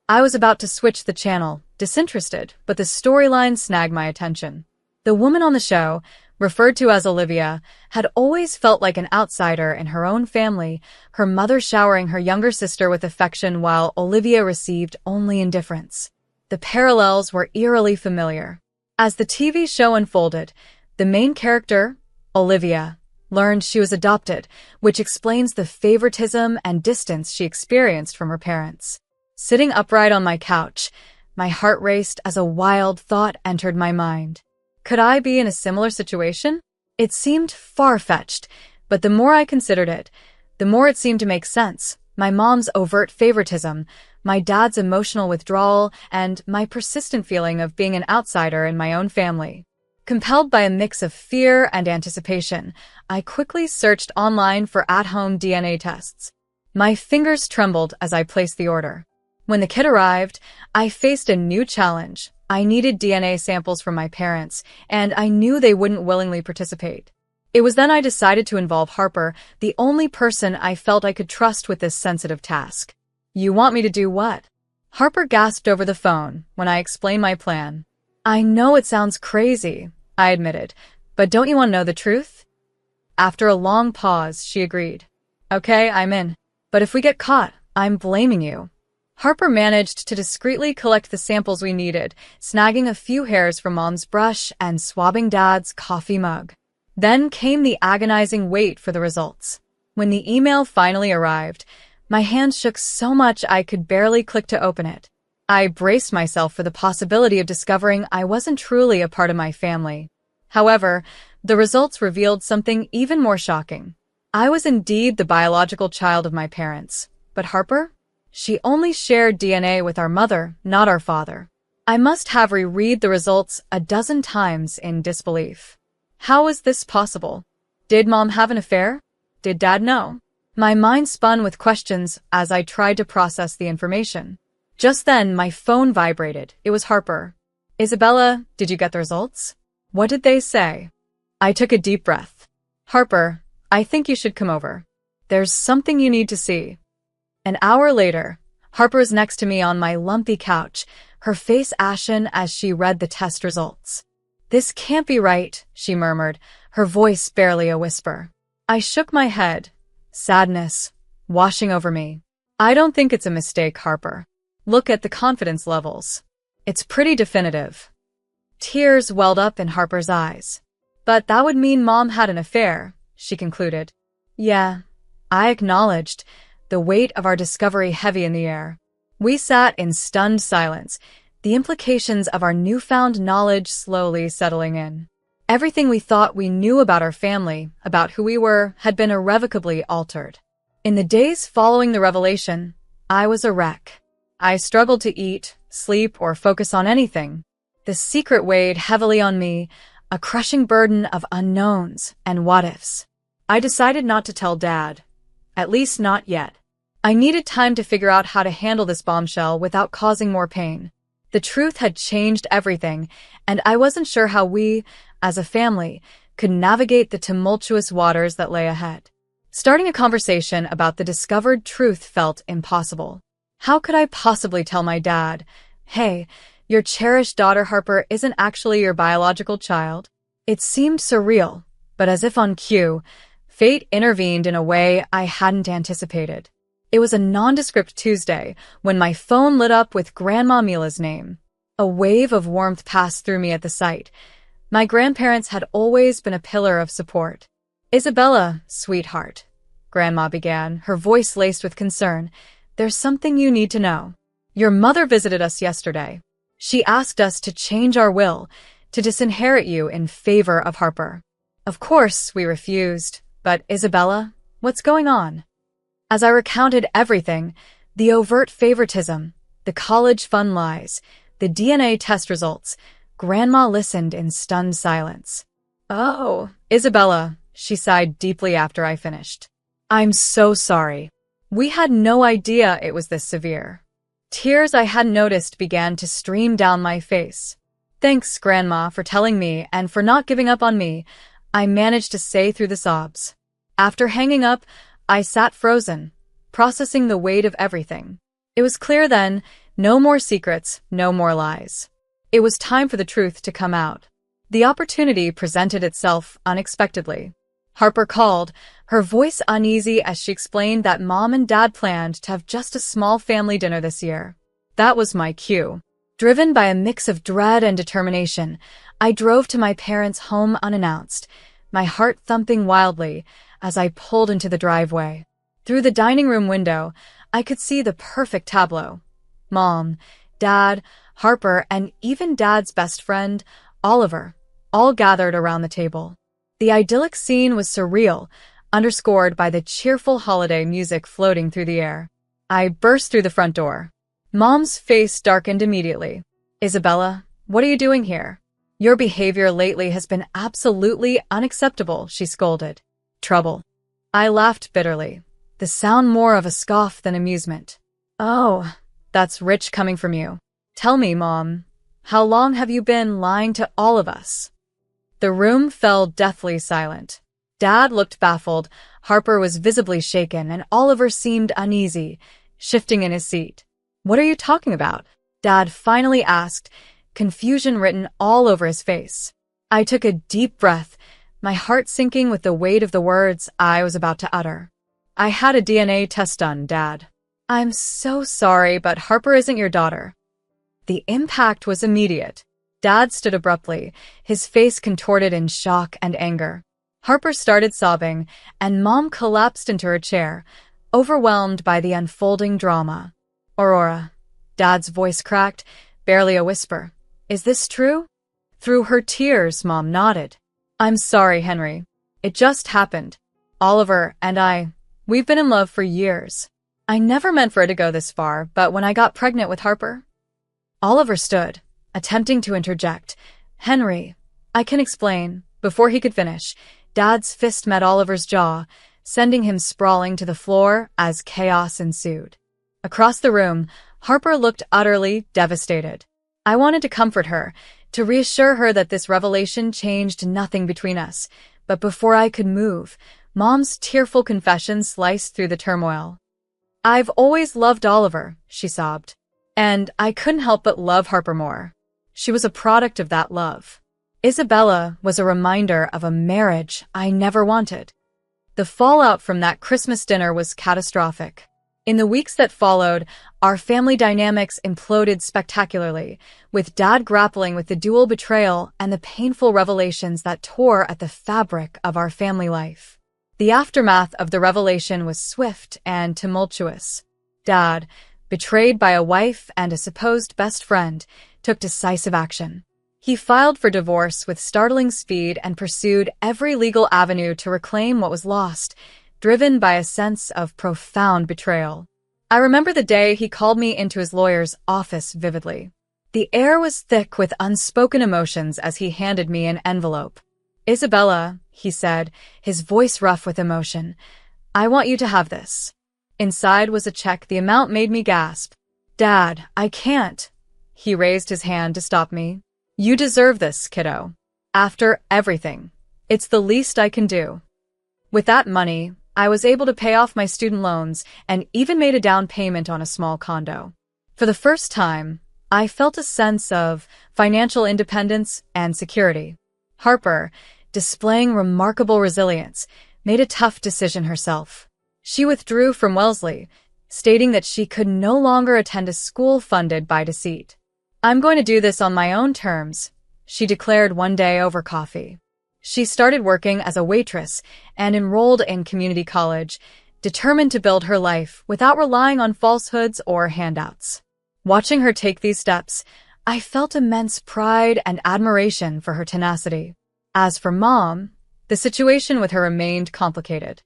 I was about to switch the channel, disinterested, but the storyline snagged my attention. The woman on the show, referred to as Olivia, had always felt like an outsider in her own family, her mother showering her younger sister with affection while Olivia received only indifference. The parallels were eerily familiar. As the TV show unfolded, the main character, Olivia, learned she was adopted, which explains the favoritism and distance she experienced from her parents. Sitting upright on my couch, my heart raced as a wild thought entered my mind. Could I be in a similar situation? It seemed far-fetched, but the more I considered it, the more it seemed to make sense. My mom's overt favoritism, my dad's emotional withdrawal, and my persistent feeling of being an outsider in my own family. Compelled by a mix of fear and anticipation, I quickly searched online for at-home DNA tests. My fingers trembled as I placed the order. When the kit arrived, I faced a new challenge. I needed DNA samples from my parents, and I knew they wouldn't willingly participate. It was then I decided to involve Harper, the only person I felt I could trust with this sensitive task. You want me to do what? Harper gasped over the phone when I explained my plan. I know it sounds crazy, I admitted, but don't you want to know the truth? After a long pause, she agreed. Okay, I'm in. But if we get caught, I'm blaming you. Harper managed to discreetly collect the samples we needed, snagging a few hairs from Mom's brush and swabbing Dad's coffee mug. Then came the agonizing wait for the results. When the email finally arrived, my hands shook so much I could barely click to open it. I braced myself for the possibility of discovering I wasn't truly a part of my family. However, the results revealed something even more shocking. I was indeed the biological child of my parents, but Harper? She only shared DNA with our mother, not our father. I must have reread the results a dozen times in disbelief. How was this possible? Did Mom have an affair? Did Dad know? My mind spun with questions as I tried to process the information. Just then, my phone vibrated. It was Harper. Isabella, did you get the results? What did they say? I took a deep breath. Harper, I think you should come over. There's something you need to see. An hour later, Harper was next to me on my lumpy couch, her face ashen as she read the test results. This can't be right, she murmured, her voice barely a whisper. I shook my head, sadness washing over me. I don't think it's a mistake, Harper. Look at the confidence levels. It's pretty definitive. Tears welled up in Harper's eyes. But that would mean Mom had an affair, she concluded. Yeah, I acknowledged, the weight of our discovery heavy in the air. We sat in stunned silence, the implications of our newfound knowledge slowly settling in. Everything we thought we knew about our family, about who we were, had been irrevocably altered. In the days following the revelation, I was a wreck. I struggled to eat, sleep, or focus on anything. The secret weighed heavily on me, a crushing burden of unknowns and what-ifs. I decided not to tell Dad. At least not yet. I needed time to figure out how to handle this bombshell without causing more pain. The truth had changed everything, and I wasn't sure how we, as a family, could navigate the tumultuous waters that lay ahead. Starting a conversation about the discovered truth felt impossible. How could I possibly tell my dad, "Hey, your cherished daughter Harper isn't actually your biological child"? It seemed surreal, but as if on cue, fate intervened in a way I hadn't anticipated. It was a nondescript Tuesday when my phone lit up with Grandma Mila's name. A wave of warmth passed through me at the sight. My grandparents had always been a pillar of support. "Isabella, sweetheart," Grandma began, her voice laced with concern, "there's something you need to know. Your mother visited us yesterday. She asked us to change our will, to disinherit you in favor of Harper. Of course, we refused, but Isabella, what's going on?" As I recounted everything, the overt favoritism, the college fund lies, the DNA test results, Grandma listened in stunned silence. "Oh, Isabella," she sighed deeply after I finished. "I'm so sorry. We had no idea it was this severe." Tears I hadn't noticed began to stream down my face. "Thanks, Grandma, for telling me and for not giving up on me," I managed to say through the sobs. After hanging up, I sat frozen, processing the weight of everything. It was clear then, no more secrets, no more lies. It was time for the truth to come out. The opportunity presented itself unexpectedly. Harper called, her voice uneasy as she explained that Mom and Dad planned to have just a small family dinner this year. That was my cue. Driven by a mix of dread and determination, I drove to my parents' home unannounced, my heart thumping wildly as I pulled into the driveway. Through the dining room window, I could see the perfect tableau. Mom, Dad, Harper, and even Dad's best friend, Oliver, all gathered around the table. The idyllic scene was surreal, underscored by the cheerful holiday music floating through the air. I burst through the front door. Mom's face darkened immediately. "Isabella, what are you doing here? Your behavior lately has been absolutely unacceptable," she scolded. "Trouble." I laughed bitterly, the sound more of a scoff than amusement. "Oh, that's rich coming from you. Tell me, Mom, how long have you been lying to all of us?" The room fell deathly silent. Dad looked baffled, Harper was visibly shaken, and Oliver seemed uneasy, shifting in his seat. "What are you talking about?" Dad finally asked, confusion written all over his face. I took a deep breath, my heart sinking with the weight of the words I was about to utter. "I had a DNA test done, Dad." "I'm so sorry, but Harper isn't your daughter." The impact was immediate. Dad stood abruptly, his face contorted in shock and anger. Harper started sobbing, and Mom collapsed into her chair, overwhelmed by the unfolding drama. "Aurora," Dad's voice cracked, barely a whisper. "Is this true?" Through her tears, Mom nodded. "I'm sorry, Henry. It just happened. Oliver and we've been in love for years. I never meant for it to go this far, but when I got pregnant with Harper..." Oliver stood, attempting to interject. "Henry, I can explain." Before he could finish, Dad's fist met Oliver's jaw, sending him sprawling to the floor as chaos ensued. Across the room, Harper looked utterly devastated. I wanted to comfort her, to reassure her that this revelation changed nothing between us, but before I could move, Mom's tearful confession sliced through the turmoil. "I've always loved Oliver," she sobbed, "and I couldn't help but love Harper more. She was a product of that love. Isabella was a reminder of a marriage I never wanted." The fallout from that Christmas dinner was catastrophic. In the weeks that followed, our family dynamics imploded spectacularly, with Dad grappling with the dual betrayal and the painful revelations that tore at the fabric of our family life. The aftermath of the revelation was swift and tumultuous. Dad, betrayed by a wife and a supposed best friend, took decisive action. He filed for divorce with startling speed and pursued every legal avenue to reclaim what was lost, driven by a sense of profound betrayal. I remember the day he called me into his lawyer's office vividly. The air was thick with unspoken emotions as he handed me an envelope. "Isabella," he said, his voice rough with emotion, "I want you to have this." Inside was a check. The amount made me gasp. "Dad, I can't." He raised his hand to stop me. "You deserve this, kiddo. After everything, it's the least I can do." With that money, I was able to pay off my student loans and even made a down payment on a small condo. For the first time, I felt a sense of financial independence and security. Harper, displaying remarkable resilience, made a tough decision herself. She withdrew from Wellesley, stating that she could no longer attend a school funded by deceit. "I'm going to do this on my own terms," she declared one day over coffee. She started working as a waitress and enrolled in community college, determined to build her life without relying on falsehoods or handouts. Watching her take these steps, I felt immense pride and admiration for her tenacity. As for Mom, the situation with her remained complicated.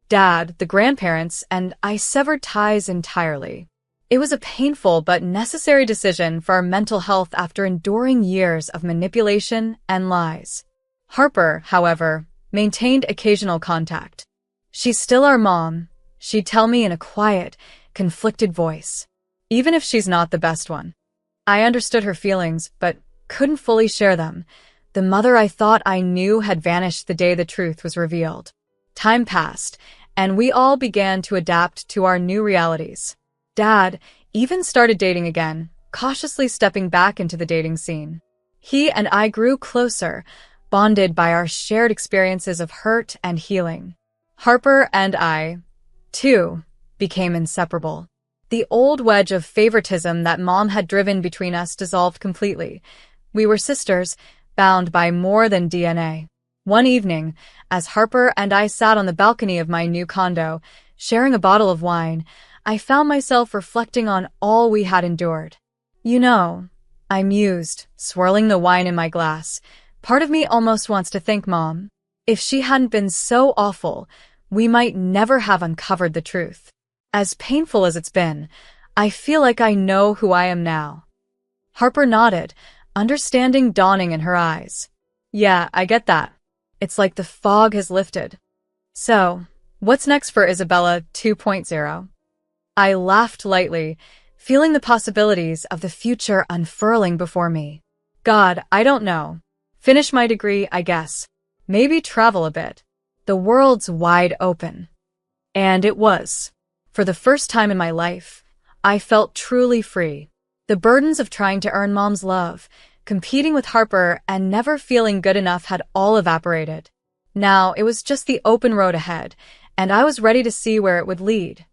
Dad, the grandparents, and I severed ties entirely. It was a painful but necessary decision for our mental health after enduring years of manipulation and lies. Harper, however, maintained occasional contact. "She's still our mom," she'd tell me in a quiet, conflicted voice, "even if she's not the best one." I understood her feelings, but couldn't fully share them. The mother I thought I knew had vanished the day the truth was revealed. Time passed, and we all began to adapt to our new realities. Dad even started dating again, cautiously stepping back into the dating scene. He and I grew closer, bonded by our shared experiences of hurt and healing. Harper and I, too, became inseparable. The old wedge of favoritism that Mom had driven between us dissolved completely. We were sisters, bound by more than DNA. One evening, as Harper and I sat on the balcony of my new condo, sharing a bottle of wine, I found myself reflecting on all we had endured. "You know," I mused, swirling the wine in my glass, "part of me almost wants to thank Mom. If she hadn't been so awful, we might never have uncovered the truth. As painful as it's been, I feel like I know who I am now." Harper nodded, understanding dawning in her eyes. "Yeah, I get that. It's like the fog has lifted." "So, what's next for Isabella 2.0? I laughed lightly, feeling the possibilities of the future unfurling before me. "God, I don't know. Finish my degree, I guess. Maybe travel a bit. The world's wide open." And it was. For the first time in my life, I felt truly free. The burdens of trying to earn Mom's love, competing with Harper, and never feeling good enough had all evaporated. Now it was just the open road ahead, and I was ready to see where it would lead.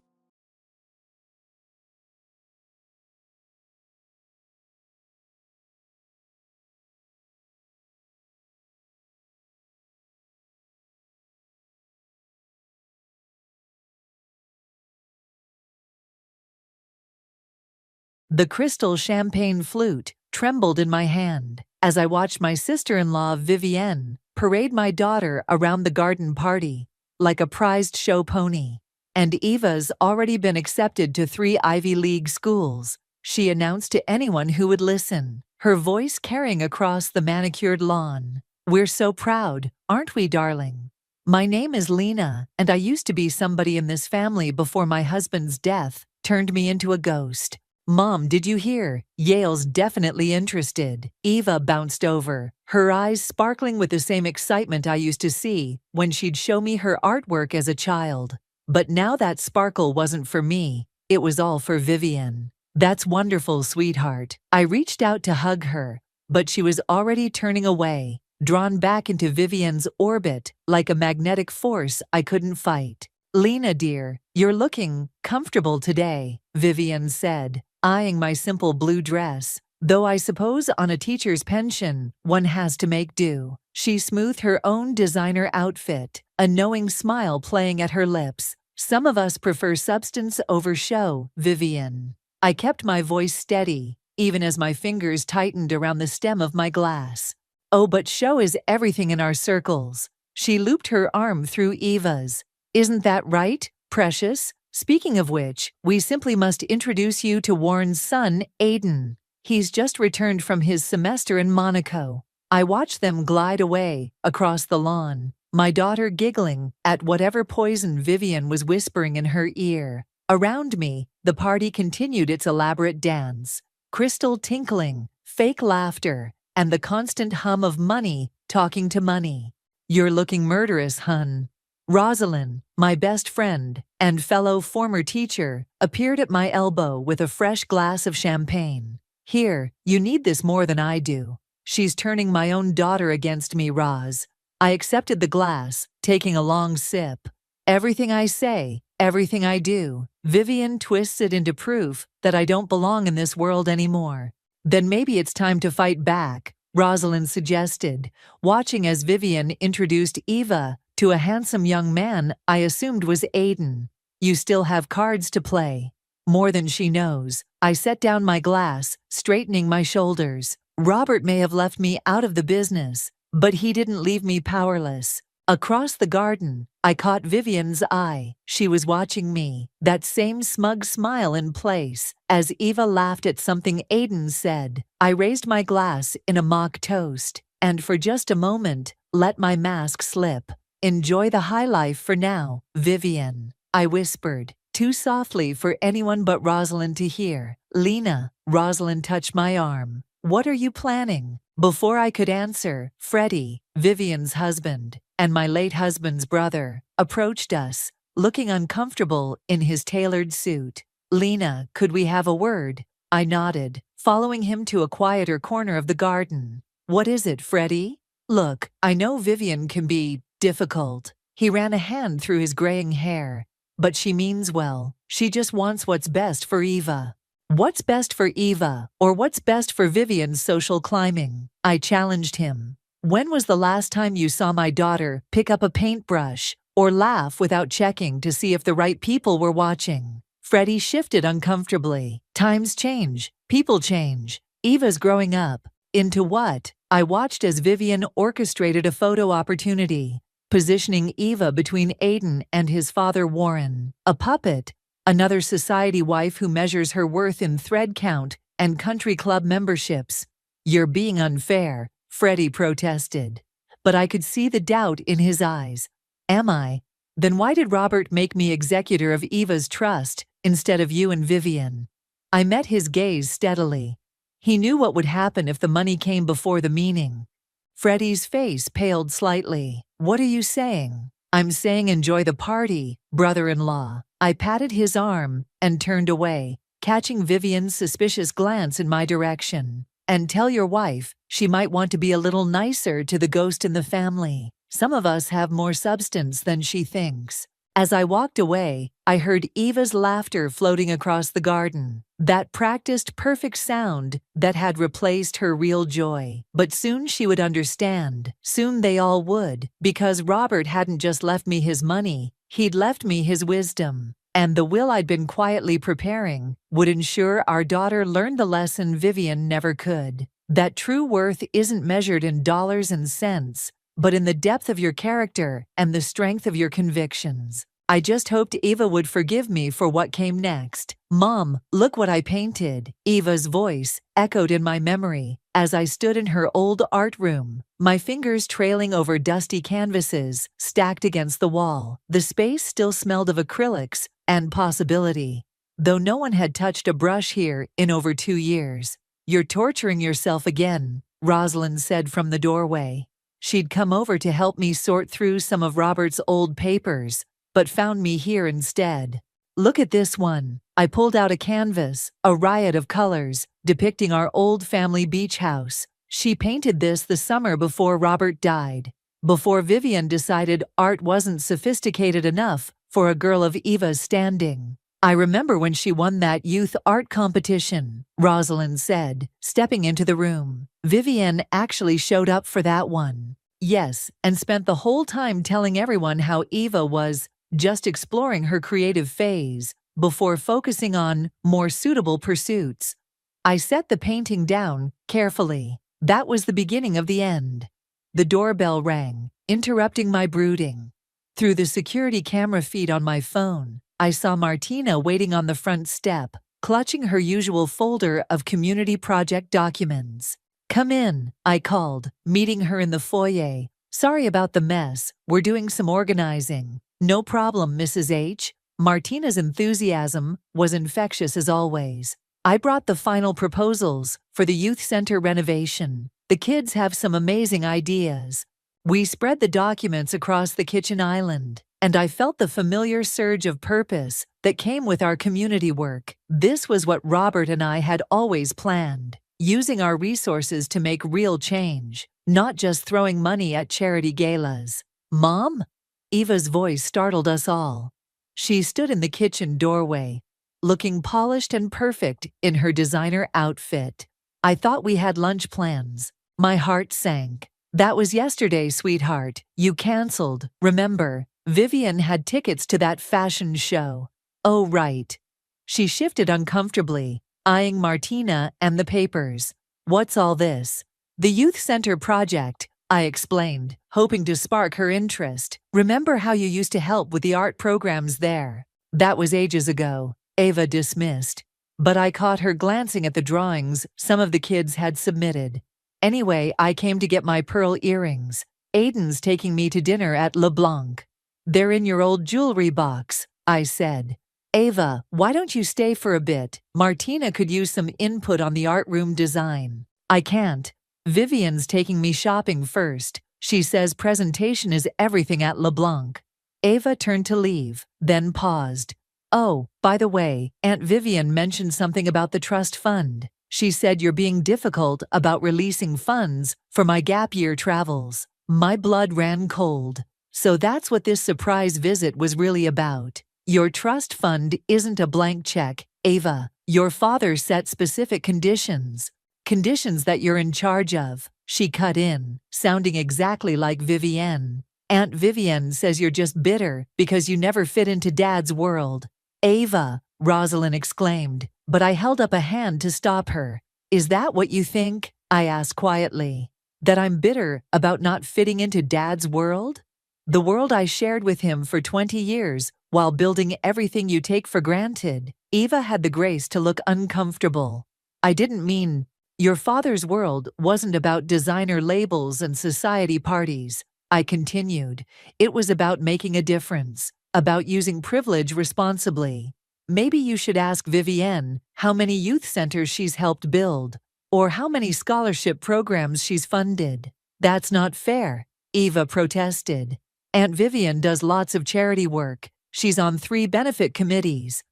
The crystal champagne flute trembled in my hand as I watched my sister-in-law Vivienne parade my daughter around the garden party like a prized show pony. "And Eva's already been accepted to 3 Ivy League schools," she announced to anyone who would listen, her voice carrying across the manicured lawn. "We're so proud, aren't we, darling? My name is Lena, and I used to be somebody in this family before my husband's death turned me into a ghost. Mom, did you hear? Yale's definitely interested." Eva bounced over, her eyes sparkling with the same excitement I used to see when she'd show me her artwork as a child. But now that sparkle wasn't for me, it was all for Vivian. "That's wonderful, sweetheart." I reached out to hug her, but she was already turning away, drawn back into Vivian's orbit like a magnetic force I couldn't fight. "Lena, dear, you're looking comfortable today," Vivian said, eyeing my simple blue dress. "Though I suppose on a teacher's pension, one has to make do." She smoothed her own designer outfit, a knowing smile playing at her lips. "Some of us prefer substance over show, Vivian." I kept my voice steady, even as my fingers tightened around the stem of my glass. "Oh, but show is everything in our circles." She looped her arm through Eva's. "Isn't that right, precious? Speaking of which, we simply must introduce you to Warren's son, Aiden. He's just returned from his semester in Monaco." I watched them glide away across the lawn, my daughter giggling at whatever poison Vivian was whispering in her ear. Around me, the party continued its elaborate dance, crystal tinkling, fake laughter, and the constant hum of money talking to money. "You're looking murderous, hun." Rosalind, my best friend and fellow former teacher, appeared at my elbow with a fresh glass of champagne. Here, you need this more than I do. She's turning my own daughter against me, Roz. I accepted the glass, taking a long sip. Everything I say, everything I do, Vivian twists it into proof that I don't belong in this world anymore. Then maybe it's time to fight back, Rosalind suggested, watching as Vivian introduced Eva to a handsome young man I assumed was Aiden. You still have cards to play. More than she knows. I set down my glass, straightening my shoulders. Robert may have left me out of the business, but he didn't leave me powerless. Across the garden, I caught Vivian's eye. She was watching me, that same smug smile in place. As Eva laughed at something Aiden said, I raised my glass in a mock toast, and for just a moment, let my mask slip. Enjoy the high life for now, Vivian, I whispered, too softly for anyone but Rosalind to hear. Lena, Rosalind touched my arm. What are you planning? Before I could answer, Freddie, Vivian's husband, and my late husband's brother, approached us, looking uncomfortable in his tailored suit. Lena, could we have a word? I nodded, following him to a quieter corner of the garden. What is it, Freddie? Look, I know Vivian can be difficult. He ran a hand through his graying hair. But she means well. She just wants what's best for Eva. What's best for Eva, or what's best for Vivian's social climbing? I challenged him. When was the last time you saw my daughter pick up a paintbrush or laugh without checking to see if the right people were watching? Freddie shifted uncomfortably. Times change. People change. Eva's growing up. Into what? I watched as Vivian orchestrated a photo opportunity, positioning Eva between Aiden and his father Warren. A puppet, another society wife who measures her worth in thread count and country club memberships. You're being unfair, Freddie protested. But I could see the doubt in his eyes. Am I? Then why did Robert make me executor of Eva's trust instead of you and Vivian? I met his gaze steadily. He knew what would happen if the money came before the meaning. Freddie's face paled slightly. What are you saying? I'm saying enjoy the party, brother-in-law. I patted his arm and turned away, catching Vivian's suspicious glance in my direction. And tell your wife she might want to be a little nicer to the ghost in the family. Some of us have more substance than she thinks. As I walked away, I heard Eva's laughter floating across the garden. That practiced perfect sound that had replaced her real joy. But soon she would understand. Soon they all would. Because Robert hadn't just left me his money, he'd left me his wisdom. And the will I'd been quietly preparing would ensure our daughter learned the lesson Vivian never could. That true worth isn't measured in dollars and cents, but in the depth of your character and the strength of your convictions. I just hoped Eva would forgive me for what came next. Mom, look what I painted. Eva's voice echoed in my memory as I stood in her old art room, my fingers trailing over dusty canvases stacked against the wall. The space still smelled of acrylics and possibility, though no one had touched a brush here in over 2 years. You're torturing yourself again, Rosalind said from the doorway. She'd come over to help me sort through some of Robert's old papers, but found me here instead. Look at this one. I pulled out a canvas, a riot of colors, depicting our old family beach house. She painted this the summer before Robert died, before Vivian decided art wasn't sophisticated enough for a girl of Eva's standing. I remember when she won that youth art competition, Rosalind said, stepping into the room. Vivian actually showed up for that one. Yes, and spent the whole time telling everyone how Eva was just exploring her creative phase before focusing on more suitable pursuits. I set the painting down carefully. That was the beginning of the end. The doorbell rang, interrupting my brooding. Through the security camera feed on my phone, I saw Martina waiting on the front step, clutching her usual folder of community project documents. Come in, I called, meeting her in the foyer. Sorry about the mess, we're doing some organizing. No problem, Mrs. H. Martina's enthusiasm was infectious as always. I brought the final proposals for the youth center renovation. The kids have some amazing ideas. We spread the documents across the kitchen island, and I felt the familiar surge of purpose that came with our community work. This was what Robert and I had always planned, using our resources to make real change, not just throwing money at charity galas. "Mom?" Eva's voice startled us all. She stood in the kitchen doorway, looking polished and perfect in her designer outfit. "I thought we had lunch plans." My heart sank. "That was yesterday, sweetheart. You canceled, remember? Vivian had tickets to that fashion show." "Oh, right." She shifted uncomfortably, eyeing Martina and the papers. "What's all this?" "The youth center project," I explained, hoping to spark her interest. "Remember how you used to help with the art programs there?" "That was ages ago," Ava dismissed, but I caught her glancing at the drawings some of the kids had submitted. "Anyway, I came to get my pearl earrings. Aiden's taking me to dinner at LeBlanc." "They're in your old jewelry box," I said. "Ava, why don't you stay for a bit? Martina could use some input on the art room design." "I can't. Vivian's taking me shopping first. She says presentation is everything at LeBlanc." Ava turned to leave, then paused. "Oh, by the way, Aunt Vivian mentioned something about the trust fund. She said you're being difficult about releasing funds for my gap year travels." My blood ran cold. So that's what this surprise visit was really about. "Your trust fund isn't a blank check, Ava. Your father set specific conditions. Conditions that you're in charge of." She cut in, sounding exactly like Vivienne. "Aunt Vivienne says you're just bitter because you never fit into Dad's world." "Ava," Rosalind exclaimed, but I held up a hand to stop her. "Is that what you think?" I asked quietly. "That I'm bitter about not fitting into Dad's world? The world I shared with him for 20 years while building everything you take for granted." Eva had the grace to look uncomfortable. "I didn't mean, your father's world wasn't about designer labels and society parties," I continued. "It was about making a difference, about using privilege responsibly. Maybe you should ask Vivienne how many youth centers she's helped build, or how many scholarship programs she's funded." "That's not fair," Eva protested. "Aunt Vivian does lots of charity work. She's on 3 benefit committees."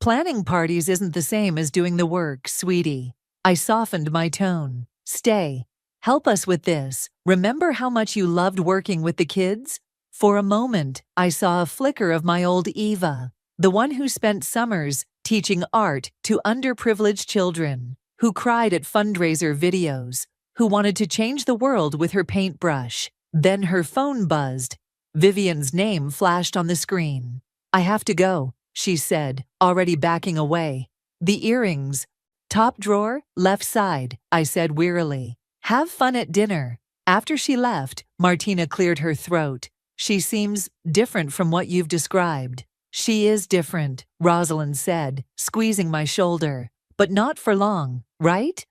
"Planning parties isn't the same as doing the work, sweetie." I softened my tone. "Stay. Help us with this. Remember how much you loved working with the kids?" For a moment, I saw a flicker of my old Eva, the one who spent summers teaching art to underprivileged children, who cried at fundraiser videos, who wanted to change the world with her paintbrush. Then her phone buzzed. Vivian's name flashed on the screen. "I have to go," she said, already backing away. "The earrings. Top drawer, left side," I said wearily. "Have fun at dinner." After she left, Martina cleared her throat. "She seems different from what you've described." "She is different," Rosalind said, squeezing my shoulder. "But not for long, right?"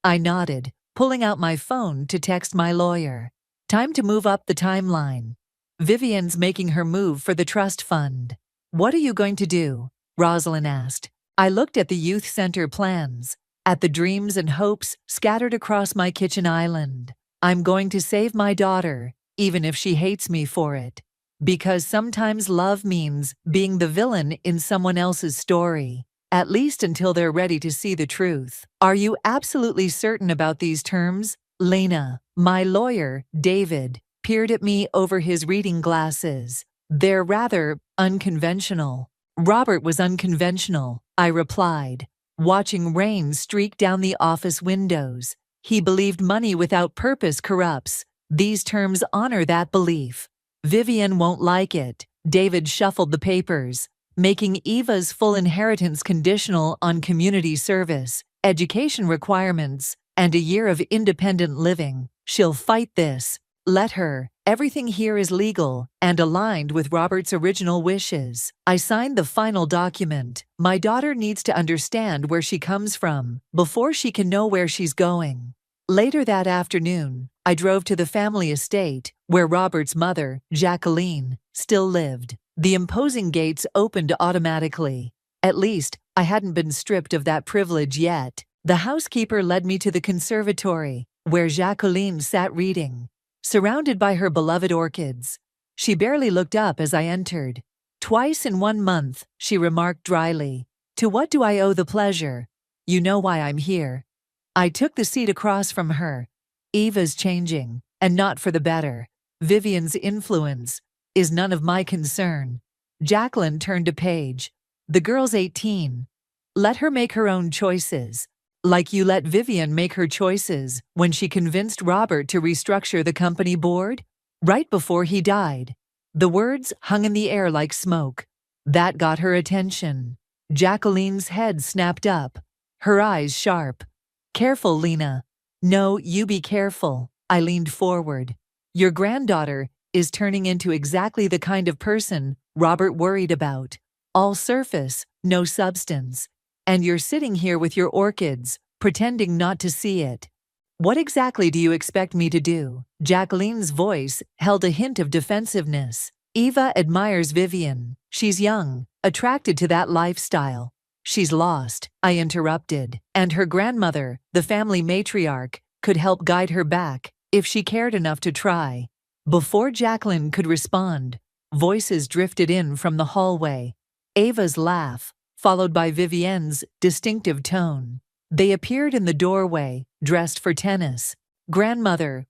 I nodded, pulling out my phone to text my lawyer. "Time to move up the timeline. Vivian's making her move for the trust fund." "What are you going to do?" Rosalind asked. I looked at the youth center plans, at the dreams and hopes scattered across my kitchen island. "I'm going to save my daughter, even if she hates me for it. Because sometimes love means being the villain in someone else's story, at least until they're ready to see the truth." "Are you absolutely certain about these terms, Lena?" My lawyer, David, peered at me over his reading glasses. "They're rather unconventional." "Robert was unconventional," I replied, watching rain streak down the office windows. "He believed money without purpose corrupts. These terms honor that belief." "Vivian won't like it." David shuffled the papers, making Eva's full inheritance conditional on community service, education requirements, and a year of independent living. "She'll fight this." "Let her. Everything here is legal and aligned with Robert's original wishes." I signed the final document. My daughter needs to understand where she comes from before she can know where she's going. Later that afternoon, I drove to the family estate where Robert's mother, Jacqueline, still lived. The imposing gates opened automatically. At least, I hadn't been stripped of that privilege yet. The housekeeper led me to the conservatory, where Jacqueline sat reading, surrounded by her beloved orchids. She barely looked up as I entered. "Twice in 1 month," she remarked dryly. "To what do I owe the pleasure? You know why I'm here." I took the seat across from her. "Eva's changing, and not for the better. Vivian's influence is none of my concern." Jacqueline turned a page. "The girl's 18. Let her make her own choices. Like you let Vivian make her choices when she convinced Robert to restructure the company board? Right before he died." The words hung in the air like smoke. That got her attention. Jacqueline's head snapped up, her eyes sharp. "Careful, Lena." "No, you be careful." I leaned forward. "Your granddaughter is turning into exactly the kind of person Robert worried about. All surface, no substance. And you're sitting here with your orchids, pretending not to see it. What exactly do you expect me to do?" Jacqueline's voice held a hint of defensiveness. "Eva admires Vivian. She's young, attracted to that lifestyle." "She's lost," I interrupted, "and her grandmother, the family matriarch, could help guide her back, if she cared enough to try." Before Jacqueline could respond, voices drifted in from the hallway. Ava's laugh, followed by Vivienne's distinctive tone. They appeared in the doorway, dressed for tennis. "Grandmother,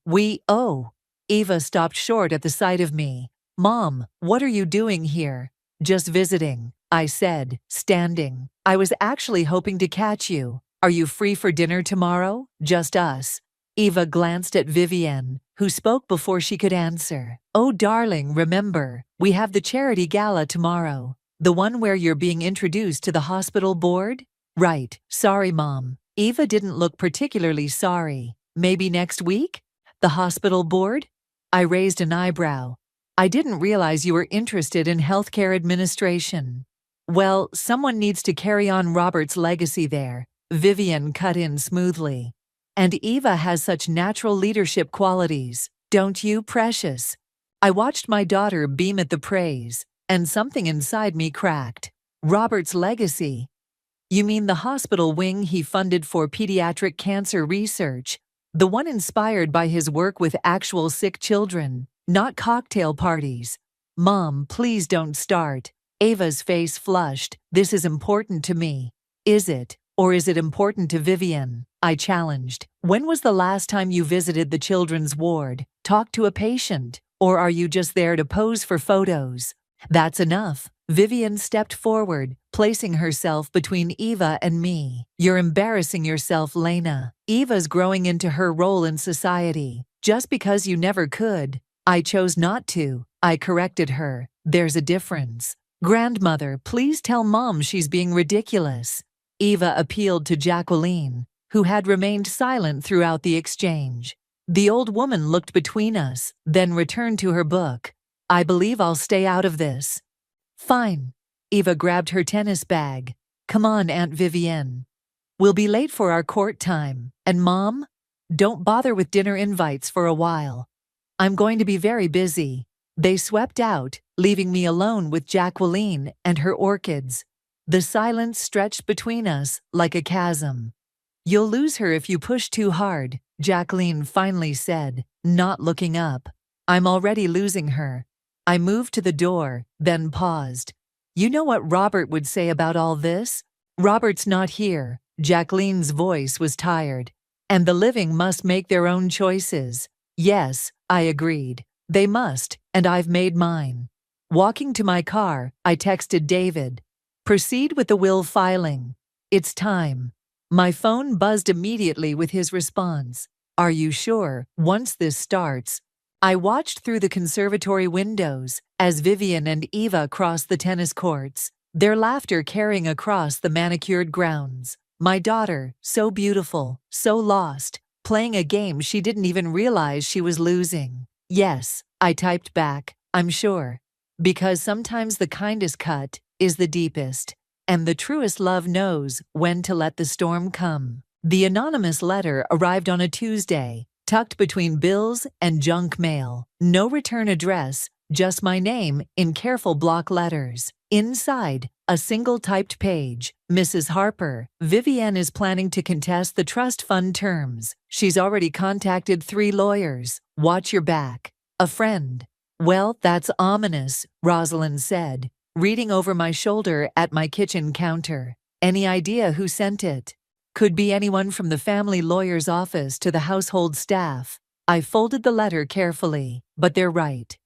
oh." Eva stopped short at the sight of me. "Mom, what are you doing here?" "Just visiting," I said, standing. "I was actually hoping to catch you. Are you free for dinner tomorrow? Just us." Eva glanced at Vivienne, who spoke before she could answer. "Oh, darling, remember, we have the charity gala tomorrow. The one where you're being introduced to the hospital board?" "Right, sorry, Mom." Eva didn't look particularly sorry. "Maybe next week? The hospital board?" I raised an eyebrow. "I didn't realize you were interested in healthcare administration." "Well, someone needs to carry on Robert's legacy there," Vivian cut in smoothly. "And Eva has such natural leadership qualities, don't you, precious?" I watched my daughter beam at the praise, and something inside me cracked. "Robert's legacy? You mean the hospital wing he funded for pediatric cancer research? The one inspired by his work with actual sick children, not cocktail parties?" "Mom, please don't start." Ava's face flushed. "This is important to me." "Is it? Or is it important to Vivian?" I challenged. "When was the last time you visited the children's ward, talked to a patient, or are you just there to pose for photos?" "That's enough." Vivian stepped forward, placing herself between Eva and me. "You're embarrassing yourself, Lena. Eva's growing into her role in society. Just because you never could." "I chose not to," I corrected her. "There's a difference." "Grandmother, please tell Mom she's being ridiculous." Eva appealed to Jacqueline, who had remained silent throughout the exchange. The old woman looked between us, then returned to her book. "I believe I'll stay out of this." "Fine." Eva grabbed her tennis bag. "Come on, Aunt Vivienne. We'll be late for our court time. And Mom? Don't bother with dinner invites for a while. I'm going to be very busy." They swept out, leaving me alone with Jacqueline and her orchids. The silence stretched between us like a chasm. "You'll lose her if you push too hard," Jacqueline finally said, not looking up. "I'm already losing her." I moved to the door, then paused. "You know what Robert would say about all this?" "Robert's not here." Jacqueline's voice was tired. "And the living must make their own choices." "Yes," I agreed. "They must, and I've made mine." Walking to my car, I texted David. "Proceed with the will filing. It's time." My phone buzzed immediately with his response. "Are you sure, once this starts?" I watched through the conservatory windows as Vivian and Eva crossed the tennis courts, their laughter carrying across the manicured grounds. My daughter, so beautiful, so lost, playing a game she didn't even realize she was losing. "Yes," I typed back, "I'm sure." Because sometimes the kindest cut is the deepest, and the truest love knows when to let the storm come. The anonymous letter arrived on a Tuesday, tucked between bills and junk mail. No return address, just my name in careful block letters. Inside, a single typed page. "Mrs. Harper, Vivienne is planning to contest the trust fund terms. She's already contacted 3 lawyers. Watch your back. A friend." Well, that's ominous, Rosalind said, reading over my shoulder at my kitchen counter. Any idea who sent it? Could be anyone from the family lawyer's office to the household staff. I folded the letter carefully, but they're right.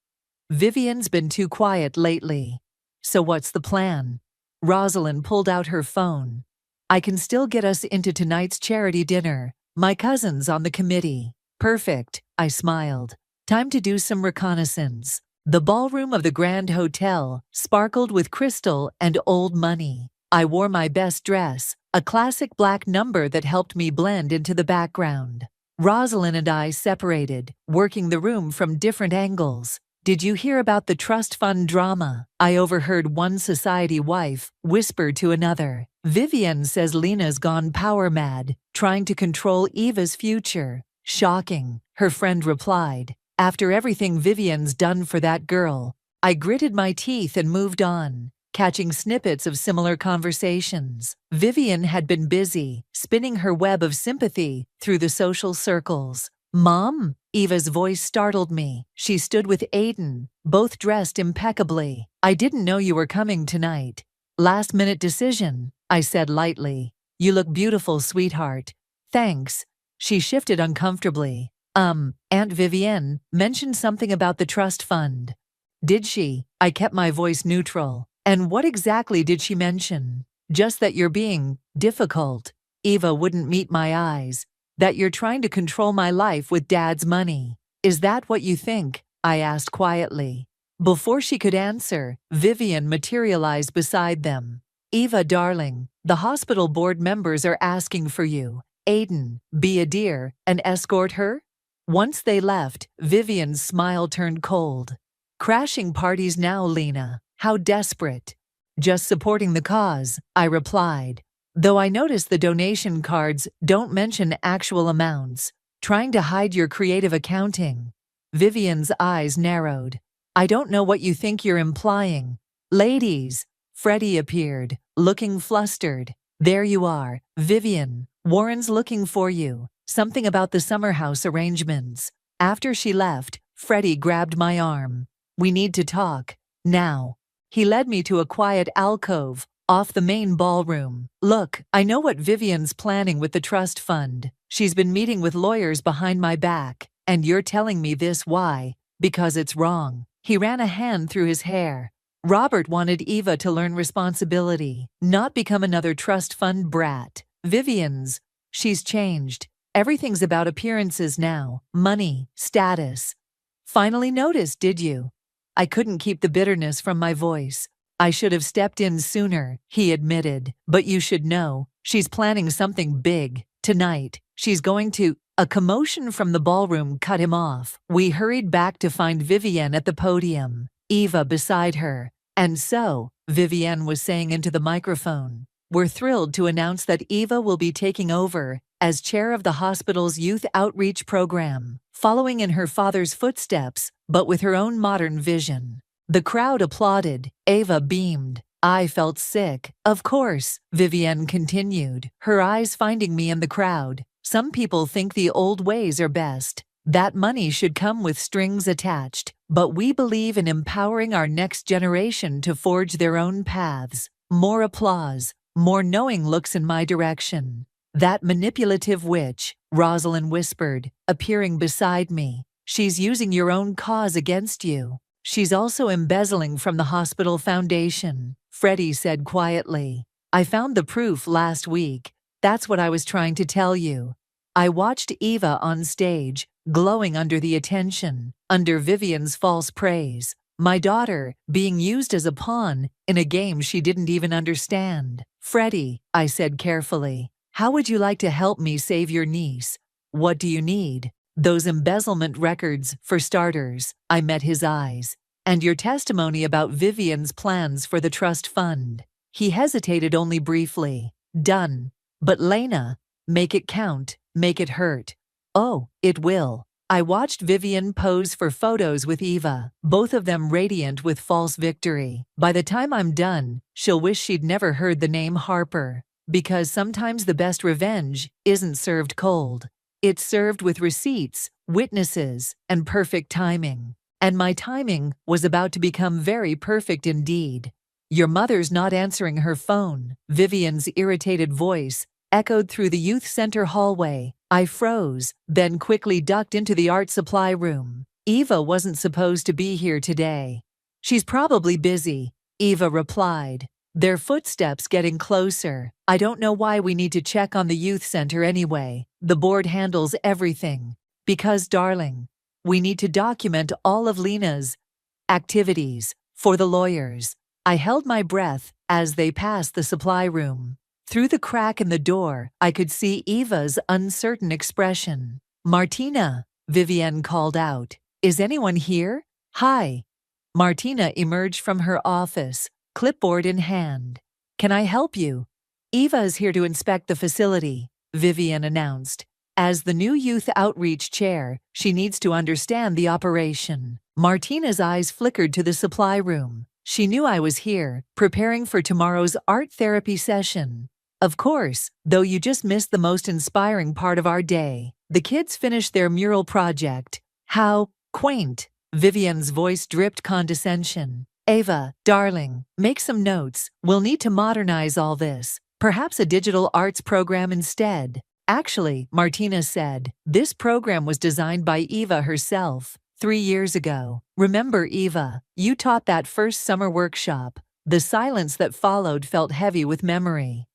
Vivian's been too quiet lately. So what's the plan? Rosalind pulled out her phone. I can still get us into tonight's charity dinner. My cousin's on the committee. Perfect, I smiled. Time to do some reconnaissance. The ballroom of the Grand Hotel sparkled with crystal and old money. I wore my best dress, a classic black number that helped me blend into the background. Rosalind and I separated, working the room from different angles. Did you hear about the trust fund drama? I overheard one society wife whisper to another. Vivian says Lena's gone power mad, trying to control Eva's future. Shocking, her friend replied. After everything Vivian's done for that girl, I gritted my teeth and moved on, catching snippets of similar conversations. Vivian had been busy, spinning her web of sympathy through the social circles. Mom? Eva's voice startled me. She stood with Aiden, both dressed impeccably. I didn't know you were coming tonight. Last-minute decision, I said lightly. You look beautiful, sweetheart. Thanks. She shifted uncomfortably. Aunt Vivienne mentioned something about the trust fund. Did she? I kept my voice neutral. And what exactly did she mention? Just that you're being difficult. Eva wouldn't meet my eyes. That you're trying to control my life with Dad's money. Is that what you think? I asked quietly. Before she could answer, Vivian materialized beside them. Eva, darling, the hospital board members are asking for you. Aiden, be a dear and escort her? Once they left, Vivian's smile turned cold. Crashing parties now, Lena. How desperate. Just supporting the cause, I replied. Though I noticed the donation cards don't mention actual amounts. Trying to hide your creative accounting. Vivian's eyes narrowed. I don't know what you think you're implying. Ladies, Freddie appeared, looking flustered. There you are, Vivian. Warren's looking for you. Something about the summer house arrangements. After she left, Freddie grabbed my arm. We need to talk. Now. He led me to a quiet alcove, off the main ballroom. Look, I know what Vivian's planning with the trust fund. She's been meeting with lawyers behind my back. And you're telling me this why? Because it's wrong. He ran a hand through his hair. Robert wanted Eva to learn responsibility, not become another trust fund brat. She's changed. Everything's about appearances now, money, status. Finally noticed, did you? I couldn't keep the bitterness from my voice. I should have stepped in sooner, he admitted. But you should know, she's planning something big. Tonight, she's going to... A commotion from the ballroom cut him off. We hurried back to find Vivienne at the podium, Eva beside her. And so, Vivienne was saying into the microphone, we're thrilled to announce that Eva will be taking over as chair of the hospital's youth outreach program, following in her father's footsteps, but with her own modern vision. The crowd applauded. Eva beamed. I felt sick. Of course, Vivienne continued, her eyes finding me in the crowd. Some people think the old ways are best. That money should come with strings attached. But we believe in empowering our next generation to forge their own paths. More applause. More knowing looks in my direction. That manipulative witch, Rosalind whispered, appearing beside me. She's using your own cause against you. She's also embezzling from the hospital foundation, Freddie said quietly. I found the proof last week. That's what I was trying to tell you. I watched Eva on stage, glowing under the attention, under Vivian's false praise. My daughter, being used as a pawn in a game she didn't even understand. Freddie, I said carefully, how would you like to help me save your niece? What do you need? Those embezzlement records, for starters. I met his eyes. And your testimony about Vivian's plans for the trust fund. He hesitated only briefly. Done. But Lena, make it count, make it hurt. Oh, it will. I watched Vivian pose for photos with Eva, both of them radiant with false victory. By the time I'm done, she'll wish she'd never heard the name Harper. Because sometimes the best revenge isn't served cold. It's served with receipts, witnesses, and perfect timing. And my timing was about to become very perfect indeed. Your mother's not answering her phone. Vivian's irritated voice echoed through the youth center hallway. I froze, then quickly ducked into the art supply room. Eva wasn't supposed to be here today. She's probably busy, Eva replied. Their footsteps getting closer. I don't know why we need to check on the youth center anyway. The board handles everything. Because, darling, we need to document all of Lena's activities for the lawyers. I held my breath as they passed the supply room. Through the crack in the door, I could see Eva's uncertain expression. Martina, Vivian called out. Is anyone here? Hi. Martina emerged from her office, clipboard in hand. Can I help you? Eva is here to inspect the facility, Vivian announced. As the new youth outreach chair, she needs to understand the operation. Martina's eyes flickered to the supply room. She knew I was here, preparing for tomorrow's art therapy session. Of course, though you just missed the most inspiring part of our day. The kids finished their mural project. How quaint. Vivian's voice dripped condescension. Ava, darling, make some notes. We'll need to modernize all this. Perhaps a digital arts program instead. Actually, Martina said, this program was designed by Eva herself 3 years ago. Remember, Eva, you taught that first summer workshop. The silence that followed felt heavy with memory.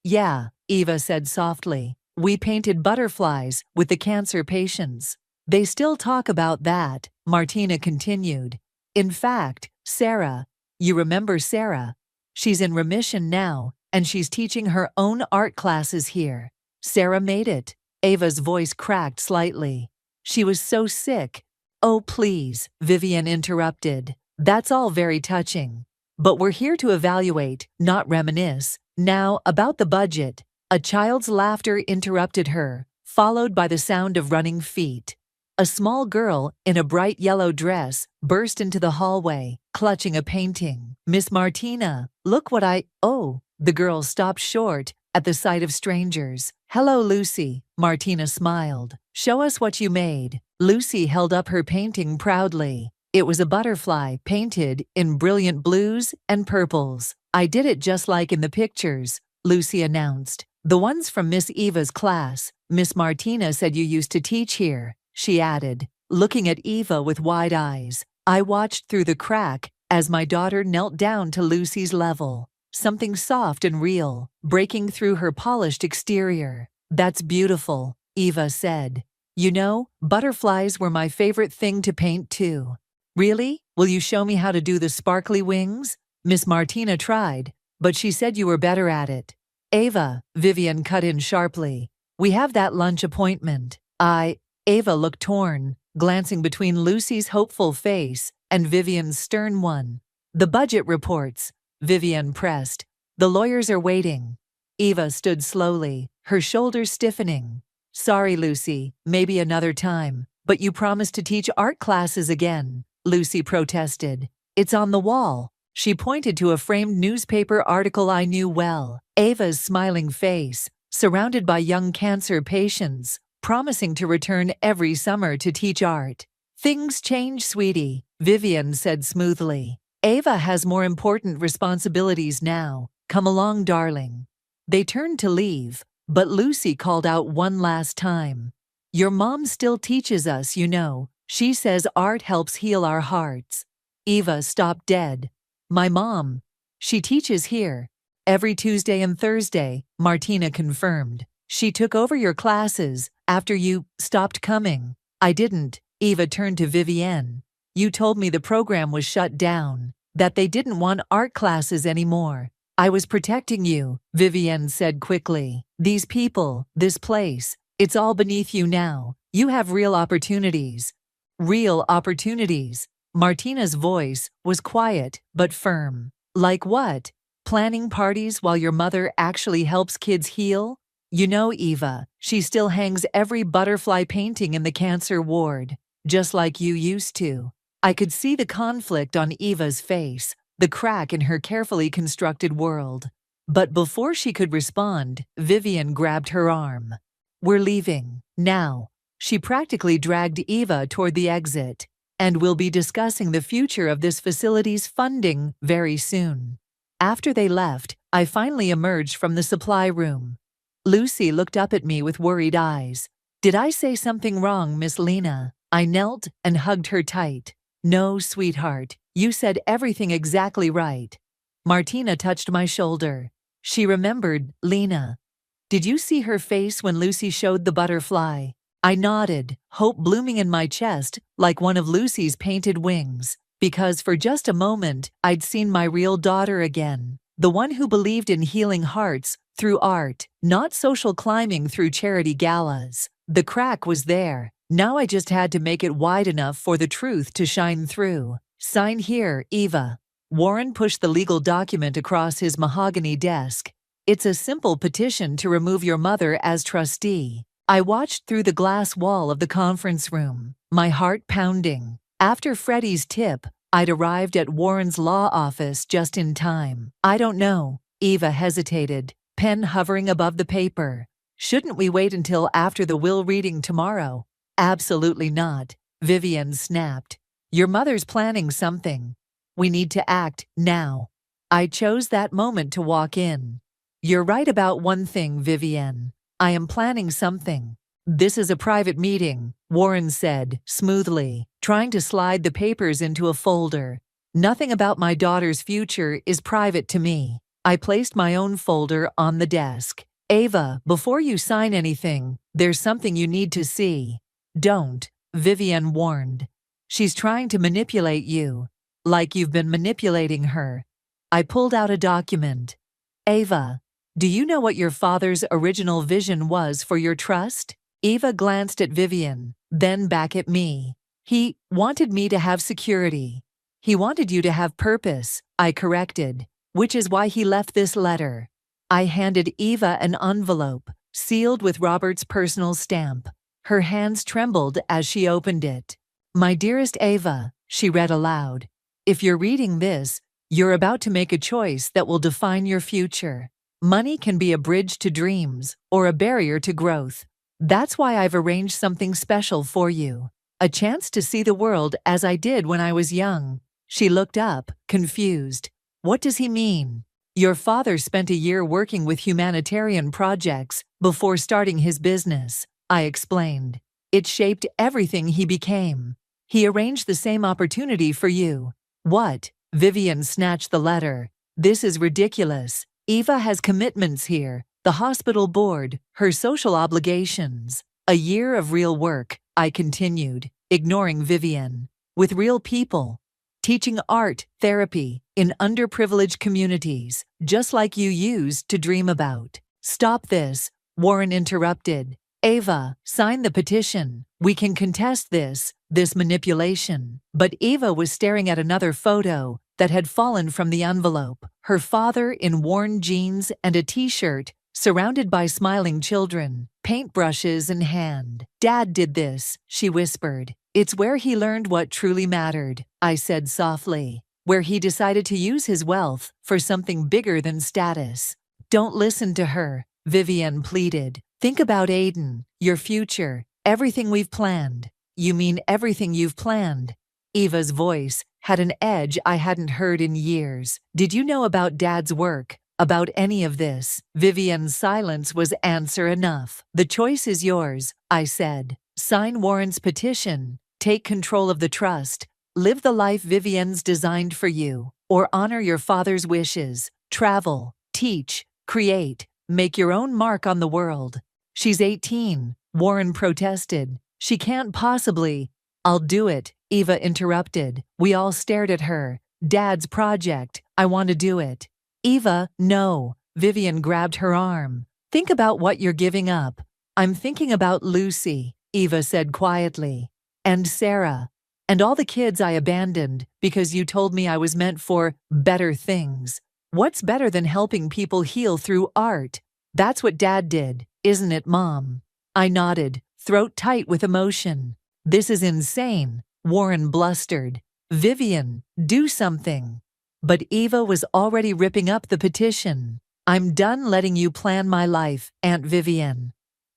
Yeah, Eva said softly. We painted butterflies with the cancer patients. They still talk about that, Martina continued. In fact, Sarah, you remember Sarah? She's in remission now, and she's teaching her own art classes here. Sarah made it. Ava's voice cracked slightly. She was so sick. Oh, please, Vivian interrupted. That's all very touching. But we're here to evaluate, not reminisce. Now, about the budget. A child's laughter interrupted her, followed by the sound of running feet. A small girl in a bright yellow dress burst into the hallway, clutching a painting. Miss Martina, look what Oh, the girl stopped short at the sight of strangers. Hello, Lucy, Martina smiled. Show us what you made. Lucy held up her painting proudly. It was a butterfly painted in brilliant blues and purples. I did it just like in the pictures, Lucy announced. The ones from Miss Eva's class. Miss Martina said you used to teach here, she added, looking at Eva with wide eyes. I watched through the crack as my daughter knelt down to Lucy's level. Something soft and real, breaking through her polished exterior. That's beautiful, Eva said. You know, butterflies were my favorite thing to paint too. Really? Will you show me how to do the sparkly wings? Miss Martina tried, but she said you were better at it. Ava, Vivian cut in sharply. We have that lunch appointment. Ava looked torn, glancing between Lucy's hopeful face and Vivian's stern one. The budget reports, Vivian pressed. The lawyers are waiting. Eva stood slowly, her shoulders stiffening. Sorry, Lucy, maybe another time, but you promised to teach art classes again, Lucy protested. It's on the wall. She pointed to a framed newspaper article I knew well. Ava's smiling face, surrounded by young cancer patients, promising to return every summer to teach art. Things change, sweetie, Vivian said smoothly. Ava has more important responsibilities now. Come along, darling. They turned to leave, but Lucy called out one last time. Your mom still teaches us, you know. She says art helps heal our hearts. Eva stopped dead. My mom. She teaches here. Every Tuesday and Thursday, Martina confirmed. She took over your classes after you stopped coming. I didn't. Eva turned to Vivienne. You told me the program was shut down, that they didn't want art classes anymore. I was protecting you, Vivienne said quickly. These people, this place, it's all beneath you now. You have real opportunities. Real opportunities. Martina's voice was quiet but firm. Like what? Planning parties while your mother actually helps kids heal? You know, Eva, she still hangs every butterfly painting in the cancer ward, just like you used to. I could see the conflict on Eva's face, the crack in her carefully constructed world. But before she could respond, Vivian grabbed her arm. We're leaving, now. She practically dragged Eva toward the exit. and we'll be discussing the future of this facility's funding very soon. After they left, I finally emerged from the supply room. Lucy looked up at me with worried eyes. "Did I say something wrong, Miss Lena?" I knelt and hugged her tight. "No, sweetheart, you said everything exactly right." Martina touched my shoulder. She remembered Lena. "Did you see her face when Lucy showed the butterfly?" I nodded, hope blooming in my chest like one of Lucy's painted wings, because for just a moment I'd seen my real daughter again, the one who believed in healing hearts through art, not social climbing through charity galas. The crack was there. Now I just had to make it wide enough for the truth to shine through. "Sign here, Eva." Warren pushed the legal document across his mahogany desk. "It's a simple petition to remove your mother as trustee." I watched through the glass wall of the conference room, my heart pounding. After Freddie's tip, I'd arrived at Warren's law office just in time. "I don't know." Eva hesitated, pen hovering above the paper. "Shouldn't we wait until after the will reading tomorrow?" "Absolutely not," Vivian snapped. "Your mother's planning something. We need to act now." I chose that moment to walk in. "You're right about one thing, Vivian. I am planning something." "This is a private meeting," Warren said, smoothly, trying to slide the papers into a folder. "Nothing about my daughter's future is private to me." I placed my own folder on the desk. "Ava, before you sign anything, there's something you need to see." "Don't," Vivian warned. "She's trying to manipulate you, like you've been manipulating her." I pulled out a document. "Ava, do you know what your father's original vision was for your trust?" Eva glanced at Vivian, then back at me. "He wanted me to have security. He wanted you to have purpose," I corrected, "which is why he left this letter." I handed Eva an envelope, sealed with Robert's personal stamp. Her hands trembled as she opened it. "My dearest Ava," she read aloud, "if you're reading this, you're about to make a choice that will define your future. Money can be a bridge to dreams or a barrier to growth. That's why I've arranged something special for you. A chance to see the world as I did when I was young." She looked up, confused. "What does he mean?" "Your father spent a year working with humanitarian projects before starting his business," I explained. "It shaped everything he became. He arranged the same opportunity for you." "What?" Vivian snatched the letter. "This is ridiculous. Eva has commitments here, the hospital board, her social obligations." "A year of real work," I continued, ignoring Vivian. "With real people. Teaching art, therapy, in underprivileged communities, just like you used to dream about." "Stop this," Warren interrupted. "Ava, sign the petition. We can contest this manipulation." But Eva was staring at another photo that had fallen from the envelope. Her father in worn jeans and a t-shirt, surrounded by smiling children, paintbrushes in hand. "Dad did this," she whispered. "It's where he learned what truly mattered," I said softly. "Where he decided to use his wealth for something bigger than status." "Don't listen to her," Vivian pleaded. "Think about Aiden, your future, everything we've planned." "You mean everything you've planned?" Eva's voice had an edge I hadn't heard in years. "Did you know about Dad's work? About any of this?" Vivian's silence was answer enough. "The choice is yours," I said. "Sign Warren's petition, take control of the trust, live the life Vivian's designed for you, or honor your father's wishes, travel, teach, create, make your own mark on the world." "She's 18, Warren protested. "She can't possibly." "I'll do it," Eva interrupted. We all stared at her. "Dad's project. I want to do it." "Eva, no." Vivian grabbed her arm. "Think about what you're giving up." "I'm thinking about Lucy," Eva said quietly. "And Sarah. And all the kids I abandoned because you told me I was meant for better things. What's better than helping people heal through art? That's what Dad did, isn't it, Mom?" I nodded, throat tight with emotion. "This is insane," Warren blustered. "Vivian, do something." But Eva was already ripping up the petition. "I'm done letting you plan my life, Aunt Vivian.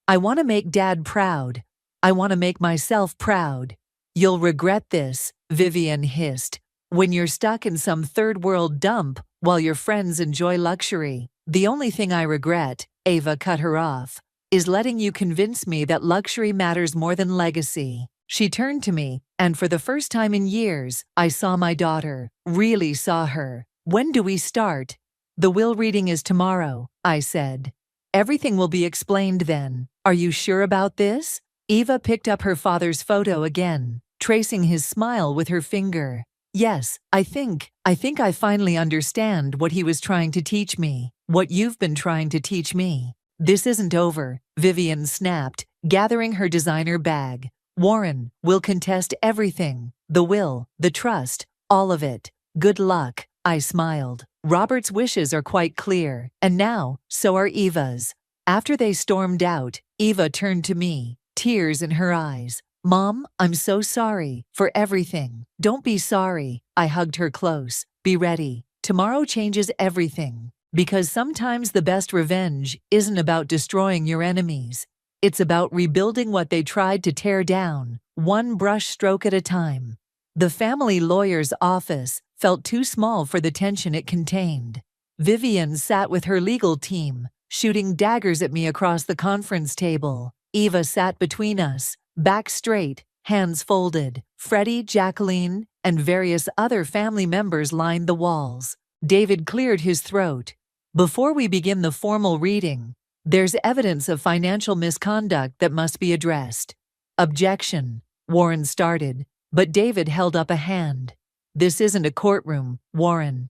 I want to make Dad proud. I want to make myself proud." You'll regret this, Vivian hissed. When you're stuck in some third world dump while your friends enjoy luxury. The only thing I regret, Ava cut her off, is letting you convince me that luxury matters more than legacy. She turned to me, and for the first time in years, I saw my daughter. Really saw her. When do we start? The will reading is tomorrow, I said. Everything will be explained then. Are you sure about this? Eva picked up her father's photo again, tracing his smile with her finger. Yes, I think I finally understand what he was trying to teach me, what you've been trying to teach me. This isn't over, Vivian snapped, gathering her designer bag. Warren, we'll contest everything. The will, the trust, all of it. Good luck, I smiled. Robert's wishes are quite clear, and now, so are Eva's. After they stormed out, Eva turned to me, tears in her eyes. Mom, I'm so sorry for everything. Don't be sorry. I hugged her close. Be ready. Tomorrow changes everything. Because sometimes the best revenge isn't about destroying your enemies. It's about rebuilding what they tried to tear down, one brush stroke at a time. The family lawyer's office felt too small for the tension it contained. Vivian sat with her legal team, shooting daggers at me across the conference table. Eva sat between us, back straight, hands folded. Freddie, Jacqueline, and various other family members lined the walls. David cleared his throat. Before we begin the formal reading, there's evidence of financial misconduct that must be addressed. Objection, Warren started, but David held up a hand. This isn't a courtroom, Warren.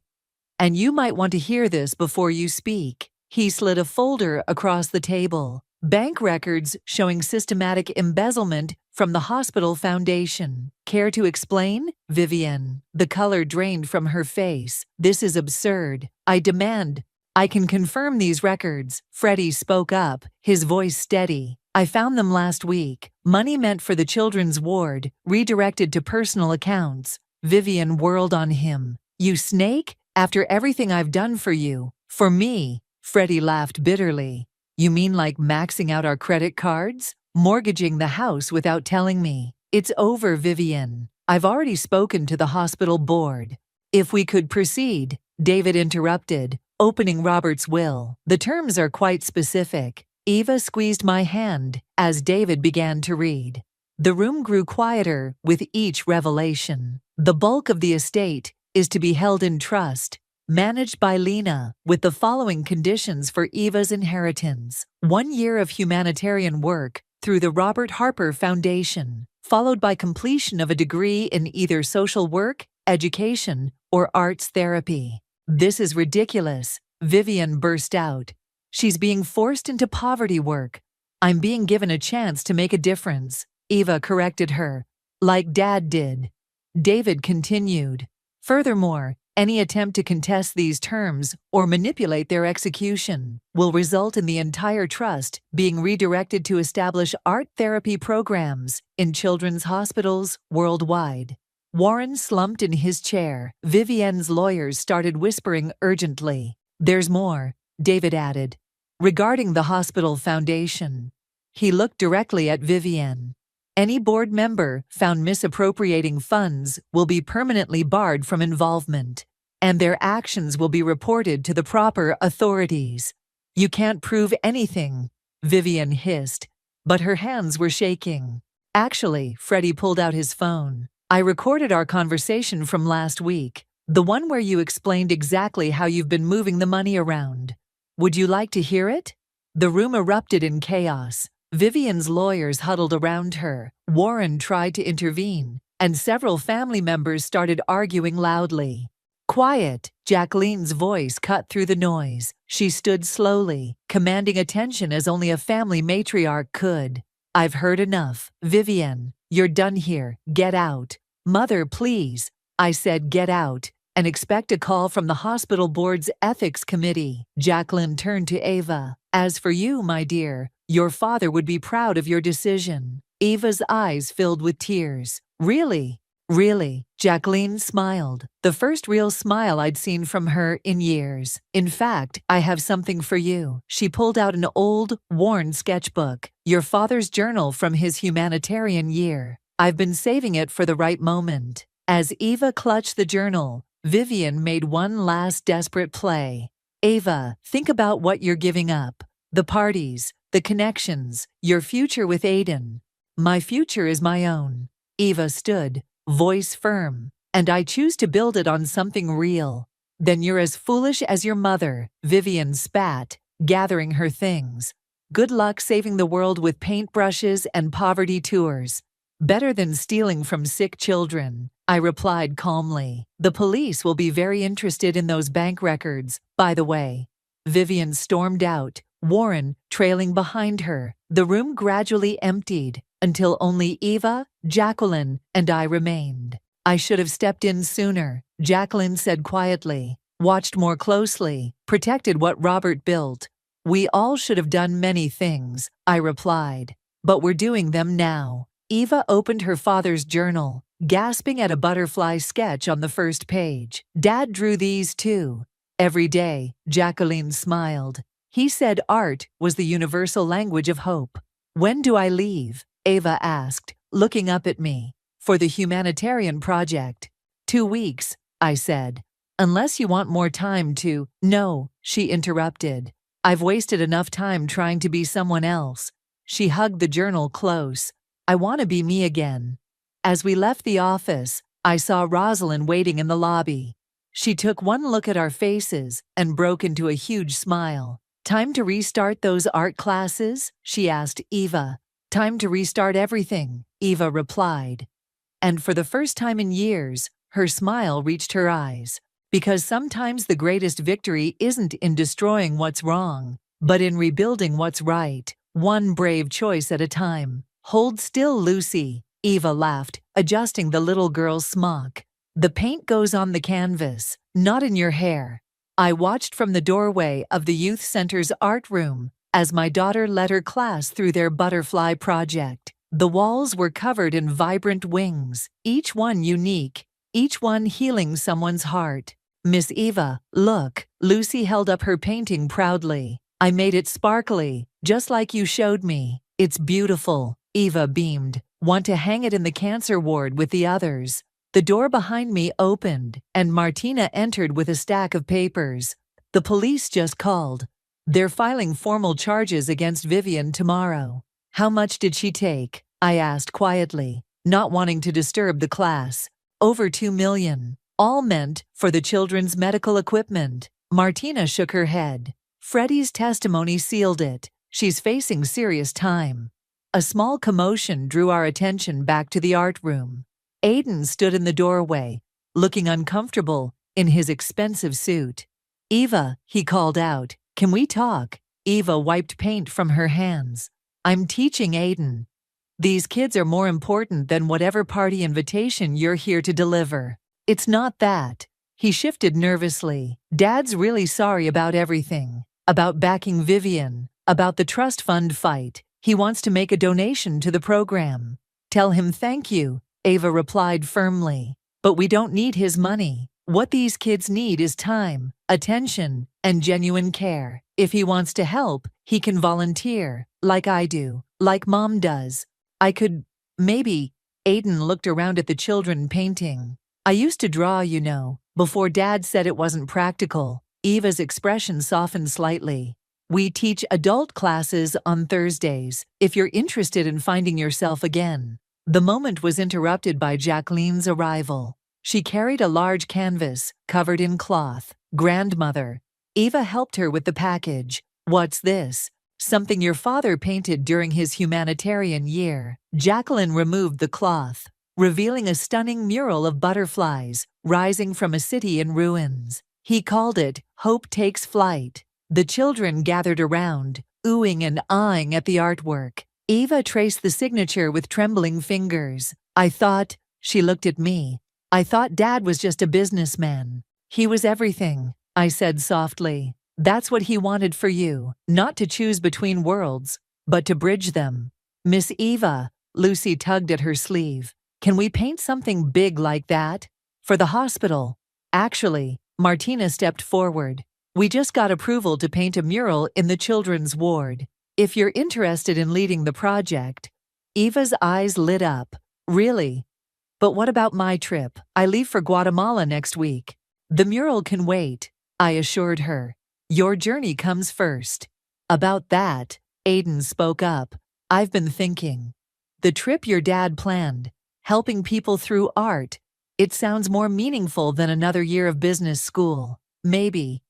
And you might want to hear this before you speak. He slid a folder across the table. Bank records showing systematic embezzlement from the hospital foundation. Care to explain? Vivian. The color drained from her face. This is absurd. I demand. I can confirm these records. Freddie spoke up, his voice steady. I found them last week. Money meant for the children's ward, redirected to personal accounts. Vivian whirled on him. You snake? After everything I've done for you. For me. Freddie laughed bitterly. You mean like maxing out our credit cards? Mortgaging the house without telling me? It's over, Vivian. I've already spoken to the hospital board. If we could proceed, David interrupted, opening Robert's will. The terms are quite specific. Eva squeezed my hand as David began to read. The room grew quieter with each revelation. The bulk of the estate is to be held in trust, managed by Lena, with the following conditions for Eva's inheritance. 1 year of humanitarian work through the Robert Harper Foundation, followed by completion of a degree in either social work, education, or arts therapy. This is ridiculous, Vivian burst out. She's being forced into poverty work. I'm being given a chance to make a difference, Eva corrected her. Like Dad did. David continued. Furthermore, any attempt to contest these terms or manipulate their execution will result in the entire trust being redirected to establish art therapy programs in children's hospitals worldwide. Warren slumped in his chair. Vivian's lawyers started whispering urgently. There's more, David added. Regarding the hospital foundation. He looked directly at Vivian. Any board member found misappropriating funds will be permanently barred from involvement, and their actions will be reported to the proper authorities. You can't prove anything, Vivian hissed, but her hands were shaking. Actually, Freddie pulled out his phone. I recorded our conversation from last week, the one where you explained exactly how you've been moving the money around. Would you like to hear it? The room erupted in chaos. Vivian's lawyers huddled around her. Warren tried to intervene, and several family members started arguing loudly. Quiet, Jacqueline's voice cut through the noise. She stood slowly, commanding attention as only a family matriarch could. I've heard enough. Vivian, you're done here. Get out. Mother, please. I said get out, and expect a call from the hospital board's ethics committee. Jacqueline turned to Ava. As for you, my dear, your father would be proud of your decision. Eva's eyes filled with tears. Really? Really? Jacqueline smiled. The first real smile I'd seen from her in years. In fact, I have something for you. She pulled out an old, worn sketchbook. Your father's journal from his humanitarian year. I've been saving it for the right moment. As Eva clutched the journal, Vivian made one last desperate play. Ava, think about what you're giving up. The parties, the connections, your future with Aiden. My future is my own. Eva stood, voice firm, and I choose to build it on something real. Then you're as foolish as your mother, Vivian spat, gathering her things. Good luck saving the world with paintbrushes and poverty tours. Better than stealing from sick children, I replied calmly. The police will be very interested in those bank records, by the way. Vivian stormed out, Warren trailing behind her. The room gradually emptied, until only Eva, Jacqueline, and I remained. I should have stepped in sooner, Jacqueline said quietly. Watched more closely, protected what Robert built. We all should have done many things, I replied. But we're doing them now. Eva opened her father's journal, gasping at a butterfly sketch on the first page. Dad drew these too. Every day, Jacqueline smiled. He said art was the universal language of hope. When do I leave? Eva asked, looking up at me. For the humanitarian project. 2 weeks, I said. Unless you want more time to— No, she interrupted. I've wasted enough time trying to be someone else. She hugged the journal close. I want to be me again. As we left the office, I saw Rosalind waiting in the lobby. She took one look at our faces and broke into a huge smile. Time to restart those art classes? She asked Eva. Time to restart everything, Eva replied. And for the first time in years, her smile reached her eyes. Because sometimes the greatest victory isn't in destroying what's wrong, but in rebuilding what's right, one brave choice at a time. Hold still, Lucy, Eva laughed, adjusting the little girl's smock. The paint goes on the canvas, not in your hair. I watched from the doorway of the youth center's art room as my daughter led her class through their butterfly project. The walls were covered in vibrant wings, each one unique, each one healing someone's heart. Miss Eva, look, Lucy held up her painting proudly. I made it sparkly, just like you showed me. It's beautiful, Eva beamed. Want to hang it in the cancer ward with the others. The door behind me opened, and Martina entered with a stack of papers. The police just called. They're filing formal charges against Vivian tomorrow. How much did she take? I asked quietly, not wanting to disturb the class. Over 2 million. All meant for the children's medical equipment. Martina shook her head. Freddie's testimony sealed it. She's facing serious time. A small commotion drew our attention back to the art room. Aiden stood in the doorway, looking uncomfortable in his expensive suit. Eva, he called out, can we talk? Eva wiped paint from her hands. I'm teaching Aiden. These kids are more important than whatever party invitation you're here to deliver. It's not that. He shifted nervously. Dad's really sorry about everything. About backing Vivian. About the trust fund fight. He wants to make a donation to the program. Tell him thank you, Ava replied firmly. But we don't need his money. What these kids need is time, attention, and genuine care. If he wants to help, he can volunteer, like I do, like Mom does. I could, maybe. Aiden looked around at the children painting. I used to draw, you know, before Dad said it wasn't practical. Eva's expression softened slightly. We teach adult classes on Thursdays, if you're interested in finding yourself again. The moment was interrupted by Jacqueline's arrival. She carried a large canvas, covered in cloth. Grandmother. Eva helped her with the package. What's this? Something your father painted during his humanitarian year. Jacqueline removed the cloth, revealing a stunning mural of butterflies rising from a city in ruins. He called it, Hope Takes Flight. The children gathered around, oohing and ahhing at the artwork. Eva traced the signature with trembling fingers. I thought, she looked at me. I thought Dad was just a businessman. He was everything, I said softly. That's what he wanted for you, not to choose between worlds, but to bridge them. Miss Eva, Lucy tugged at her sleeve. Can we paint something big like that? For the hospital? Actually, Martina stepped forward. We just got approval to paint a mural in the children's ward. If you're interested in leading the project. Eva's eyes lit up. Really? But what about my trip? I leave for Guatemala next week. The mural can wait, I assured her. Your journey comes first. About that, Aiden spoke up. I've been thinking. The trip your dad planned, helping people through art, it sounds more meaningful than another year of business school. Maybe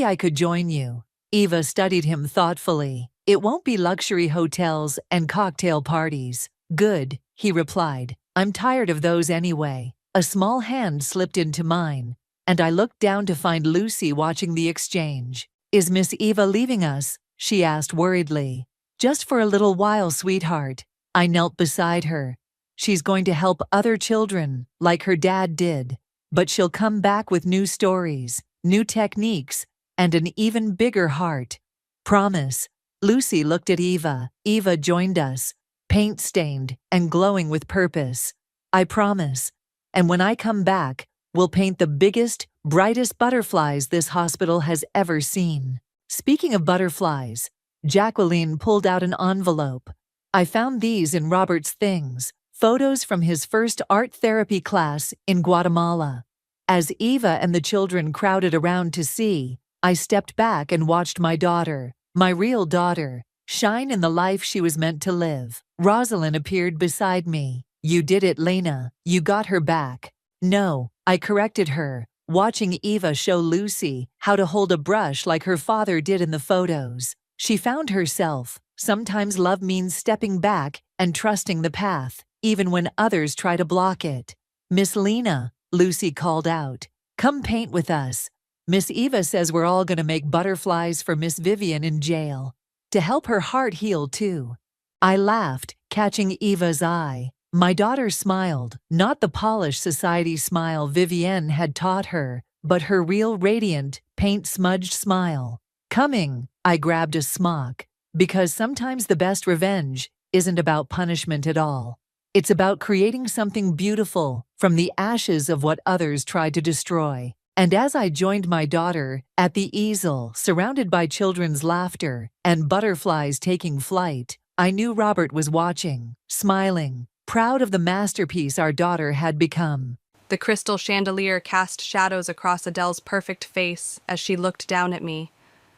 I could join you. Eva studied him thoughtfully. It won't be luxury hotels and cocktail parties. Good, he replied. I'm tired of those anyway. A small hand slipped into mine, and I looked down to find Lucy watching the exchange. Is Miss Eva leaving us? She asked worriedly. Just for a little while, sweetheart. I knelt beside her. She's going to help other children, like her dad did. But she'll come back with new stories, new techniques, and an even bigger heart. Promise. Lucy looked at Eva. Eva joined us, paint-stained and glowing with purpose. I promise. And when I come back, we'll paint the biggest, brightest butterflies this hospital has ever seen. Speaking of butterflies, Jacqueline pulled out an envelope. I found these in Robert's things, photos from his first art therapy class in Guatemala. As Eva and the children crowded around to see, I stepped back and watched my daughter, my real daughter, shine in the life she was meant to live. Rosalind appeared beside me. You did it, Lena. You got her back. No, I corrected her, watching Eva show Lucy how to hold a brush like her father did in the photos. She found herself. Sometimes love means stepping back and trusting the path, even when others try to block it. Miss Lena, Lucy called out, come paint with us. Miss Eva says we're all going to make butterflies for Miss Vivian in jail, to help her heart heal too. I laughed, catching Eva's eye. My daughter smiled, not the polished society smile Vivienne had taught her, but her real radiant, paint-smudged smile. Coming, I grabbed a smock, because sometimes the best revenge isn't about punishment at all. It's about creating something beautiful from the ashes of what others tried to destroy. And as I joined my daughter at the easel, surrounded by children's laughter and butterflies taking flight, I knew Robert was watching, smiling, proud of the masterpiece our daughter had become. The crystal chandelier cast shadows across Adele's perfect face as she looked down at me,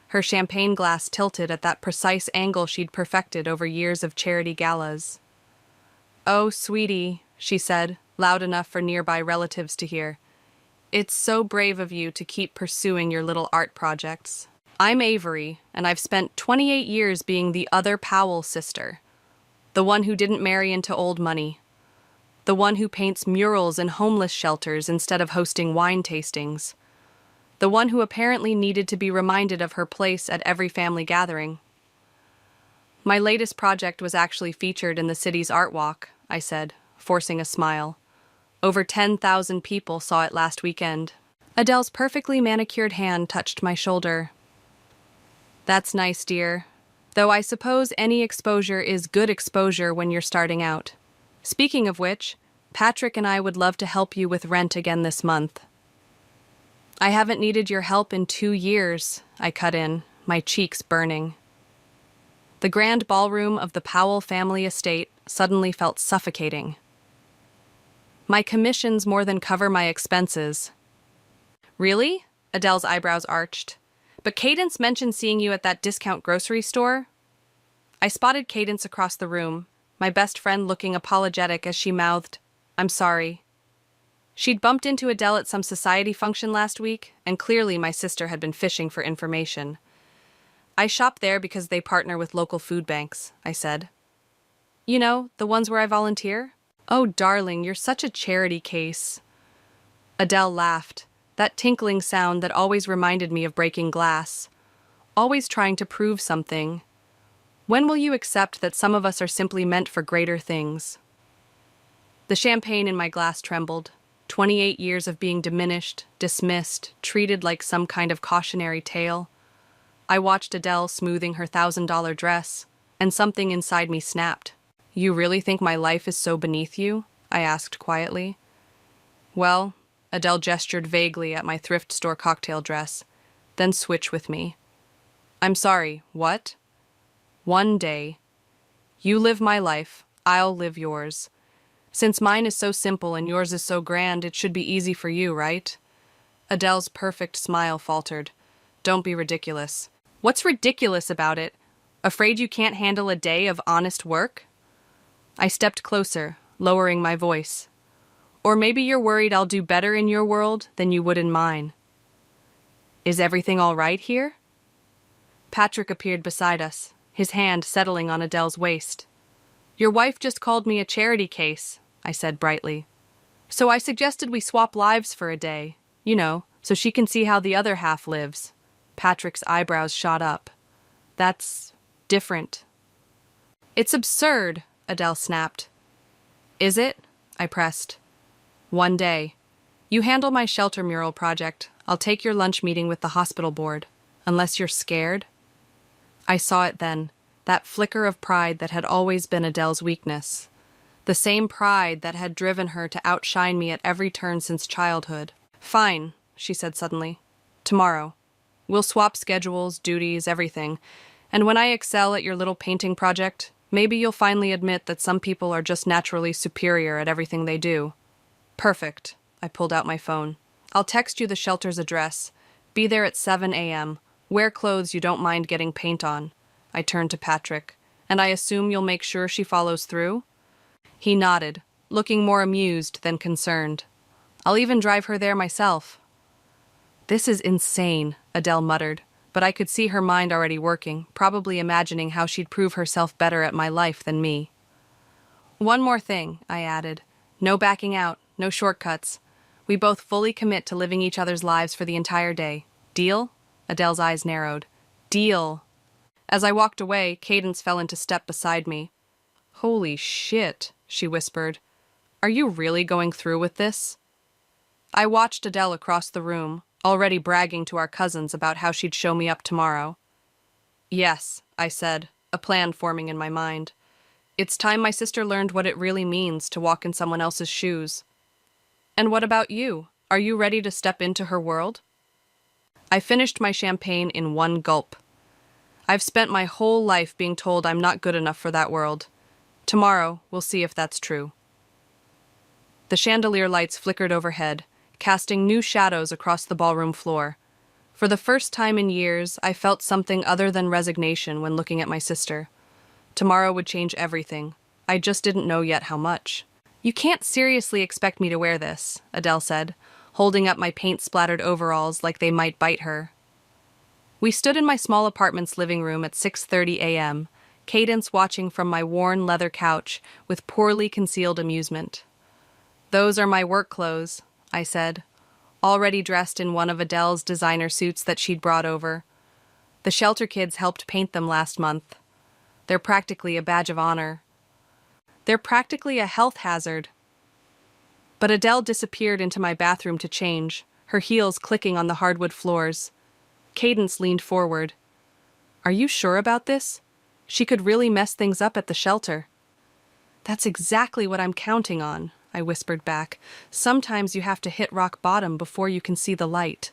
her champagne glass tilted at that precise angle she'd perfected over years of charity galas. "Oh, sweetie," she said, loud enough for nearby relatives to hear. "It's so brave of you to keep pursuing your little art projects. I'm Avery, and I've spent 28 years being the other Powell sister. The one who didn't marry into old money. The one who paints murals in homeless shelters instead of hosting wine tastings. The one who apparently needed to be reminded of her place at every family gathering. My latest project was actually featured in the city's art walk," I said, forcing a smile. "Over 10,000 people saw it last weekend." Adele's perfectly manicured hand touched my shoulder. "That's nice, dear. Though I suppose any exposure is good exposure when you're starting out. Speaking of which, Patrick and I would love to help you with rent again this month." "I haven't needed your help in 2 years," I cut in, my cheeks burning. The grand ballroom of the Powell family estate suddenly felt suffocating. "My commissions more than cover my expenses." "Really?" Adele's eyebrows arched. "But Cadence mentioned seeing you at that discount grocery store." I spotted Cadence across the room, my best friend looking apologetic as she mouthed, "I'm sorry." She'd bumped into Adele at some society function last week, and clearly my sister had been fishing for information. "I shop there because they partner with local food banks," I said. "You know, the ones where I volunteer?" "Oh, darling, you're such a charity case." Adele laughed, that tinkling sound that always reminded me of breaking glass. Always trying to prove something. When will you accept that some of us are simply meant for greater things? The champagne in my glass trembled. 28 years of being diminished, dismissed, treated like some kind of cautionary tale. I watched Adele smoothing her $1,000 dress, and something inside me snapped. "You really think my life is so beneath you?" I asked quietly. "Well," Adele gestured vaguely at my thrift store cocktail dress, then switched with me. "I'm sorry, what?" "One day. You live my life, I'll live yours. Since mine is so simple and yours is so grand, it should be easy for you, right? Adele's perfect smile faltered. Don't be ridiculous. What's ridiculous about it? Afraid you can't handle a day of honest work? I stepped closer, lowering my voice. Or maybe you're worried I'll do better in your world than you would in mine. Is everything all right here? Patrick appeared beside us, his hand settling on Adele's waist. Your wife just called me a charity case, I said brightly. So I suggested we swap lives for a day, so she can see how the other half lives. Patrick's eyebrows shot up. That's different. It's absurd, Adele snapped. Is it? I pressed. One day. You handle my shelter mural project. I'll take your lunch meeting with the hospital board. Unless you're scared. I saw it then, that flicker of pride that had always been Adele's weakness. The same pride that had driven her to outshine me at every turn since childhood. Fine, she said suddenly. Tomorrow. We'll swap schedules, duties, everything. And when I excel at your little painting project, maybe you'll finally admit that some people are just naturally superior at everything they do. Perfect. I pulled out my phone. I'll text you the shelter's address. Be there at 7 a.m. Wear clothes you don't mind getting paint on. I turned to Patrick. And I assume you'll make sure she follows through? He nodded, looking more amused than concerned. I'll even drive her there myself. This is insane, Adele muttered, but I could see her mind already working, probably imagining how she'd prove herself better at my life than me. One more thing, I added. No backing out, no shortcuts. We both fully commit to living each other's lives for the entire day. Deal? Adele's eyes narrowed. Deal. As I walked away, Cadence fell into step beside me. Holy shit, she whispered. Are you really going through with this? I watched Adele across the room, already bragging to our cousins about how she'd show me up tomorrow. Yes, I said, a plan forming in my mind. It's time my sister learned what it really means to walk in someone else's shoes. And what about you? Are you ready to step into her world? I finished my champagne in one gulp. I've spent my whole life being told I'm not good enough for that world. Tomorrow, we'll see if that's true. The chandelier lights flickered overhead, casting new shadows across the ballroom floor. For the first time in years, I felt something other than resignation when looking at my sister. Tomorrow would change everything. I just didn't know yet how much. You can't seriously expect me to wear this, Adele said, holding up my paint-splattered overalls like they might bite her. We stood in my small apartment's living room at 6:30 a.m., Cadence watching from my worn leather couch with poorly concealed amusement. Those are my work clothes, I said, already dressed in one of Adele's designer suits that she'd brought over. The shelter kids helped paint them last month. They're practically a badge of honor. They're practically a health hazard. But Adele disappeared into my bathroom to change, her heels clicking on the hardwood floors. Cadence leaned forward. Are you sure about this? She could really mess things up at the shelter. That's exactly what I'm counting on, I whispered back. Sometimes you have to hit rock bottom before you can see the light.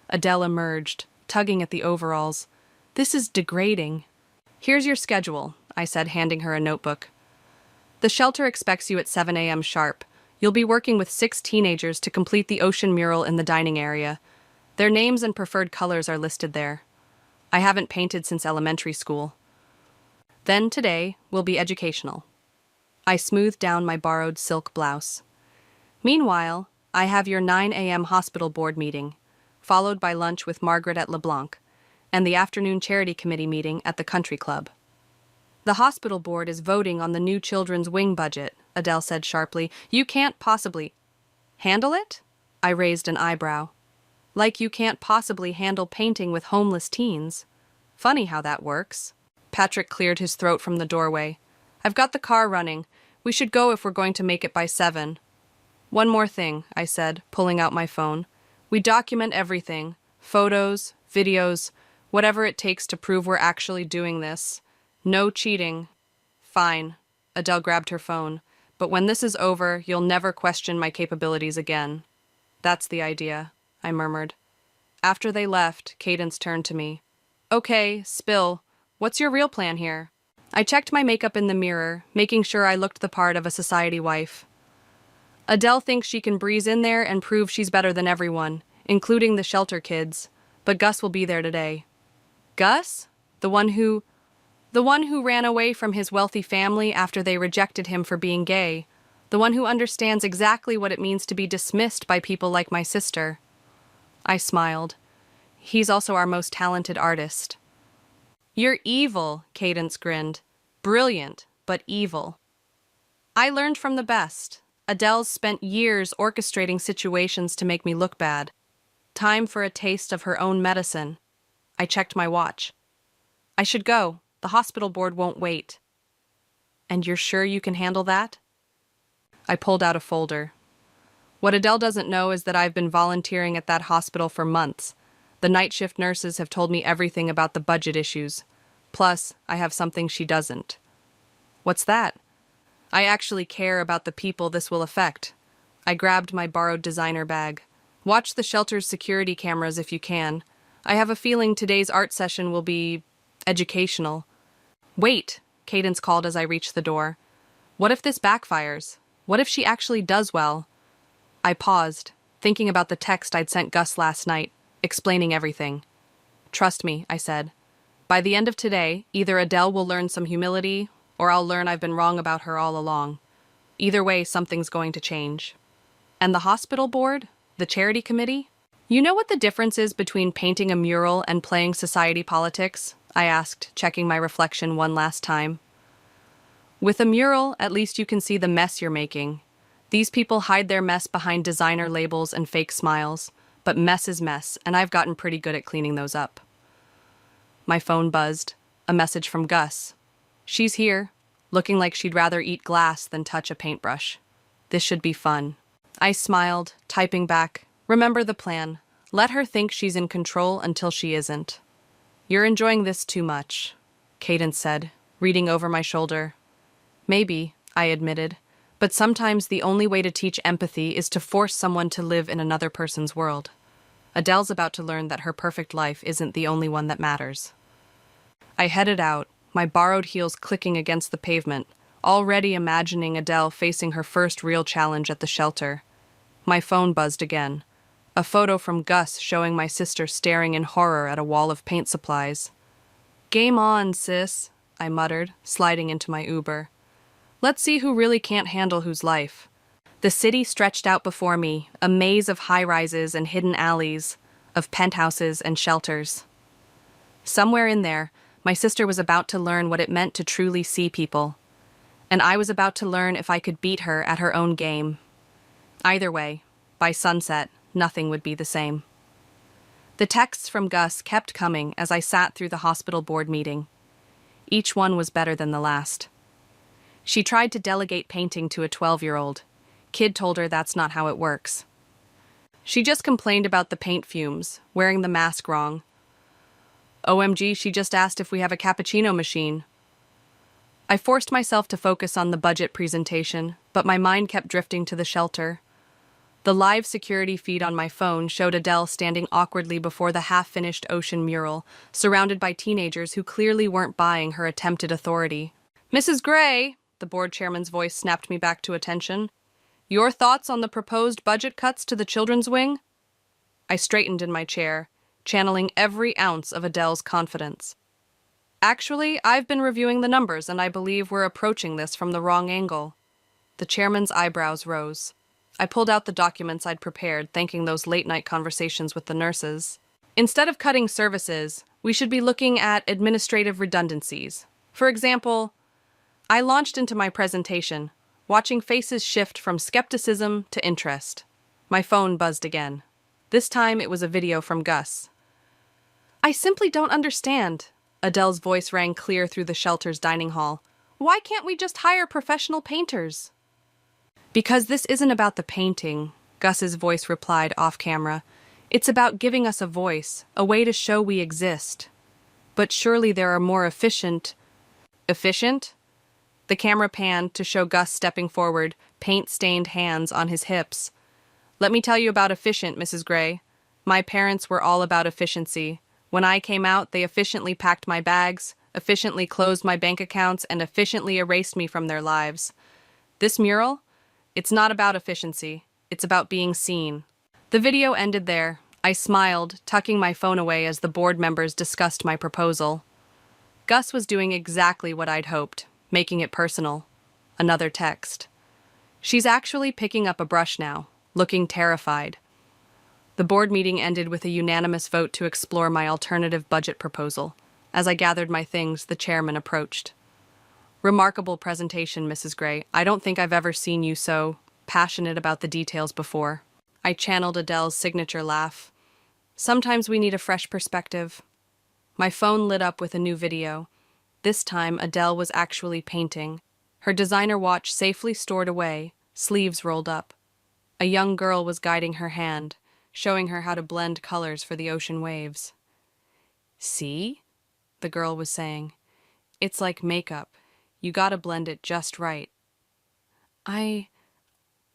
Adele emerged, tugging at the overalls. This is degrading. Here's your schedule, I said, handing her a notebook. The shelter expects you at 7 a.m. sharp. You'll be working with 6 teenagers to complete the ocean mural in the dining area. Their names and preferred colors are listed there. I haven't painted since elementary school. Then today will be educational. I smoothed down my borrowed silk blouse. Meanwhile, I have your 9 a.m. hospital board meeting, followed by lunch with Margaret at LeBlanc, and the afternoon charity committee meeting at the country club. The hospital board is voting on the new children's wing budget, Adele said sharply. You can't possibly handle it? I raised an eyebrow. Like you can't possibly handle painting with homeless teens. Funny how that works. Patrick cleared his throat from the doorway. I've got the car running. We should go if we're going to make it by 7. One more thing, I said, pulling out my phone. We document everything. Photos, videos, whatever it takes to prove we're actually doing this. No cheating. Fine. Adele grabbed her phone. But when this is over, you'll never question my capabilities again. That's the idea, I murmured. After they left, Cadence turned to me. Okay, spill. What's your real plan here? I checked my makeup in the mirror, making sure I looked the part of a society wife. Adele thinks she can breeze in there and prove she's better than everyone, including the shelter kids, but Gus will be there today. Gus? The one who ran away from his wealthy family after they rejected him for being gay. The one who understands exactly what it means to be dismissed by people like my sister. I smiled. He's also our most talented artist. You're evil, Cadence grinned. Brilliant, but evil. I learned from the best. Adele's spent years orchestrating situations to make me look bad. Time for a taste of her own medicine. I checked my watch. I should go. The hospital board won't wait. And you're sure you can handle that? I pulled out a folder. What Adele doesn't know is that I've been volunteering at that hospital for months. The night shift nurses have told me everything about the budget issues. Plus, I have something she doesn't. What's that? I actually care about the people this will affect. I grabbed my borrowed designer bag. Watch the shelter's security cameras if you can. I have a feeling today's art session will be educational. Wait, Cadence called as I reached the door. What if this backfires? What if she actually does well? I paused, thinking about the text I'd sent Gus last night, explaining everything. Trust me, I said. By the end of today, either Adele will learn some humility, or I'll learn I've been wrong about her all along. Either way, something's going to change. And the hospital board? The charity committee? You know what the difference is between painting a mural and playing society politics? I asked, checking my reflection one last time. With a mural, at least you can see the mess you're making. These people hide their mess behind designer labels and fake smiles, but mess is mess, and I've gotten pretty good at cleaning those up. My phone buzzed. A message from Gus. She's here, looking like she'd rather eat glass than touch a paintbrush. This should be fun. I smiled, typing back, remember the plan. Let her think she's in control until she isn't. You're enjoying this too much, Cadence said, reading over my shoulder. Maybe, I admitted, but sometimes the only way to teach empathy is to force someone to live in another person's world. Adele's about to learn that her perfect life isn't the only one that matters. I headed out, my borrowed heels clicking against the pavement, already imagining Adele facing her first real challenge at the shelter. My phone buzzed again. A photo from Gus showing my sister staring in horror at a wall of paint supplies. Game on, sis, I muttered, sliding into my Uber. Let's see who really can't handle whose life. The city stretched out before me, a maze of high-rises and hidden alleys, of penthouses and shelters. Somewhere in there, my sister was about to learn what it meant to truly see people. And I was about to learn if I could beat her at her own game. Either way, by sunset, nothing would be the same. The texts from Gus kept coming as I sat through the hospital board meeting. Each one was better than the last. She tried to delegate painting to a 12-year-old. Kid told her that's not how it works. She just complained about the paint fumes, wearing the mask wrong. OMG, she just asked if we have a cappuccino machine. I forced myself to focus on the budget presentation, but my mind kept drifting to the shelter. The live security feed on my phone showed Adele standing awkwardly before the half-finished ocean mural, surrounded by teenagers who clearly weren't buying her attempted authority. Mrs. Gray, the board chairman's voice snapped me back to attention. Your thoughts on the proposed budget cuts to the children's wing? I straightened in my chair, channeling every ounce of Adele's confidence. Actually, I've been reviewing the numbers, and I believe we're approaching this from the wrong angle. The chairman's eyebrows rose. I pulled out the documents I'd prepared, thanking those late-night conversations with the nurses. Instead of cutting services, we should be looking at administrative redundancies. For example, I launched into my presentation, watching faces shift from skepticism to interest. My phone buzzed again. This time it was a video from Gus. I simply don't understand. Adele's voice rang clear through the shelter's dining hall. Why can't we just hire professional painters? Because this isn't about the painting, Gus's voice replied off camera. It's about giving us a voice, a way to show we exist. But surely there are more efficient... Efficient? The camera panned to show Gus stepping forward, paint-stained hands on his hips. Let me tell you about efficient, Mrs. Gray. My parents were all about efficiency. When I came out, they efficiently packed my bags, efficiently closed my bank accounts, and efficiently erased me from their lives. This mural? It's not about efficiency. It's about being seen. The video ended there. I smiled, tucking my phone away as the board members discussed my proposal. Gus was doing exactly what I'd hoped, making it personal. Another text. She's actually picking up a brush now, looking terrified. The board meeting ended with a unanimous vote to explore my alternative budget proposal. As I gathered my things, the chairman approached. Remarkable presentation, Mrs. Gray. I don't think I've ever seen you so passionate about the details before. I channeled Adele's signature laugh. Sometimes we need a fresh perspective. My phone lit up with a new video. This time, Adele was actually painting. Her designer watch safely stored away, sleeves rolled up. A young girl was guiding her hand, showing her how to blend colors for the ocean waves. "See?" the girl was saying. "It's like makeup. You gotta blend it just right." I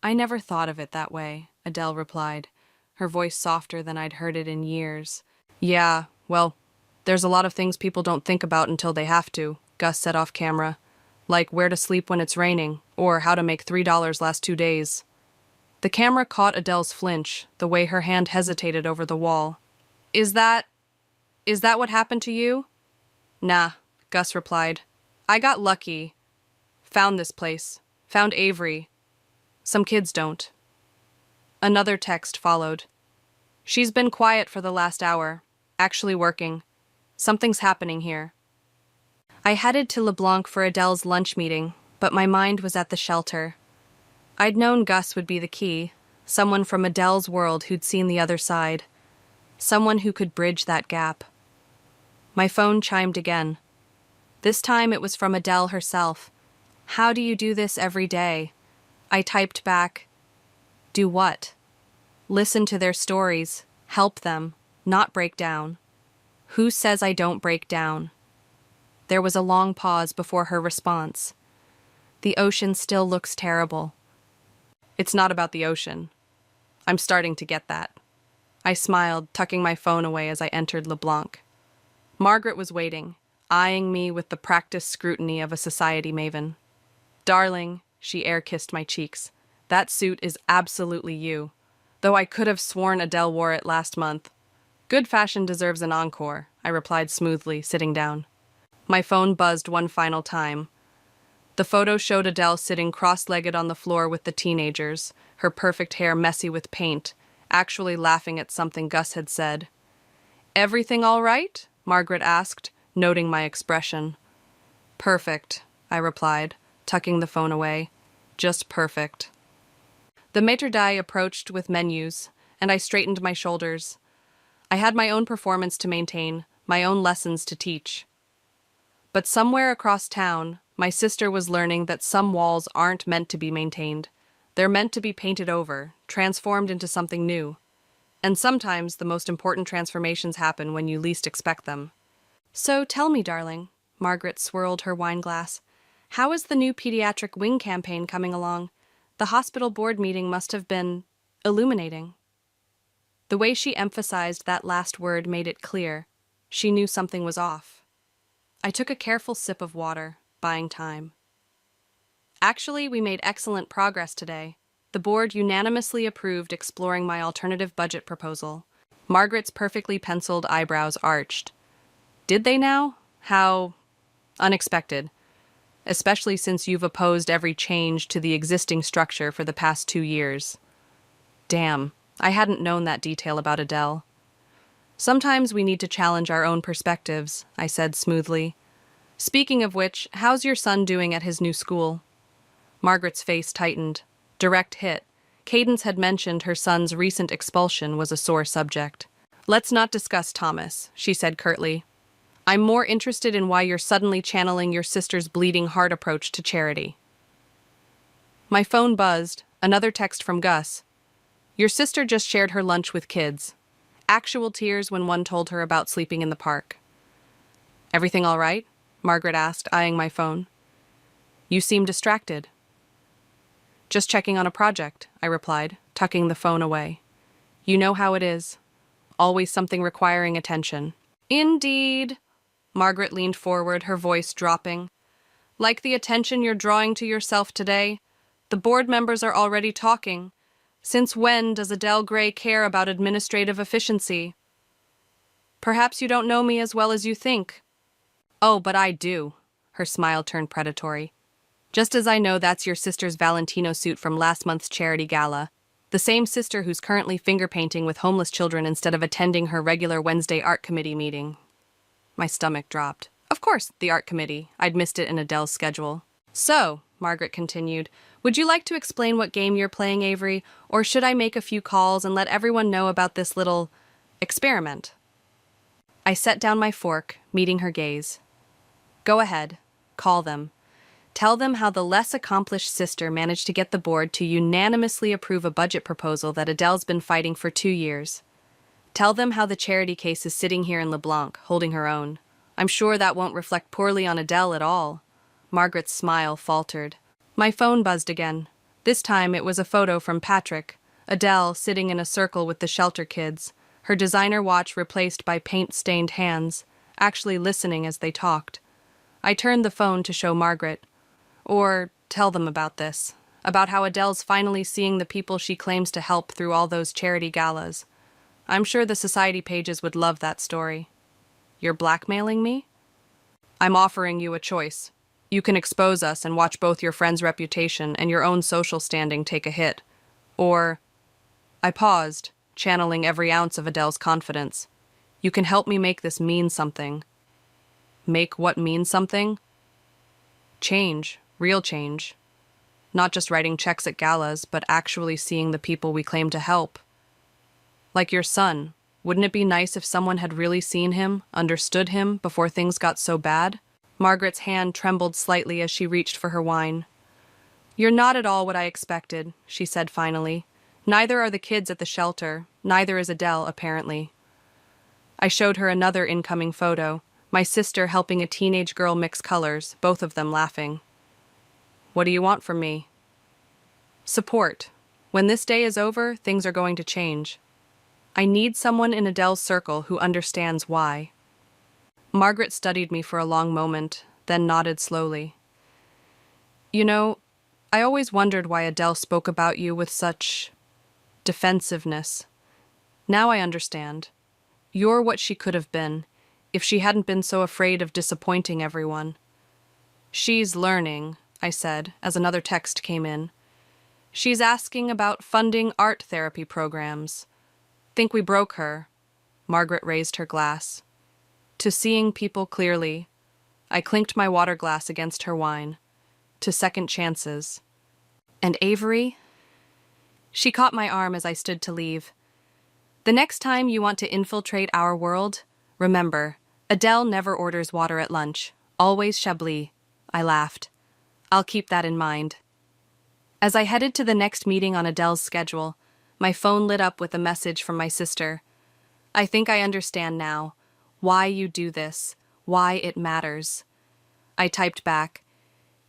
never thought of it that way," Adele replied, her voice softer than I'd heard it in years. "Yeah, well, there's a lot of things people don't think about until they have to," Gus said off camera. "Like where to sleep when it's raining, or how to make $3 last 2 days. The camera caught Adele's flinch, the way her hand hesitated over the wall. Is that what happened to you?" "Nah," Gus replied. "I got lucky. Found this place. Found Avery. Some kids don't." Another text followed. "She's been quiet for the last hour. Actually working. Something's happening here." I headed to LeBlanc for Adele's lunch meeting, but my mind was at the shelter. I'd known Gus would be the key, someone from Adele's world who'd seen the other side, someone who could bridge that gap. My phone chimed again. This time it was from Adele herself. "How do you do this every day?" I typed back, "Do what?" "Listen to their stories, help them, not break down." "Who says I don't break down?" There was a long pause before her response. "The ocean still looks terrible." It's not about the ocean. I'm starting to get that. I smiled, tucking my phone away as I entered LeBlanc. Margaret was waiting, eyeing me with the practiced scrutiny of a society maven. "Darling," she air-kissed my cheeks, "that suit is absolutely you. Though I could have sworn Adele wore it last month." "Good fashion deserves an encore," I replied smoothly, sitting down. My phone buzzed one final time. The photo showed Adele sitting cross-legged on the floor with the teenagers, her perfect hair messy with paint, actually laughing at something Gus had said. "Everything all right?" Margaret asked, noting my expression. "Perfect," I replied, tucking the phone away. "Just perfect." The maître d' approached with menus, and I straightened my shoulders. I had my own performance to maintain, my own lessons to teach. But somewhere across town, my sister was learning that some walls aren't meant to be maintained. They're meant to be painted over, transformed into something new. And sometimes the most important transformations happen when you least expect them. "So tell me, darling," Margaret swirled her wine glass, "how is the new pediatric wing campaign coming along? The hospital board meeting must have been illuminating." The way she emphasized that last word made it clear. She knew something was off. I took a careful sip of water, buying time. "Actually, we made excellent progress today. The board unanimously approved exploring my alternative budget proposal." Margaret's perfectly penciled eyebrows arched. "Did they now? How unexpected. Especially since you've opposed every change to the existing structure for the past 2 years. Damn, I hadn't known that detail about Adele. "Sometimes we need to challenge our own perspectives," I said smoothly. "Speaking of which, how's your son doing at his new school?" Margaret's face tightened. Direct hit. Cadence had mentioned her son's recent expulsion was a sore subject. "Let's not discuss Thomas," she said curtly. "I'm more interested in why you're suddenly channeling your sister's bleeding heart approach to charity." My phone buzzed. Another text from Gus. "Your sister just shared her lunch with kids. Actual tears when one told her about sleeping in the park." "Everything all right?" Margaret asked, eyeing my phone. "You seem distracted." "Just checking on a project," I replied, tucking the phone away. "You know how it is. Always something requiring attention." "Indeed." Margaret leaned forward, her voice dropping. Like the attention you're drawing to yourself today, the board members are already talking. Since when does Adele Gray care about administrative efficiency? Perhaps you don't know me as well as you think. Oh, but I do. Her smile turned predatory. Just as I know that's your sister's Valentino suit from last month's charity gala. The same sister who's currently finger painting with homeless children instead of attending her regular Wednesday art committee meeting. My stomach dropped. Of course, the art committee. I'd missed it in Adele's schedule. So, Margaret continued, would you like to explain what game you're playing, Avery, or should I make a few calls and let everyone know about this little experiment? I set down my fork, meeting her gaze. Go ahead. Call them. Tell them how the less accomplished sister managed to get the board to unanimously approve a budget proposal that Adele's been fighting for 2 years. Tell them how the charity case is sitting here in LeBlanc, holding her own. I'm sure that won't reflect poorly on Adele at all. Margaret's smile faltered. My phone buzzed again. This time it was a photo from Patrick, Adele sitting in a circle with the shelter kids, her designer watch replaced by paint-stained hands, actually listening as they talked. I turned the phone to show Margaret. Or tell them about this, about how Adele's finally seeing the people she claims to help through all those charity galas. I'm sure the society pages would love that story. You're blackmailing me? I'm offering you a choice. You can expose us and watch both your friend's reputation and your own social standing take a hit. Or, I paused, channeling every ounce of Adele's confidence. You can help me make this mean something. Make what mean something? Change. Real change. Not just writing checks at galas, but actually seeing the people we claim to help. Like your son. Wouldn't it be nice if someone had really seen him, understood him, before things got so bad? Margaret's hand trembled slightly as she reached for her wine. You're not at all what I expected, she said finally. Neither are the kids at the shelter. Neither is Adele, apparently. I showed her another incoming photo, my sister helping a teenage girl mix colors, both of them laughing. What do you want from me? Support. When this day is over, things are going to change. I need someone in Adele's circle who understands why. Margaret studied me for a long moment, then nodded slowly. You know, I always wondered why Adele spoke about you with such defensiveness. Now I understand. You're what she could have been, if she hadn't been so afraid of disappointing everyone. She's learning, I said, as another text came in. She's asking about funding art therapy programs. Think we broke her. Margaret raised her glass. To seeing people clearly. I clinked my water glass against her wine. To second chances. And Avery? She caught my arm as I stood to leave. The next time you want to infiltrate our world, remember, Adele never orders water at lunch. Always Chablis. I laughed. I'll keep that in mind. As I headed to the next meeting on Adele's schedule, my phone lit up with a message from my sister. I think I understand now. Why you do this. Why it matters. I typed back.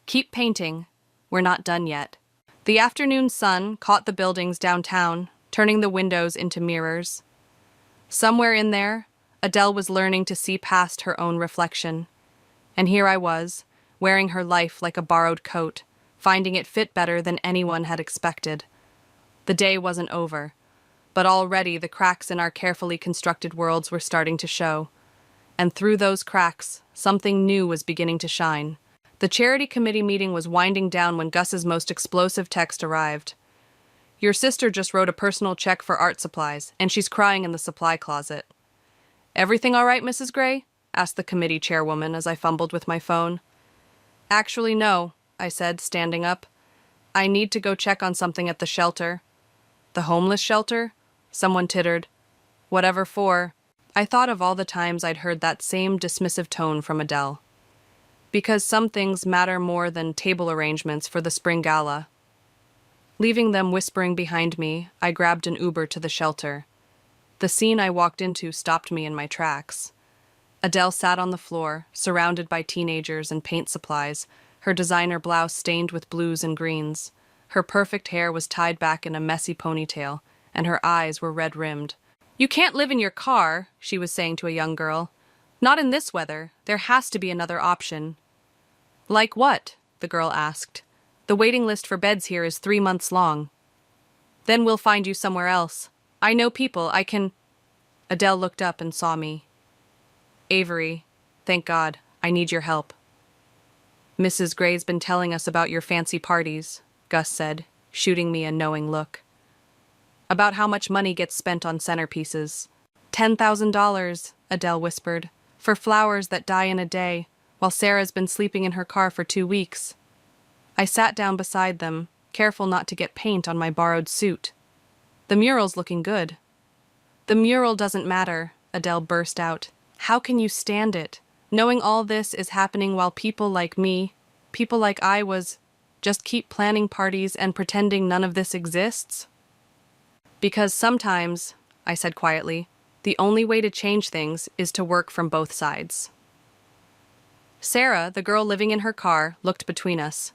Keep painting. We're not done yet. The afternoon sun caught the buildings downtown, turning the windows into mirrors. Somewhere in there, Adele was learning to see past her own reflection. And here I was, wearing her life like a borrowed coat, finding it fit better than anyone had expected. The day wasn't over, but already the cracks in our carefully constructed worlds were starting to show. And through those cracks, something new was beginning to shine. The charity committee meeting was winding down when Gus's most explosive text arrived. Your sister just wrote a personal check for art supplies, and she's crying in the supply closet. Everything all right, Mrs. Gray? Asked the committee chairwoman as I fumbled with my phone. Actually, no, I said, standing up. I need to go check on something at the shelter. The homeless shelter? Someone tittered. Whatever for. I thought of all the times I'd heard that same dismissive tone from Adele. Because some things matter more than table arrangements for the spring gala. Leaving them whispering behind me, I grabbed an Uber to the shelter. The scene I walked into stopped me in my tracks. Adele sat on the floor, surrounded by teenagers and paint supplies, her designer blouse stained with blues and greens. Her perfect hair was tied back in a messy ponytail, and her eyes were red-rimmed. You can't live in your car, she was saying to a young girl. Not in this weather. There has to be another option. Like what? The girl asked. The waiting list for beds here is 3 months long. Then we'll find you somewhere else. I know people, I can... Adele looked up and saw me. Avery, thank God, I need your help. Mrs. Gray's been telling us about your fancy parties, Gus said, shooting me a knowing look. About how much money gets spent on centerpieces. $10,000, Adele whispered, for flowers that die in a day, while Sarah's been sleeping in her car for 2 weeks. I sat down beside them, careful not to get paint on my borrowed suit. The mural's looking good. The mural doesn't matter, Adele burst out. How can you stand it? Knowing all this is happening while people like me, people like I was, just keep planning parties and pretending none of this exists? Because sometimes, I said quietly, the only way to change things is to work from both sides. Sarah, the girl living in her car, looked between us.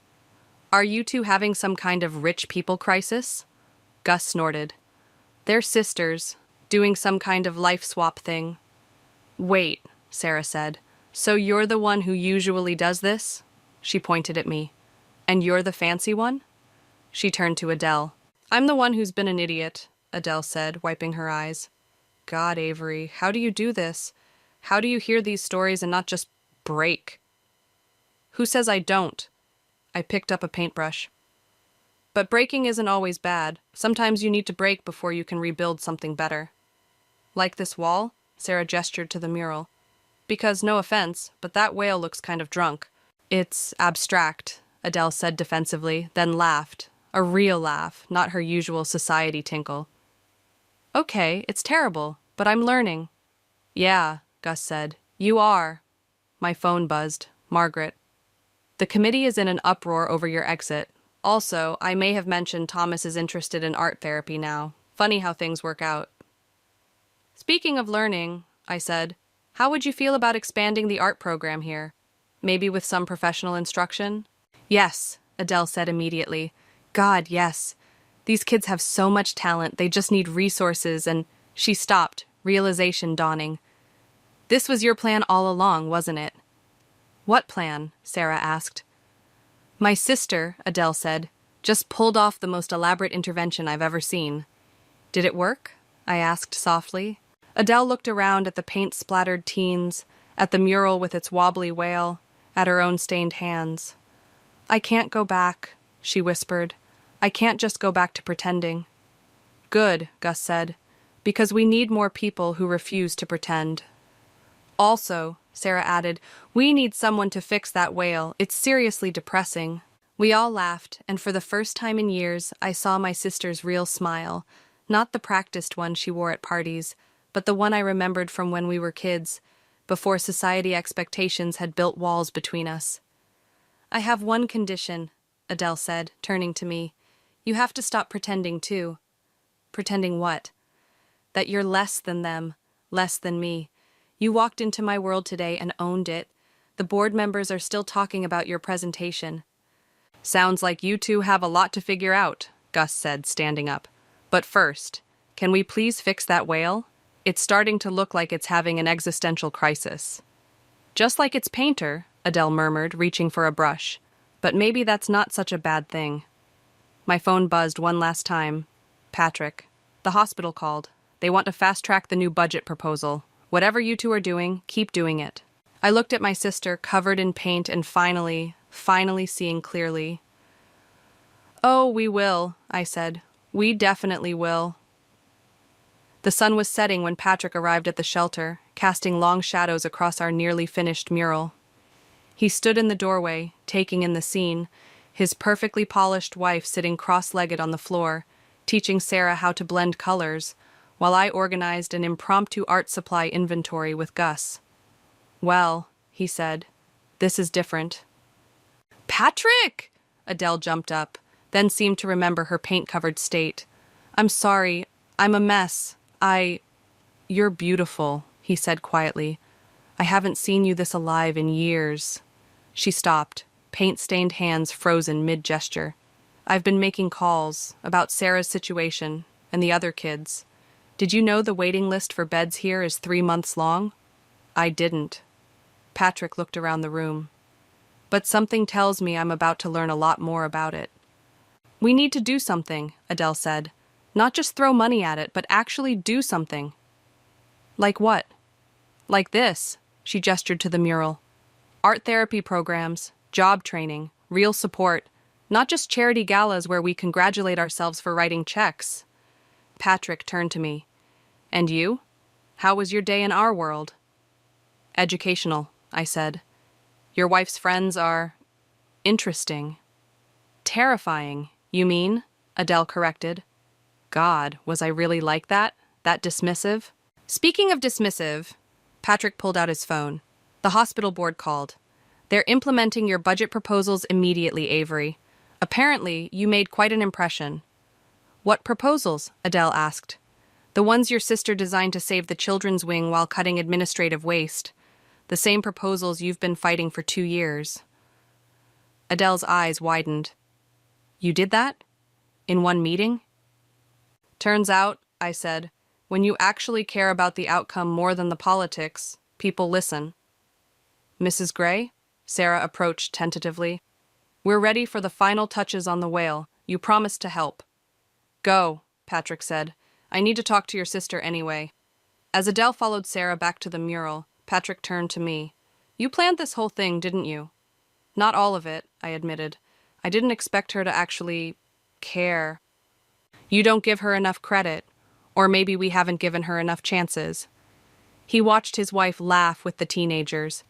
Are you two having some kind of rich people crisis? Gus snorted. They're sisters, doing some kind of life swap thing. Wait, Sarah said. So you're the one who usually does this? She pointed at me. And you're the fancy one? She turned to Adele. I'm the one who's been an idiot, Adele said, wiping her eyes. God, Avery, how do you do this? How do you hear these stories and not just break? Who says I don't? I picked up a paintbrush. But breaking isn't always bad. Sometimes you need to break before you can rebuild something better. Like this wall? Sarah gestured to the mural. Because, no offense, but that whale looks kind of drunk. It's abstract, Adele said defensively, then laughed. A real laugh, not her usual society tinkle. Okay, it's terrible, but I'm learning. Yeah, Gus said. You are. My phone buzzed. Margaret. The committee is in an uproar over your exit. Also, I may have mentioned Thomas is interested in art therapy now. Funny how things work out. Speaking of learning, I said, how would you feel about expanding the art program here? Maybe with some professional instruction? Yes, Adele said immediately. God, yes. These kids have so much talent, they just need resources and... She stopped, realization dawning. This was your plan all along, wasn't it? What plan? Sarah asked. My sister, Adele said, just pulled off the most elaborate intervention I've ever seen. Did it work? I asked softly. Adele looked around at the paint-splattered teens, at the mural with its wobbly whale, at her own stained hands. I can't go back, she whispered. I can't just go back to pretending. Good, Gus said, because we need more people who refuse to pretend. Also, Sarah added, we need someone to fix that whale. It's seriously depressing. We all laughed, and for the first time in years, I saw my sister's real smile, not the practiced one she wore at parties, but the one I remembered from when we were kids, before society expectations had built walls between us. I have one condition, Adele said, turning to me. You have to stop pretending, too. Pretending what? That you're less than them, less than me. You walked into my world today and owned it. The board members are still talking about your presentation. Sounds like you two have a lot to figure out, Gus said, standing up. But first, can we please fix that whale? It's starting to look like it's having an existential crisis. Just like its painter, Adele murmured, reaching for a brush. But maybe that's not such a bad thing. My phone buzzed one last time. Patrick. The hospital called. They want to fast-track the new budget proposal. Whatever you two are doing, keep doing it. I looked at my sister, covered in paint, and finally seeing clearly. Oh, we will, I said. We definitely will. The sun was setting when Patrick arrived at the shelter, casting long shadows across our nearly finished mural. He stood in the doorway, taking in the scene, his perfectly polished wife sitting cross-legged on the floor, teaching Sarah how to blend colors, while I organized an impromptu art supply inventory with Gus. Well, he said, this is different. Patrick! Adele jumped up, then seemed to remember her paint-covered state. I'm sorry, I'm a mess. You're beautiful, he said quietly. I haven't seen you this alive in years. She stopped, paint-stained hands frozen mid-gesture. I've been making calls about Sarah's situation and the other kids. Did you know the waiting list for beds here is 3 months long? I didn't. Patrick looked around the room. But something tells me I'm about to learn a lot more about it. We need to do something, Adele said. Not just throw money at it, but actually do something. Like what? Like this, she gestured to the mural. Art therapy programs, job training, real support, not just charity galas where we congratulate ourselves for writing checks. Patrick turned to me. And you? How was your day in our world? Educational, I said. Your wife's friends are interesting. Terrifying, you mean? Adele corrected. God, was I really like that? That dismissive? Speaking of dismissive, Patrick pulled out his phone. The hospital board called. They're implementing your budget proposals immediately, Avery. Apparently, you made quite an impression. What proposals? Adele asked. The ones your sister designed to save the children's wing while cutting administrative waste. The same proposals you've been fighting for 2 years. Adele's eyes widened. You did that? In one meeting? Turns out, I said, when you actually care about the outcome more than the politics, people listen. Mrs. Gray? Sarah approached tentatively. We're ready for the final touches on the whale. You promised to help. Go, Patrick said. I need to talk to your sister anyway. As Adele followed Sarah back to the mural, Patrick turned to me. You planned this whole thing, didn't you? Not all of it, I admitted. I didn't expect her to actually care. You don't give her enough credit, or maybe we haven't given her enough chances. He watched his wife laugh with the teenagers.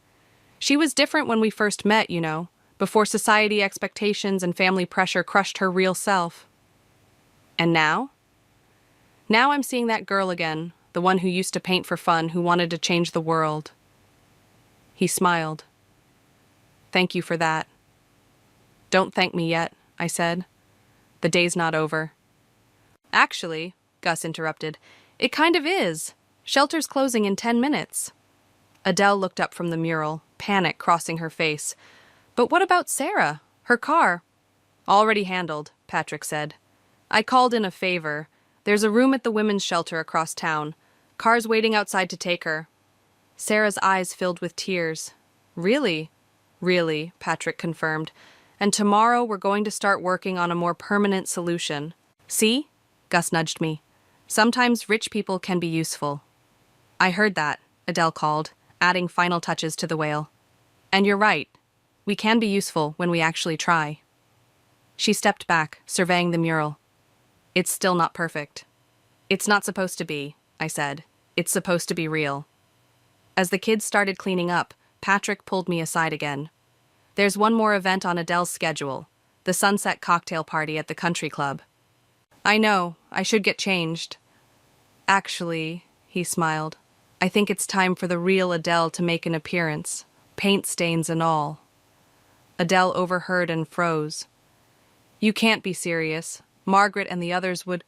She was different when we first met, you know, before society expectations and family pressure crushed her real self. And now? Now I'm seeing that girl again, the one who used to paint for fun, who wanted to change the world. He smiled. Thank you for that. Don't thank me yet, I said. The day's not over. Actually, Gus interrupted, it kind of is. Shelter's closing in 10 minutes. Adele looked up from the mural, panic crossing her face. But what about Sarah? Her car? Already handled, Patrick said. I called in a favor. There's a room at the women's shelter across town. Cars waiting outside to take her. Sarah's eyes filled with tears. Really? Really, Patrick confirmed. And tomorrow we're going to start working on a more permanent solution. See? Gus nudged me. Sometimes rich people can be useful. I heard that, Adele called, adding final touches to the whale. And you're right. We can be useful when we actually try. She stepped back, surveying the mural. It's still not perfect. It's not supposed to be, I said. It's supposed to be real. As the kids started cleaning up, Patrick pulled me aside again. There's one more event on Adele's schedule, the sunset cocktail party at the country club. I know, I should get changed. Actually, he smiled, I think it's time for the real Adele to make an appearance, paint stains and all. Adele overheard and froze. You can't be serious. Margaret and the others would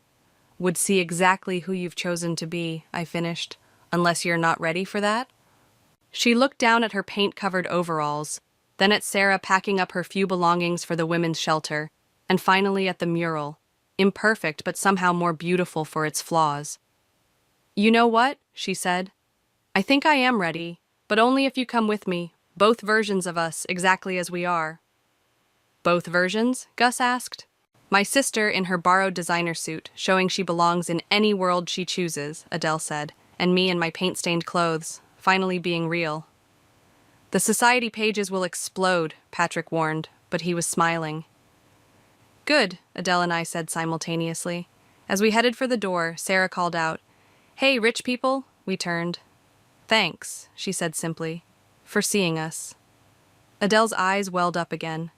see exactly who you've chosen to be, I finished, unless you're not ready for that. She looked down at her paint-covered overalls, then at Sarah packing up her few belongings for the women's shelter, and finally at the mural, imperfect but somehow more beautiful for its flaws. You know what? She said. I think I am ready, but only if you come with me, both versions of us, exactly as we are. Both versions? Gus asked. My sister in her borrowed designer suit, showing she belongs in any world she chooses, Adele said, and me in my paint-stained clothes, finally being real. The society pages will explode, Patrick warned, but he was smiling. Good, Adele and I said simultaneously. As we headed for the door, Sarah called out, Hey, rich people, we turned. Thanks, she said simply, for seeing us. Adele's eyes welled up again.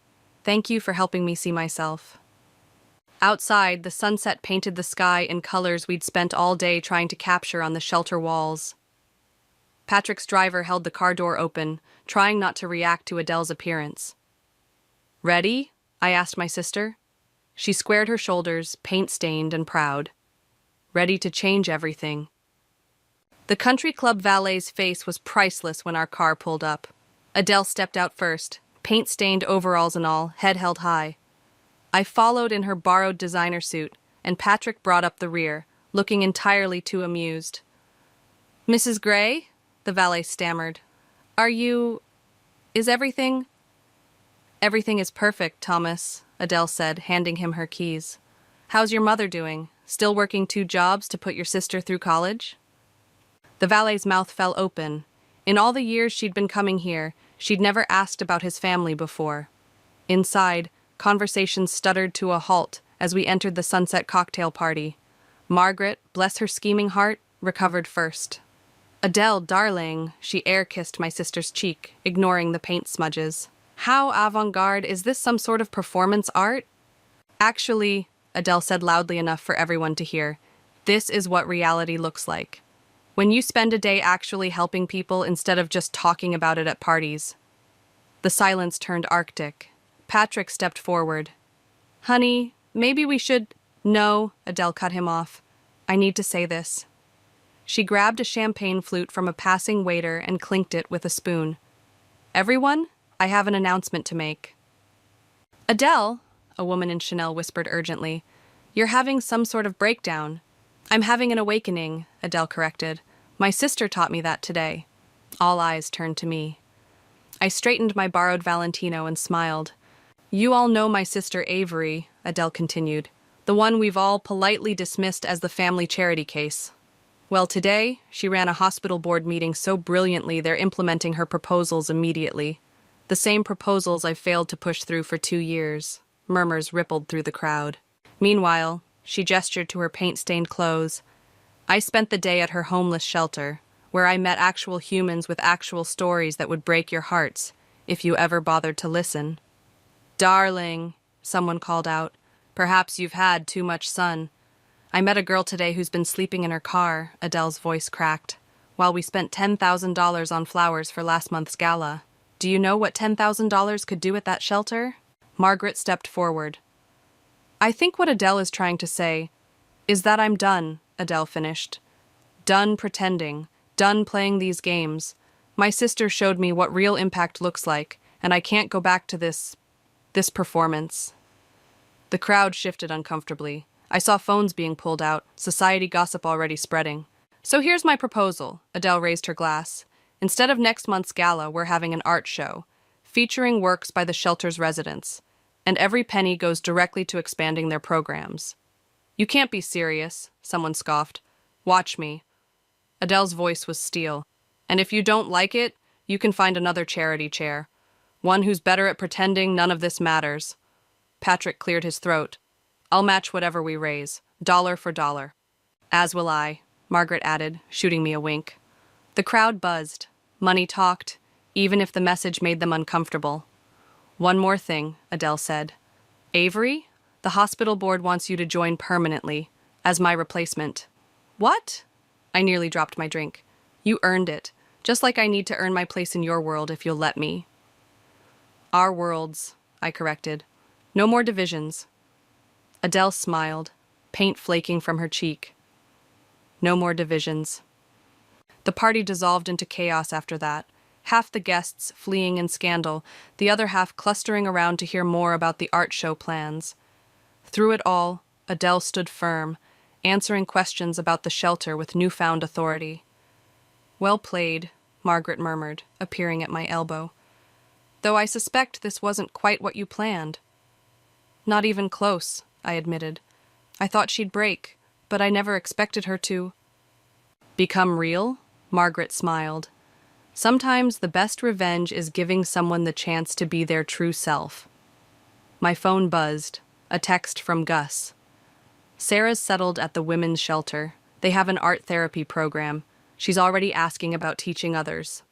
Thank you for helping me see myself. Outside, the sunset painted the sky in colors we'd spent all day trying to capture on the shelter walls. Patrick's driver held the car door open, trying not to react to Adele's appearance. Ready? I asked my sister. She squared her shoulders, paint-stained and proud. Ready to change everything. The country club valet's face was priceless when our car pulled up. Adele stepped out first, paint-stained overalls and all, head held high. I followed in her borrowed designer suit, and Patrick brought up the rear, looking entirely too amused. Mrs. Gray? the valet stammered. Is everything? Everything is perfect, Thomas, Adele said, handing him her keys. How's your mother doing? Still working 2 jobs to put your sister through college? The valet's mouth fell open. In all the years she'd been coming here, she'd never asked about his family before. Inside, conversation stuttered to a halt as we entered the sunset cocktail party. Margaret, bless her scheming heart, recovered first. Adele, darling, she air-kissed my sister's cheek, ignoring the paint smudges. How avant-garde, is this some sort of performance art? Actually, Adele said loudly enough for everyone to hear, this is what reality looks like. When you spend a day actually helping people instead of just talking about it at parties. The silence turned arctic. Patrick stepped forward. Honey, maybe we should— No, Adele cut him off. I need to say this. She grabbed a champagne flute from a passing waiter and clinked it with a spoon. Everyone, I have an announcement to make. Adele, a woman in Chanel whispered urgently, you're having some sort of breakdown. I'm having an awakening, Adele corrected. My sister taught me that today. All eyes turned to me. I straightened my borrowed Valentino and smiled. You all know my sister Avery, Adele continued, the one we've all politely dismissed as the family charity case. Well, today, she ran a hospital board meeting so brilliantly they're implementing her proposals immediately. The same proposals I've failed to push through for 2 years. Murmurs rippled through the crowd. Meanwhile, she gestured to her paint-stained clothes. I spent the day at her homeless shelter, where I met actual humans with actual stories that would break your hearts, if you ever bothered to listen. Darling, someone called out, perhaps you've had too much sun. I met a girl today who's been sleeping in her car, Adele's voice cracked, while we spent $10,000 on flowers for last month's gala. Do you know what $10,000 could do at that shelter? Margaret stepped forward. I think what Adele is trying to say is that I'm done, Adele finished. Done pretending, done playing these games. My sister showed me what real impact looks like, and I can't go back to this performance. The crowd shifted uncomfortably. I saw phones being pulled out, society gossip already spreading. So here's my proposal, Adele raised her glass. Instead of next month's gala, we're having an art show, featuring works by the shelter's residents, and every penny goes directly to expanding their programs. You can't be serious, someone scoffed. Watch me. Adele's voice was steel. And if you don't like it, you can find another charity chair. One who's better at pretending none of this matters. Patrick cleared his throat. I'll match whatever we raise, dollar for dollar. As will I, Margaret added, shooting me a wink. The crowd buzzed. Money talked, even if the message made them uncomfortable. One more thing, Adele said. Avery, the hospital board wants you to join permanently, as my replacement. What? I nearly dropped my drink. You earned it, just like I need to earn my place in your world if you'll let me. Our worlds, I corrected. No more divisions. Adele smiled, paint flaking from her cheek. No more divisions. The party dissolved into chaos after that, half the guests fleeing in scandal, the other half clustering around to hear more about the art show plans. Through it all, Adele stood firm, answering questions about the shelter with newfound authority. Well played, Margaret murmured, appearing at my elbow. Though I suspect this wasn't quite what you planned. Not even close, I admitted. I thought she'd break, but I never expected her to. Become real? Margaret smiled. Sometimes the best revenge is giving someone the chance to be their true self. My phone buzzed, a text from Gus. Sarah's settled at the women's shelter. They have an art therapy program. She's already asking about teaching others.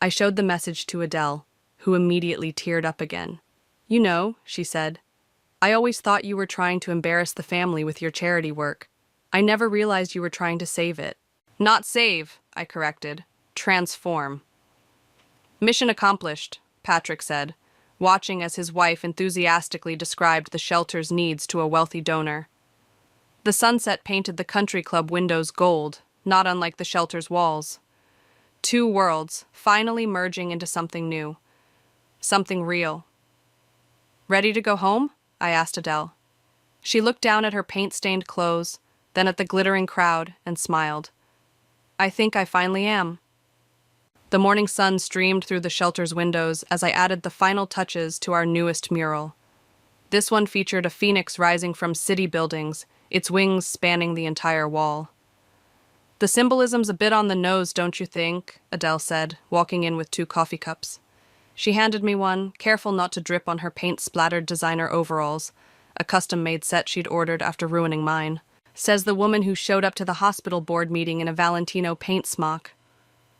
I showed the message to Adele, who immediately teared up again. You know, she said, I always thought you were trying to embarrass the family with your charity work. I never realized you were trying to save it. Not save, I corrected. Transform. Mission accomplished, Patrick said, watching as his wife enthusiastically described the shelter's needs to a wealthy donor. The sunset painted the country club windows gold, not unlike the shelter's walls. 2 worlds, finally merging into something new. Something real. Ready to go home? I asked Adele. She looked down at her paint-stained clothes, then at the glittering crowd, and smiled. I think I finally am. The morning sun streamed through the shelter's windows as I added the final touches to our newest mural. This one featured a phoenix rising from city buildings, its wings spanning the entire wall. "The symbolism's a bit on the nose, don't you think?" Adele said, walking in with 2 coffee cups. She handed me one, careful not to drip on her paint-splattered designer overalls, a custom-made set she'd ordered after ruining mine. "Says the woman who showed up to the hospital board meeting in a Valentino paint smock."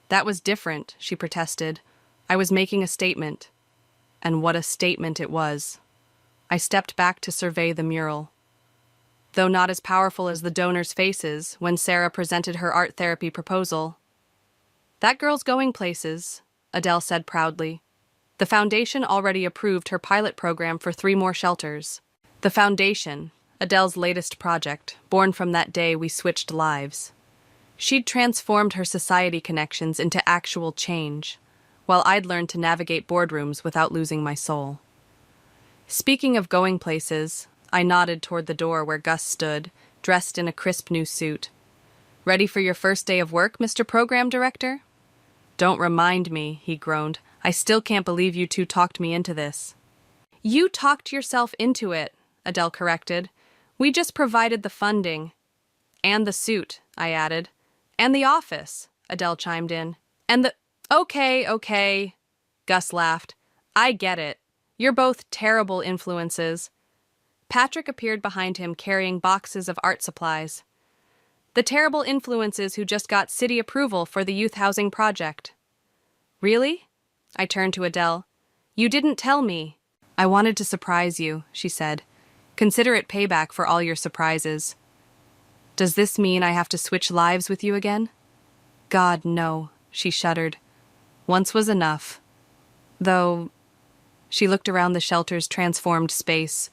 "That was different," she protested. "I was making a statement." And what a statement it was. I stepped back to survey the mural. Though not as powerful as the donors' faces when Sarah presented her art therapy proposal. "That girl's going places," Adele said proudly. The foundation already approved her pilot program for 3 more shelters. The foundation, Adele's latest project, born from that day we switched lives. She'd transformed her society connections into actual change, while I'd learned to navigate boardrooms without losing my soul. Speaking of going places, I nodded toward the door where Gus stood, dressed in a crisp new suit. "Ready for your first day of work, Mr. Program Director?" "Don't remind me," he groaned. "I still can't believe you 2 talked me into this." "You talked yourself into it," Adele corrected. "We just provided the funding." "And the suit," I added. "And the office," Adele chimed in. "And the—" Okay, Gus laughed. "I get it. You're both terrible influences." Patrick appeared behind him carrying boxes of art supplies. "The terrible influences who just got city approval for the youth housing project." "Really?" I turned to Adele. "You didn't tell me." "I wanted to surprise you," she said. "Consider it payback for all your surprises." "Does this mean I have to switch lives with you again?" "God, no," she shuddered. "Once was enough. Though," she looked around the shelter's transformed space,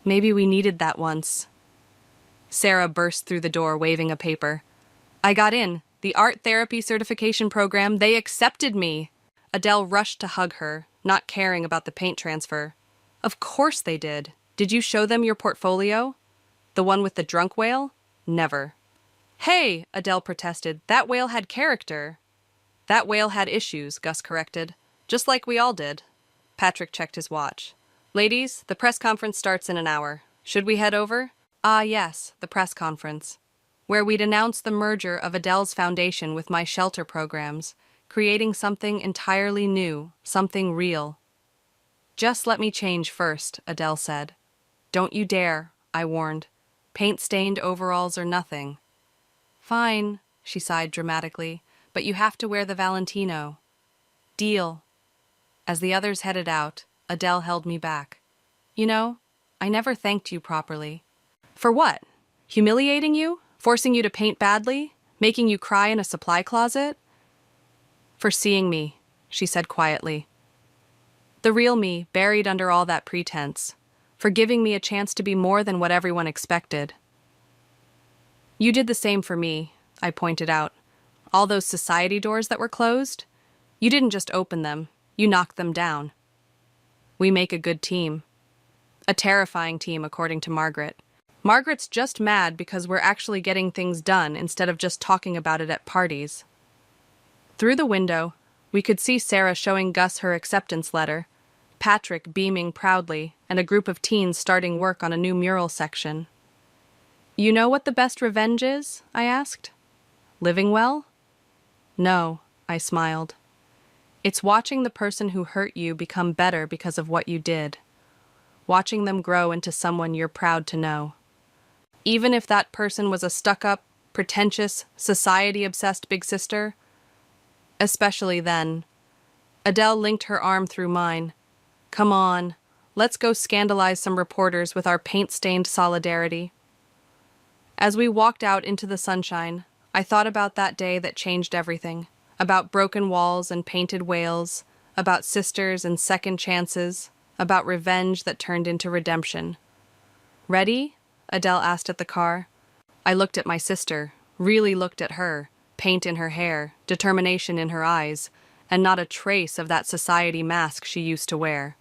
"maybe we needed that once." Sarah burst through the door waving a paper. "I got in. The art therapy certification program, they accepted me." Adele rushed to hug her, not caring about the paint transfer. "Of course they did. Did you show them your portfolio? The one with the drunk whale? Never." "Hey," Adele protested, "that whale had character." "That whale had issues," Gus corrected. "Just like we all did." Patrick checked his watch. "Ladies, the press conference starts in an hour. Should we head over?" "Ah, yes, the press conference. Where we'd announce the merger of Adele's foundation with my shelter programs, creating something entirely new, something real." "Just let me change first," Adele said. "Don't you dare," I warned. "Paint-stained overalls or nothing." "Fine," she sighed dramatically, "but you have to wear the Valentino." "Deal." As the others headed out, Adele held me back. "You know, I never thanked you properly." "For what? Humiliating you? Forcing you to paint badly? Making you cry in a supply closet?" "For seeing me," she said quietly. "The real me, buried under all that pretense. For giving me a chance to be more than what everyone expected." "You did the same for me," I pointed out. "All those society doors that were closed? You didn't just open them, you knocked them down." "We make a good team." A terrifying team, according to Margaret. Margaret's just mad because we're actually getting things done instead of just talking about it at parties. Through the window, we could see Sarah showing Gus her acceptance letter, Patrick beaming proudly, and a group of teens starting work on a new mural section. "You know what the best revenge is?" I asked. "Living well?" "No," I smiled. "It's watching the person who hurt you become better because of what you did. Watching them grow into someone you're proud to know. Even if that person was a stuck-up, pretentious, society-obsessed big sister. Especially then." Adele linked her arm through mine. "Come on, let's go scandalize some reporters with our paint-stained solidarity." As we walked out into the sunshine, I thought about that day that changed everything. About broken walls and painted whales, about sisters and second chances, about revenge that turned into redemption. "Ready?" Adele asked at the car. I looked at my sister, really looked at her, paint in her hair, determination in her eyes, and not a trace of that society mask she used to wear.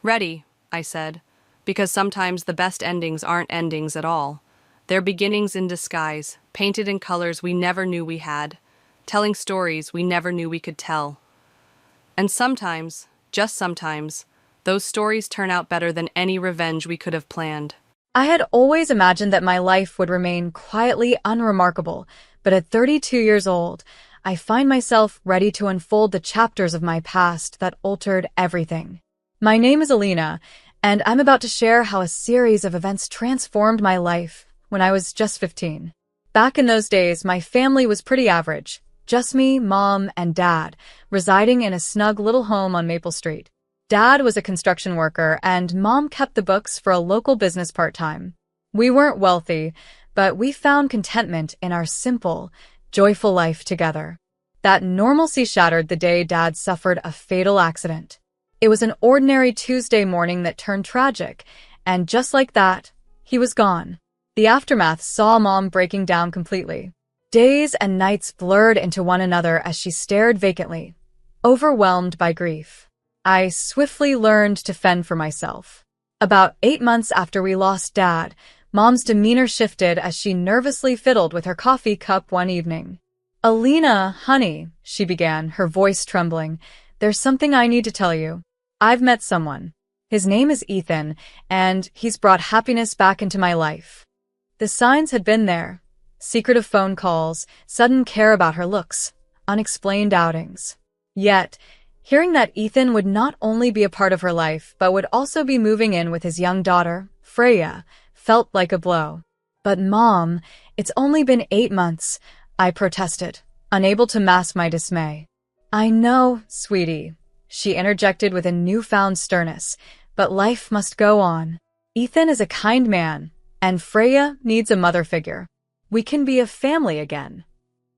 "Ready," I said, because sometimes the best endings aren't endings at all. They're beginnings in disguise, painted in colors we never knew we had. telling stories we never knew we could tell. And sometimes, just sometimes, those stories turn out better than any revenge we could have planned. I had always imagined that my life would remain quietly unremarkable, but at 32 years old, I find myself ready to unfold the chapters of my past that altered everything. My name is Alina, and I'm about to share how a series of events transformed my life when I was just 15. Back in those days, my family was pretty average. Just me, Mom, and Dad, residing in a snug little home on Maple Street. Dad was a construction worker, and Mom kept the books for a local business part-time. We weren't wealthy, but we found contentment in our simple, joyful life together. That normalcy shattered the day Dad suffered a fatal accident. It was an ordinary Tuesday morning that turned tragic, and just like that, he was gone. The aftermath saw Mom breaking down completely. Days and nights blurred into one another as she stared vacantly, overwhelmed by grief. I swiftly learned to fend for myself. About 8 months after we lost Dad, Mom's demeanor shifted as she nervously fiddled with her coffee cup one evening. "Alina, honey," she began, her voice trembling, "there's something I need to tell you. I've met someone. His name is Ethan, and he's brought happiness back into my life." The signs had been there. Secretive phone calls, sudden care about her looks, unexplained outings. Yet, hearing that Ethan would not only be a part of her life, but would also be moving in with his young daughter, Freya, felt like a blow. "But Mom, it's only been 8 months, I protested, unable to mask my dismay. "I know, sweetie," she interjected with a newfound sternness, "but life must go on. Ethan is a kind man, and Freya needs a mother figure. We can be a family again."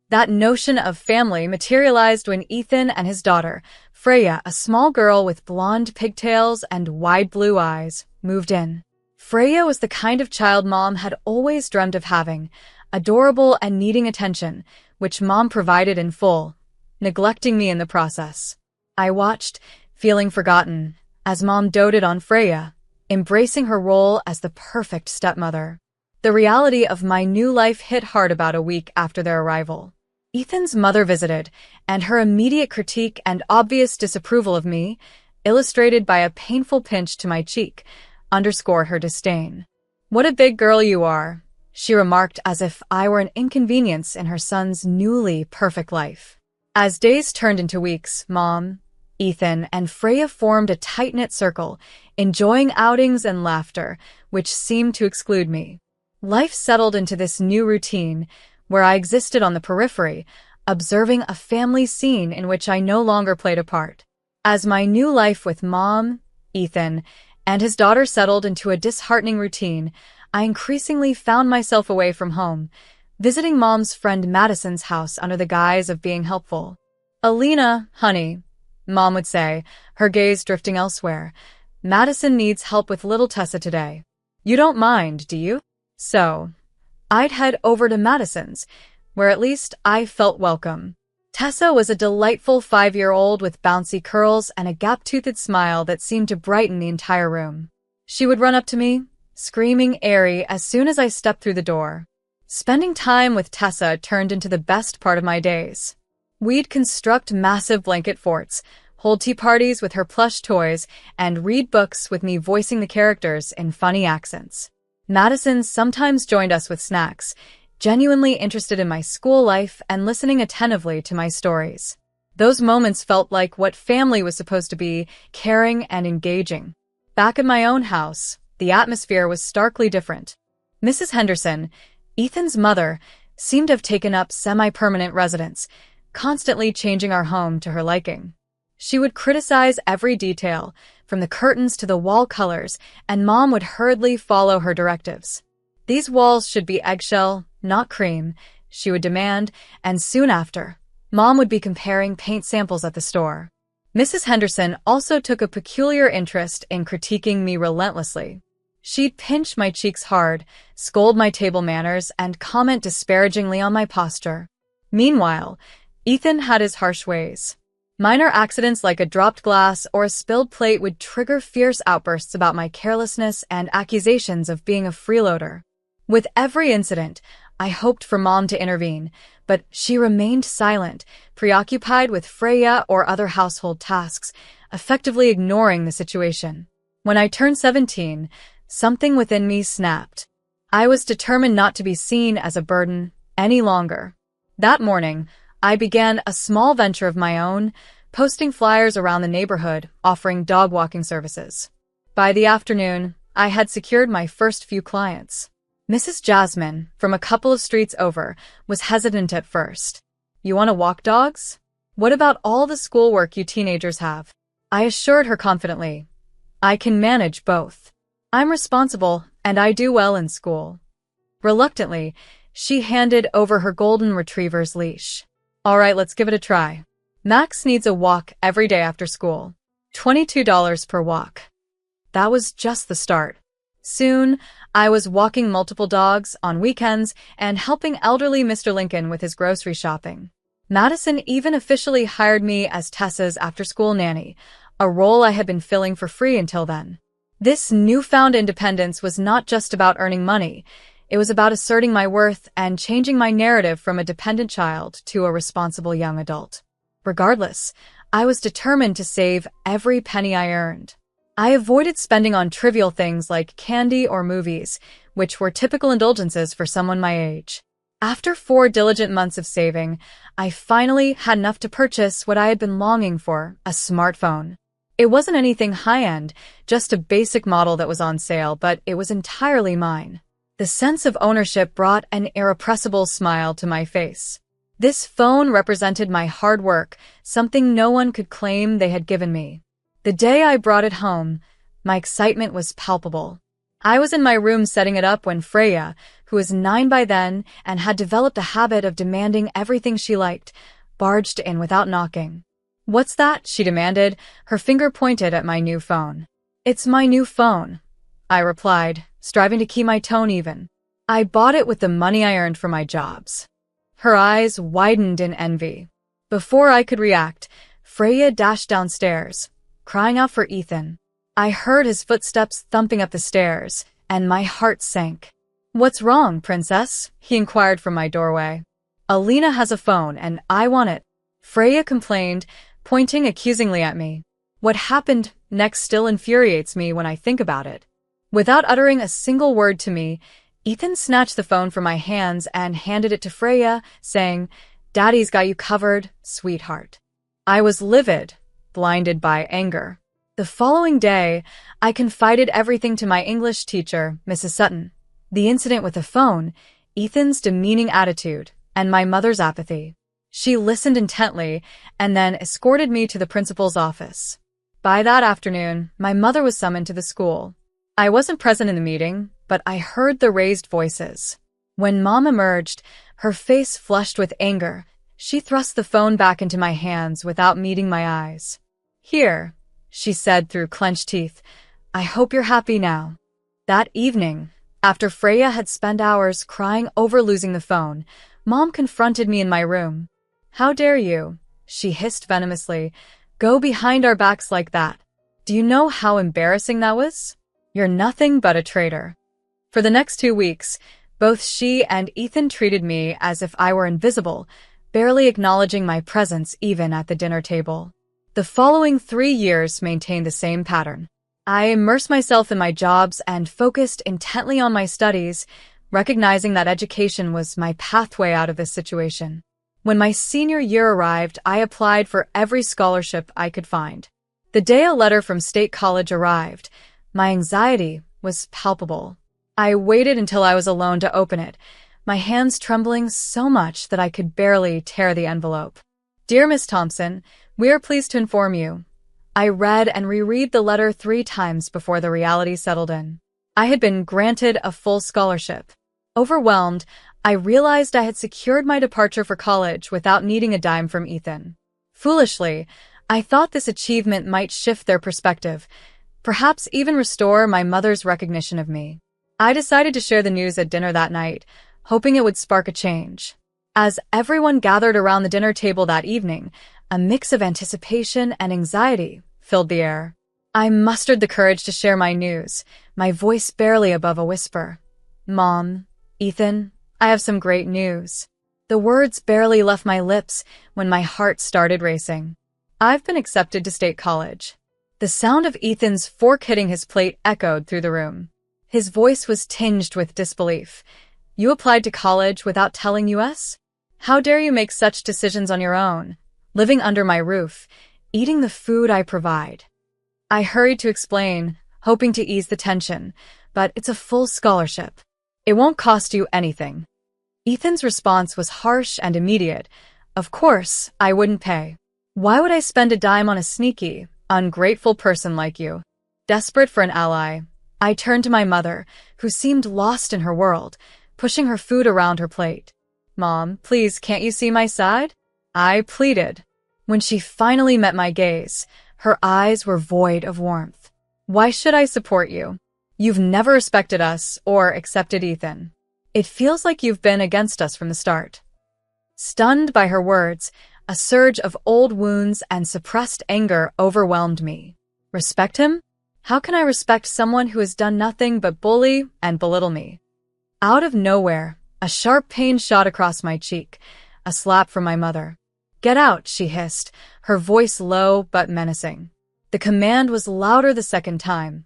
That notion of family materialized when Ethan and his daughter, Freya, a small girl with blonde pigtails and wide blue eyes, moved in. Freya was the kind of child Mom had always dreamed of having, adorable and needing attention, which Mom provided in full, neglecting me in the process. I watched, feeling forgotten, as Mom doted on Freya, embracing her role as the perfect stepmother. The reality of my new life hit hard about a week after their arrival. Ethan's mother visited, and her immediate critique and obvious disapproval of me, illustrated by a painful pinch to my cheek, underscored her disdain. "What a big girl you are," she remarked as if I were an inconvenience in her son's newly perfect life. As days turned into weeks, Mom, Ethan, and Freya formed a tight-knit circle, enjoying outings and laughter, which seemed to exclude me. Life settled into this new routine, where I existed on the periphery, observing a family scene in which I no longer played a part. As my new life with Mom, Ethan, and his daughter settled into a disheartening routine, I increasingly found myself away from home, visiting Mom's friend Madison's house under the guise of being helpful. "Alina, honey," Mom would say, her gaze drifting elsewhere, "Madison needs help with little Tessa today. You don't mind, do you?" So, I'd head over to Madison's, where at least I felt welcome. Tessa was a delightful 5-year-old with bouncy curls and a gap-toothed smile that seemed to brighten the entire room. She would run up to me, screaming airy as soon as I stepped through the door. Spending time with Tessa turned into the best part of my days. We'd construct massive blanket forts, hold tea parties with her plush toys, and read books with me voicing the characters in funny accents. Madison sometimes joined us with snacks, genuinely interested in my school life and listening attentively to my stories. Those moments felt like what family was supposed to be, caring and engaging. Back at my own house, the atmosphere was starkly different. Mrs. Henderson, Ethan's mother, seemed to have taken up semi-permanent residence, constantly changing our home to her liking. She would criticize every detail, from the curtains to the wall colors, and Mom would hurriedly follow her directives. "These walls should be eggshell, not cream," she would demand, and soon after, Mom would be comparing paint samples at the store. Mrs. Henderson also took a peculiar interest in critiquing me relentlessly. She'd pinch my cheeks hard, scold my table manners, and comment disparagingly on my posture. Meanwhile, Ethan had his harsh ways. Minor accidents like a dropped glass or a spilled plate would trigger fierce outbursts about my carelessness and accusations of being a freeloader. With every incident, I hoped for Mom to intervene, but she remained silent, preoccupied with Freya or other household tasks, effectively ignoring the situation. When I turned 17, something within me snapped. I was determined not to be seen as a burden any longer. That morning, I began a small venture of my own, posting flyers around the neighborhood offering dog walking services. By the afternoon, I had secured my first few clients. Mrs. Jasmine, from a couple of streets over, was hesitant at first. "You want to walk dogs? What about all the schoolwork you teenagers have?" I assured her confidently. "I can manage both. I'm responsible, and I do well in school." Reluctantly, she handed over her golden retriever's leash. "All right, let's give it a try. Max needs a walk every day after school. $22 per walk." That was just the start. Soon, I was walking multiple dogs on weekends and helping elderly Mr. Lincoln with his grocery shopping. Madison even officially hired me as Tessa's after-school nanny, a role I had been filling for free until then. This newfound independence was not just about earning money. It was about asserting my worth and changing my narrative from a dependent child to a responsible young adult. Regardless, I was determined to save every penny I earned. I avoided spending on trivial things like candy or movies, which were typical indulgences for someone my age. After 4 diligent months of saving, I finally had enough to purchase what I had been longing for, a smartphone. It wasn't anything high-end, just a basic model that was on sale, but it was entirely mine. The sense of ownership brought an irrepressible smile to my face. This phone represented my hard work, something no one could claim they had given me. The day I brought it home, my excitement was palpable. I was in my room setting it up when Freya, who was 9 by then and had developed a habit of demanding everything she liked, barged in without knocking. "What's that?" she demanded, her finger pointed at my new phone. "It's my new phone," I replied, striving to keep my tone even. "I bought it with the money I earned from my jobs." Her eyes widened in envy. Before I could react, Freya dashed downstairs, crying out for Ethan. I heard his footsteps thumping up the stairs, and my heart sank. "What's wrong, princess?" he inquired from my doorway. "Alina has a phone, and I want it," Freya complained, pointing accusingly at me. What happened next still infuriates me when I think about it. Without uttering a single word to me, Ethan snatched the phone from my hands and handed it to Freya, saying, "Daddy's got you covered, sweetheart." I was livid, blinded by anger. The following day, I confided everything to my English teacher, Mrs. Sutton. The incident with the phone, Ethan's demeaning attitude, and my mother's apathy. She listened intently and then escorted me to the principal's office. By that afternoon, my mother was summoned to the school. I wasn't present in the meeting, but I heard the raised voices. When Mom emerged, her face flushed with anger, she thrust the phone back into my hands without meeting my eyes. "Here," she said through clenched teeth, "I hope you're happy now." That evening, after Freya had spent hours crying over losing the phone, Mom confronted me in my room. "How dare you," she hissed venomously, "go behind our backs like that? Do you know how embarrassing that was? You're nothing but a traitor." For the next 2 weeks, both she and Ethan treated me as if I were invisible, barely acknowledging my presence even at the dinner table. The following 3 years maintained the same pattern. I immersed myself in my jobs and focused intently on my studies, recognizing that education was my pathway out of this situation. When my senior year arrived, I applied for every scholarship I could find. The day a letter from State College arrived, my anxiety was palpable. I waited until I was alone to open it, my hands trembling so much that I could barely tear the envelope. "Dear Miss Thompson, we are pleased to inform you." I read and reread the letter 3 times before the reality settled in. I had been granted a full scholarship. Overwhelmed, I realized I had secured my departure for college without needing a dime from Ethan. Foolishly, I thought this achievement might shift their perspective, perhaps even restore my mother's recognition of me. I decided to share the news at dinner that night, hoping it would spark a change. As everyone gathered around the dinner table that evening, a mix of anticipation and anxiety filled the air. I mustered the courage to share my news, my voice barely above a whisper. "Mom, Ethan, I have some great news. The words barely left my lips when my heart started racing. I've been accepted to state college. The sound of Ethan's fork hitting his plate echoed through the room. His voice was tinged with disbelief. You applied to college without telling us? How dare you make such decisions on your own, living under my roof, eating the food I provide? I hurried to explain, hoping to ease the tension, but it's a full scholarship. It won't cost you anything. Ethan's response was harsh and immediate. Of course, I wouldn't pay. Why would I spend a dime on a sneaky, ungrateful person like you? Desperate for an ally, I turned to my mother, who seemed lost in her world, pushing her food around her plate. Mom, please, can't you see my side? I pleaded. When she finally met my gaze, her eyes were void of warmth. Why should I support you? You've never respected us or accepted Ethan. It feels like you've been against us from the start. Stunned by her words, a surge of old wounds and suppressed anger overwhelmed me. Respect him? How can I respect someone who has done nothing but bully and belittle me? Out of nowhere, a sharp pain shot across my cheek, a slap from my mother. Get out, she hissed, her voice low but menacing. The command was louder the second time.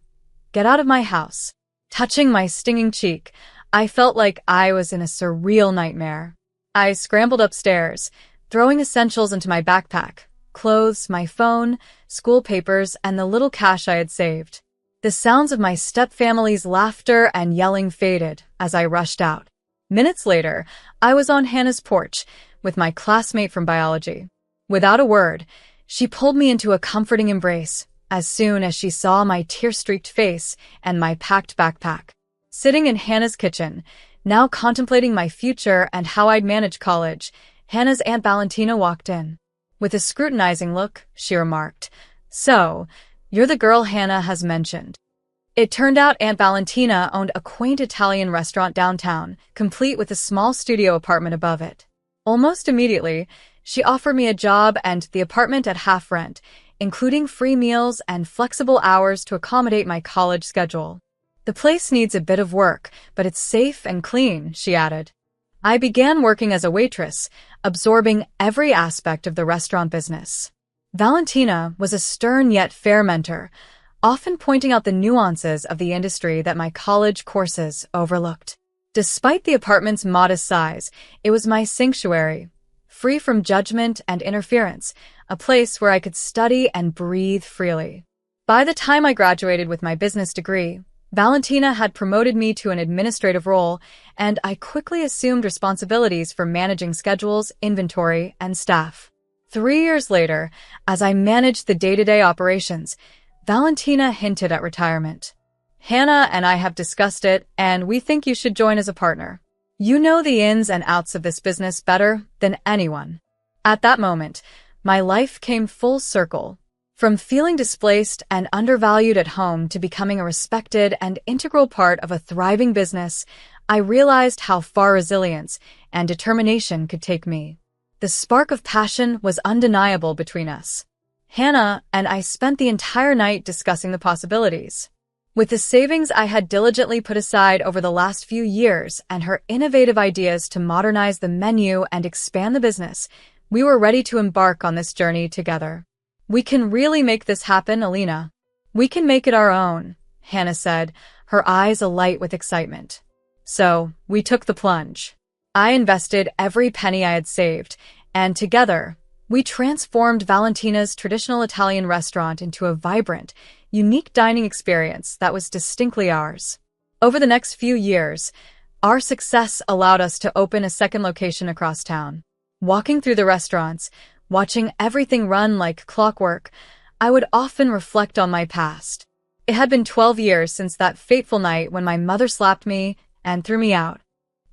Get out of my house. Touching my stinging cheek, I felt like I was in a surreal nightmare. I scrambled upstairs, throwing essentials into my backpack, clothes, my phone, school papers, and the little cash I had saved. The sounds of my stepfamily's laughter and yelling faded as I rushed out. Minutes later, I was on Hannah's porch with my classmate from biology. Without a word, she pulled me into a comforting embrace as soon as she saw my tear-streaked face and my packed backpack. Sitting in Hannah's kitchen, now contemplating my future and how I'd manage college, Hannah's Aunt Valentina walked in. With a scrutinizing look, she remarked, So, you're the girl Hannah has mentioned. It turned out Aunt Valentina owned a quaint Italian restaurant downtown, complete with a small studio apartment above it. Almost immediately, she offered me a job and the apartment at half rent, including free meals and flexible hours to accommodate my college schedule. The place needs a bit of work, but it's safe and clean, she added. I began working as a waitress, absorbing every aspect of the restaurant business. Valentina was a stern yet fair mentor, often pointing out the nuances of the industry that my college courses overlooked. Despite the apartment's modest size, it was my sanctuary, free from judgment and interference, a place where I could study and breathe freely. By the time I graduated with my business degree, Valentina had promoted me to an administrative role, and I quickly assumed responsibilities for managing schedules, inventory, and staff. 3 years later, as I managed the day-to-day operations, Valentina hinted at retirement. Hannah and I have discussed it, and we think you should join as a partner. You know the ins and outs of this business better than anyone. At that moment, my life came full circle. From feeling displaced and undervalued at home to becoming a respected and integral part of a thriving business, I realized how far resilience and determination could take me. The spark of passion was undeniable between us. Hannah and I spent the entire night discussing the possibilities. With the savings I had diligently put aside over the last few years and her innovative ideas to modernize the menu and expand the business, we were ready to embark on this journey together. We can really make this happen, Alina. We can make it our own, Hannah said, her eyes alight with excitement. So, we took the plunge. I invested every penny I had saved, and together, we transformed Valentina's traditional Italian restaurant into a vibrant, unique dining experience that was distinctly ours. Over the next few years, our success allowed us to open a second location across town. Walking through the restaurants, watching everything run like clockwork, I would often reflect on my past. It had been 12 years since that fateful night when my mother slapped me and threw me out.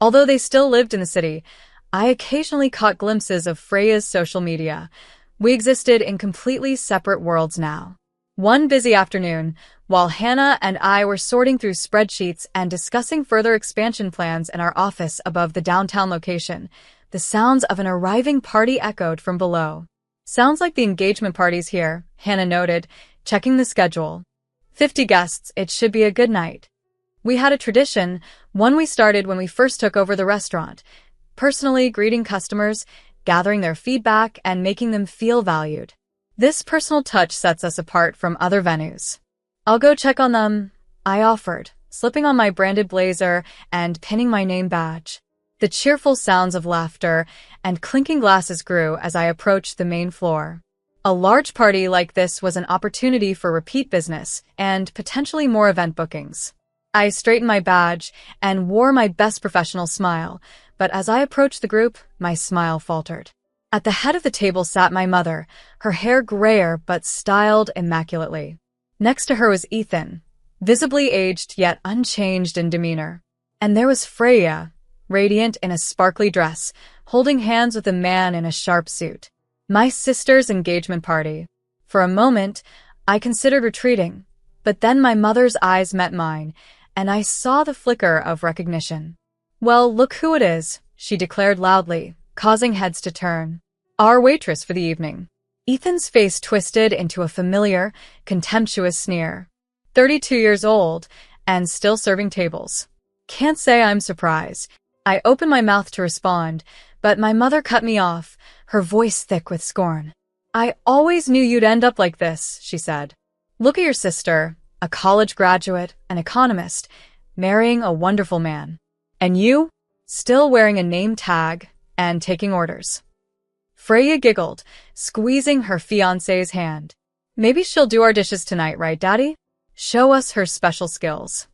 Although they still lived in the city, I occasionally caught glimpses of Freya's social media. We existed in completely separate worlds now. One busy afternoon, while Hannah and I were sorting through spreadsheets and discussing further expansion plans in our office above the downtown location, the sounds of an arriving party echoed from below. Sounds like the engagement party's here, Hannah noted, checking the schedule. 50 guests, it should be a good night. We had a tradition, one we started when we first took over the restaurant, personally greeting customers, gathering their feedback, and making them feel valued. This personal touch sets us apart from other venues. "I'll go check on them," I offered, slipping on my branded blazer and pinning my name badge. The cheerful sounds of laughter and clinking glasses grew as I approached the main floor. A large party like this was an opportunity for repeat business and potentially more event bookings. I straightened my badge and wore my best professional smile, but as I approached the group, my smile faltered. At the head of the table sat my mother, her hair grayer but styled immaculately. Next to her was Ethan, visibly aged yet unchanged in demeanor. And there was Freya, radiant in a sparkly dress, holding hands with a man in a sharp suit. My sister's engagement party. For a moment, I considered retreating, but then my mother's eyes met mine, and I saw the flicker of recognition. "Well, look who it is," she declared loudly, causing heads to turn. "Our waitress for the evening." Ethan's face twisted into a familiar, contemptuous sneer. 32 years old, and still serving tables. Can't say I'm surprised. I opened my mouth to respond, but my mother cut me off, her voice thick with scorn. "I always knew you'd end up like this," she said. "Look at your sister, a college graduate, an economist, marrying a wonderful man. And you, still wearing a name tag and taking orders." Freya giggled, squeezing her fiancé's hand. "Maybe she'll do our dishes tonight, right, Daddy? Show us her special skills."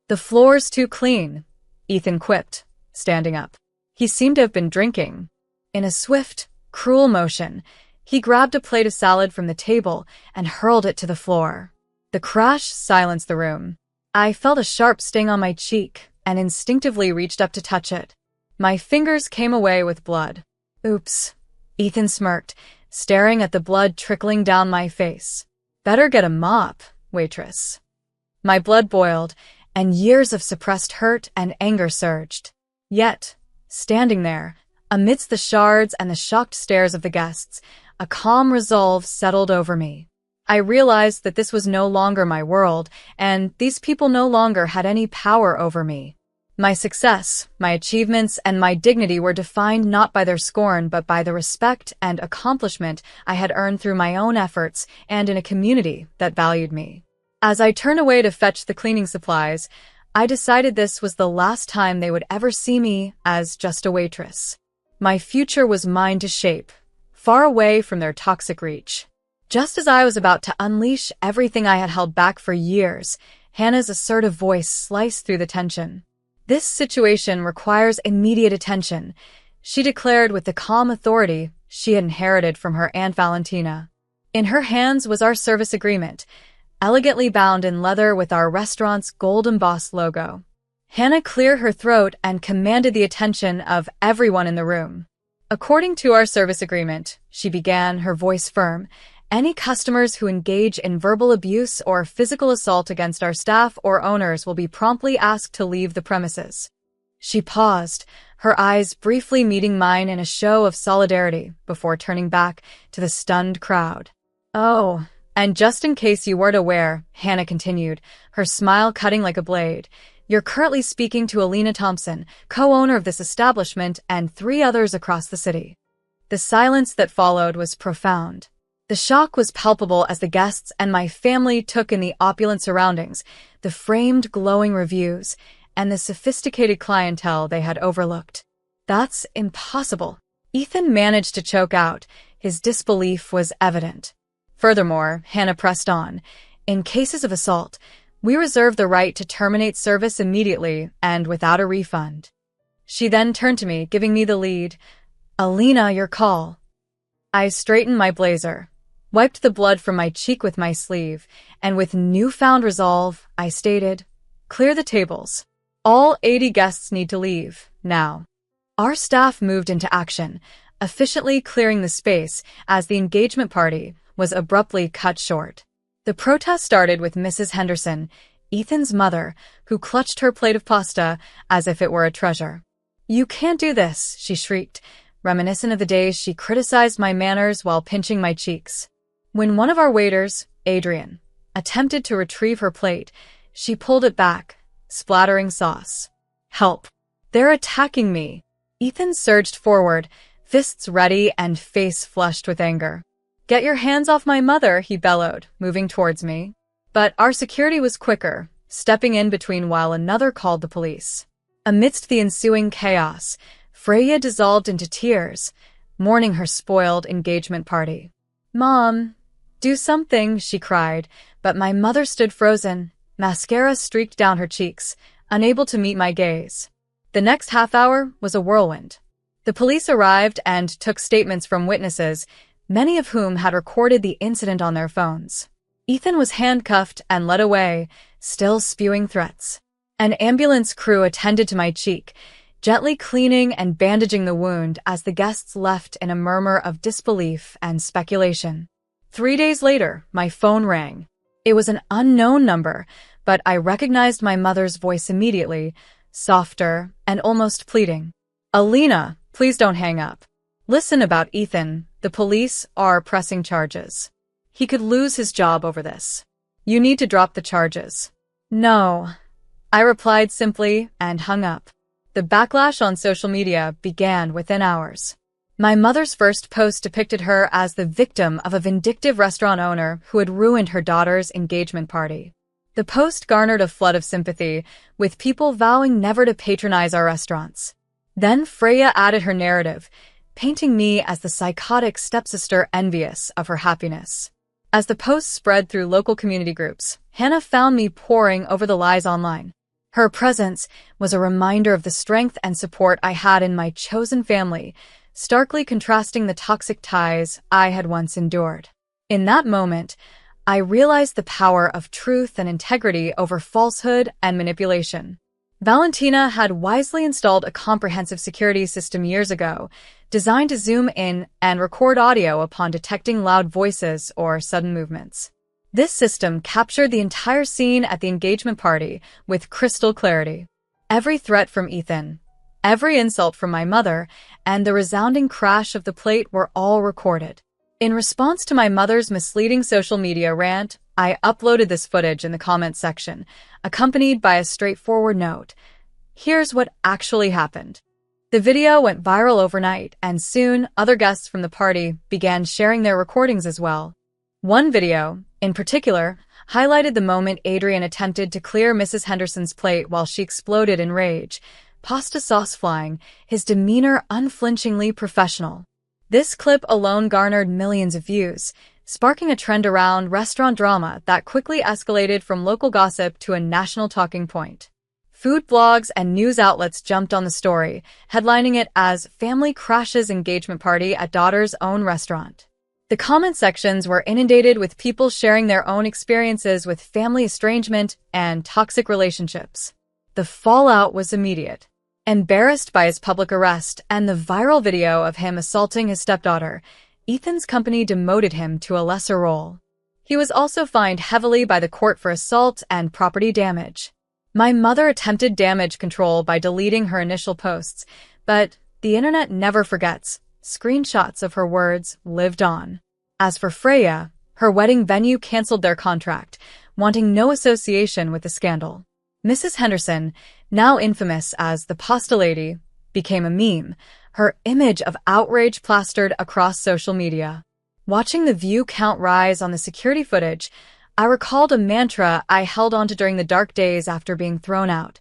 "The floor's too clean," Ethan quipped, standing up. He seemed to have been drinking. In a swift, cruel motion, he grabbed a plate of salad from the table and hurled it to the floor. The crash silenced the room. I felt a sharp sting on my cheek and instinctively reached up to touch it. My fingers came away with blood. "Oops," Ethan smirked, staring at the blood trickling down my face. "Better get a mop, waitress." My blood boiled, and years of suppressed hurt and anger surged. Yet, standing there, amidst the shards and the shocked stares of the guests, a calm resolve settled over me. I realized that this was no longer my world, and these people no longer had any power over me. My success, my achievements, and my dignity were defined not by their scorn but by the respect and accomplishment I had earned through my own efforts and in a community that valued me. As I turned away to fetch the cleaning supplies, I decided this was the last time they would ever see me as just a waitress. My future was mine to shape, far away from their toxic reach. Just as I was about to unleash everything I had held back for years, Hannah's assertive voice sliced through the tension. "This situation requires immediate attention," she declared with the calm authority she had inherited from her Aunt Valentina. In her hands was our service agreement, elegantly bound in leather with our restaurant's gold embossed logo. Hannah cleared her throat and commanded the attention of everyone in the room. "According to our service agreement," she began, her voice firm, "any customers who engage in verbal abuse or physical assault against our staff or owners will be promptly asked to leave the premises." She paused, her eyes briefly meeting mine in a show of solidarity before turning back to the stunned crowd. "Oh, and just in case you weren't aware," Hannah continued, her smile cutting like a blade, "you're currently speaking to Alina Thompson, co-owner of this establishment, and 3 others across the city." The silence that followed was profound. The shock was palpable as the guests and my family took in the opulent surroundings, the framed glowing reviews, and the sophisticated clientele they had overlooked. "That's impossible," Ethan managed to choke out. His disbelief was evident. Furthermore, Hannah pressed on, "in cases of assault, we reserve the right to terminate service immediately and without a refund." She then turned to me, giving me the lead. "Alina, your call." I straightened my blazer, wiped the blood from my cheek with my sleeve, and with newfound resolve, I stated, "Clear the tables. All 80 guests need to leave, now." Our staff moved into action, efficiently clearing the space as the engagement party was abruptly cut short. The protest started with Mrs. Henderson, Ethan's mother, who clutched her plate of pasta as if it were a treasure. "You can't do this," she shrieked, reminiscent of the days she criticized my manners while pinching my cheeks. When one of our waiters, Adrian, attempted to retrieve her plate, she pulled it back, splattering sauce. Help! They're attacking me! Ethan surged forward, fists ready and face flushed with anger. Get your hands off my mother, he bellowed, moving towards me. But our security was quicker, stepping in between while another called the police. Amidst the ensuing chaos, Freya dissolved into tears, mourning her spoiled engagement party. Mom, do something, she cried, but my mother stood frozen, mascara streaked down her cheeks, unable to meet my gaze. The next half hour was a whirlwind. The police arrived and took statements from witnesses, many of whom had recorded the incident on their phones. Ethan was handcuffed and led away, still spewing threats. An ambulance crew attended to my cheek, gently cleaning and bandaging the wound as the guests left in a murmur of disbelief and speculation. 3 days later, my phone rang. It was an unknown number, but I recognized my mother's voice immediately, softer and almost pleading. Alina, please don't hang up. Listen about Ethan, the police are pressing charges. He could lose his job over this. You need to drop the charges. No, I replied simply and hung up. The backlash on social media began within hours. My mother's first post depicted her as the victim of a vindictive restaurant owner who had ruined her daughter's engagement party. The post garnered a flood of sympathy, with people vowing never to patronize our restaurants. Then Freya added her narrative, painting me as the psychotic stepsister envious of her happiness. As the post spread through local community groups, Hannah found me poring over the lies online. Her presence was a reminder of the strength and support I had in my chosen family, starkly contrasting the toxic ties I had once endured. In that moment, I realized the power of truth and integrity over falsehood and manipulation. Valentina had wisely installed a comprehensive security system years ago, designed to zoom in and record audio upon detecting loud voices or sudden movements. This system captured the entire scene at the engagement party with crystal clarity. Every threat from Ethan, every insult from my mother, and the resounding crash of the plate were all recorded. In response to my mother's misleading social media rant, I uploaded this footage in the comments section, accompanied by a straightforward note. Here's what actually happened. The video went viral overnight, and soon other guests from the party began sharing their recordings as well. One video, in particular, highlighted the moment Adrian attempted to clear Mrs. Henderson's plate while she exploded in rage, pasta sauce flying, his demeanor unflinchingly professional. This clip alone garnered millions of views, sparking a trend around restaurant drama that quickly escalated from local gossip to a national talking point. Food blogs and news outlets jumped on the story, headlining it as "Family Crashes Engagement Party at Daughter's Own Restaurant." The comment sections were inundated with people sharing their own experiences with family estrangement and toxic relationships. The fallout was immediate. Embarrassed by his public arrest and the viral video of him assaulting his stepdaughter, Ethan's company demoted him to a lesser role. He was also fined heavily by the court for assault and property damage. My mother attempted damage control by deleting her initial posts, but the internet never forgets. Screenshots of her words lived on. As for Freya, her wedding venue canceled their contract, wanting no association with the scandal. Mrs. Henderson, now infamous as the Pasta Lady, became a meme, her image of outrage plastered across social media. Watching the view count rise on the security footage, I recalled a mantra I held onto during the dark days after being thrown out.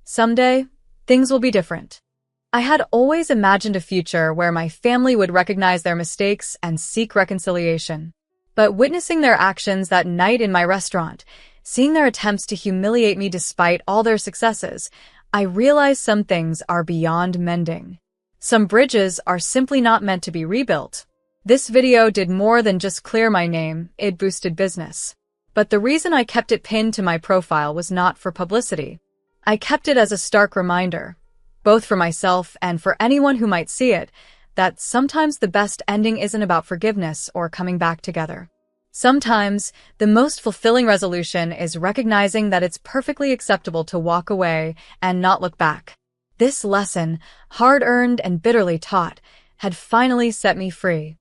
Someday, things will be different. I had always imagined a future where my family would recognize their mistakes and seek reconciliation. But witnessing their actions that night in my restaurant, seeing their attempts to humiliate me despite all their successes, I realized some things are beyond mending. Some bridges are simply not meant to be rebuilt. This video did more than just clear my name, it boosted business. But the reason I kept it pinned to my profile was not for publicity. I kept it as a stark reminder, both for myself and for anyone who might see it, that sometimes the best ending isn't about forgiveness or coming back together. Sometimes, the most fulfilling resolution is recognizing that it's perfectly acceptable to walk away and not look back. This lesson, hard-earned and bitterly taught, had finally set me free.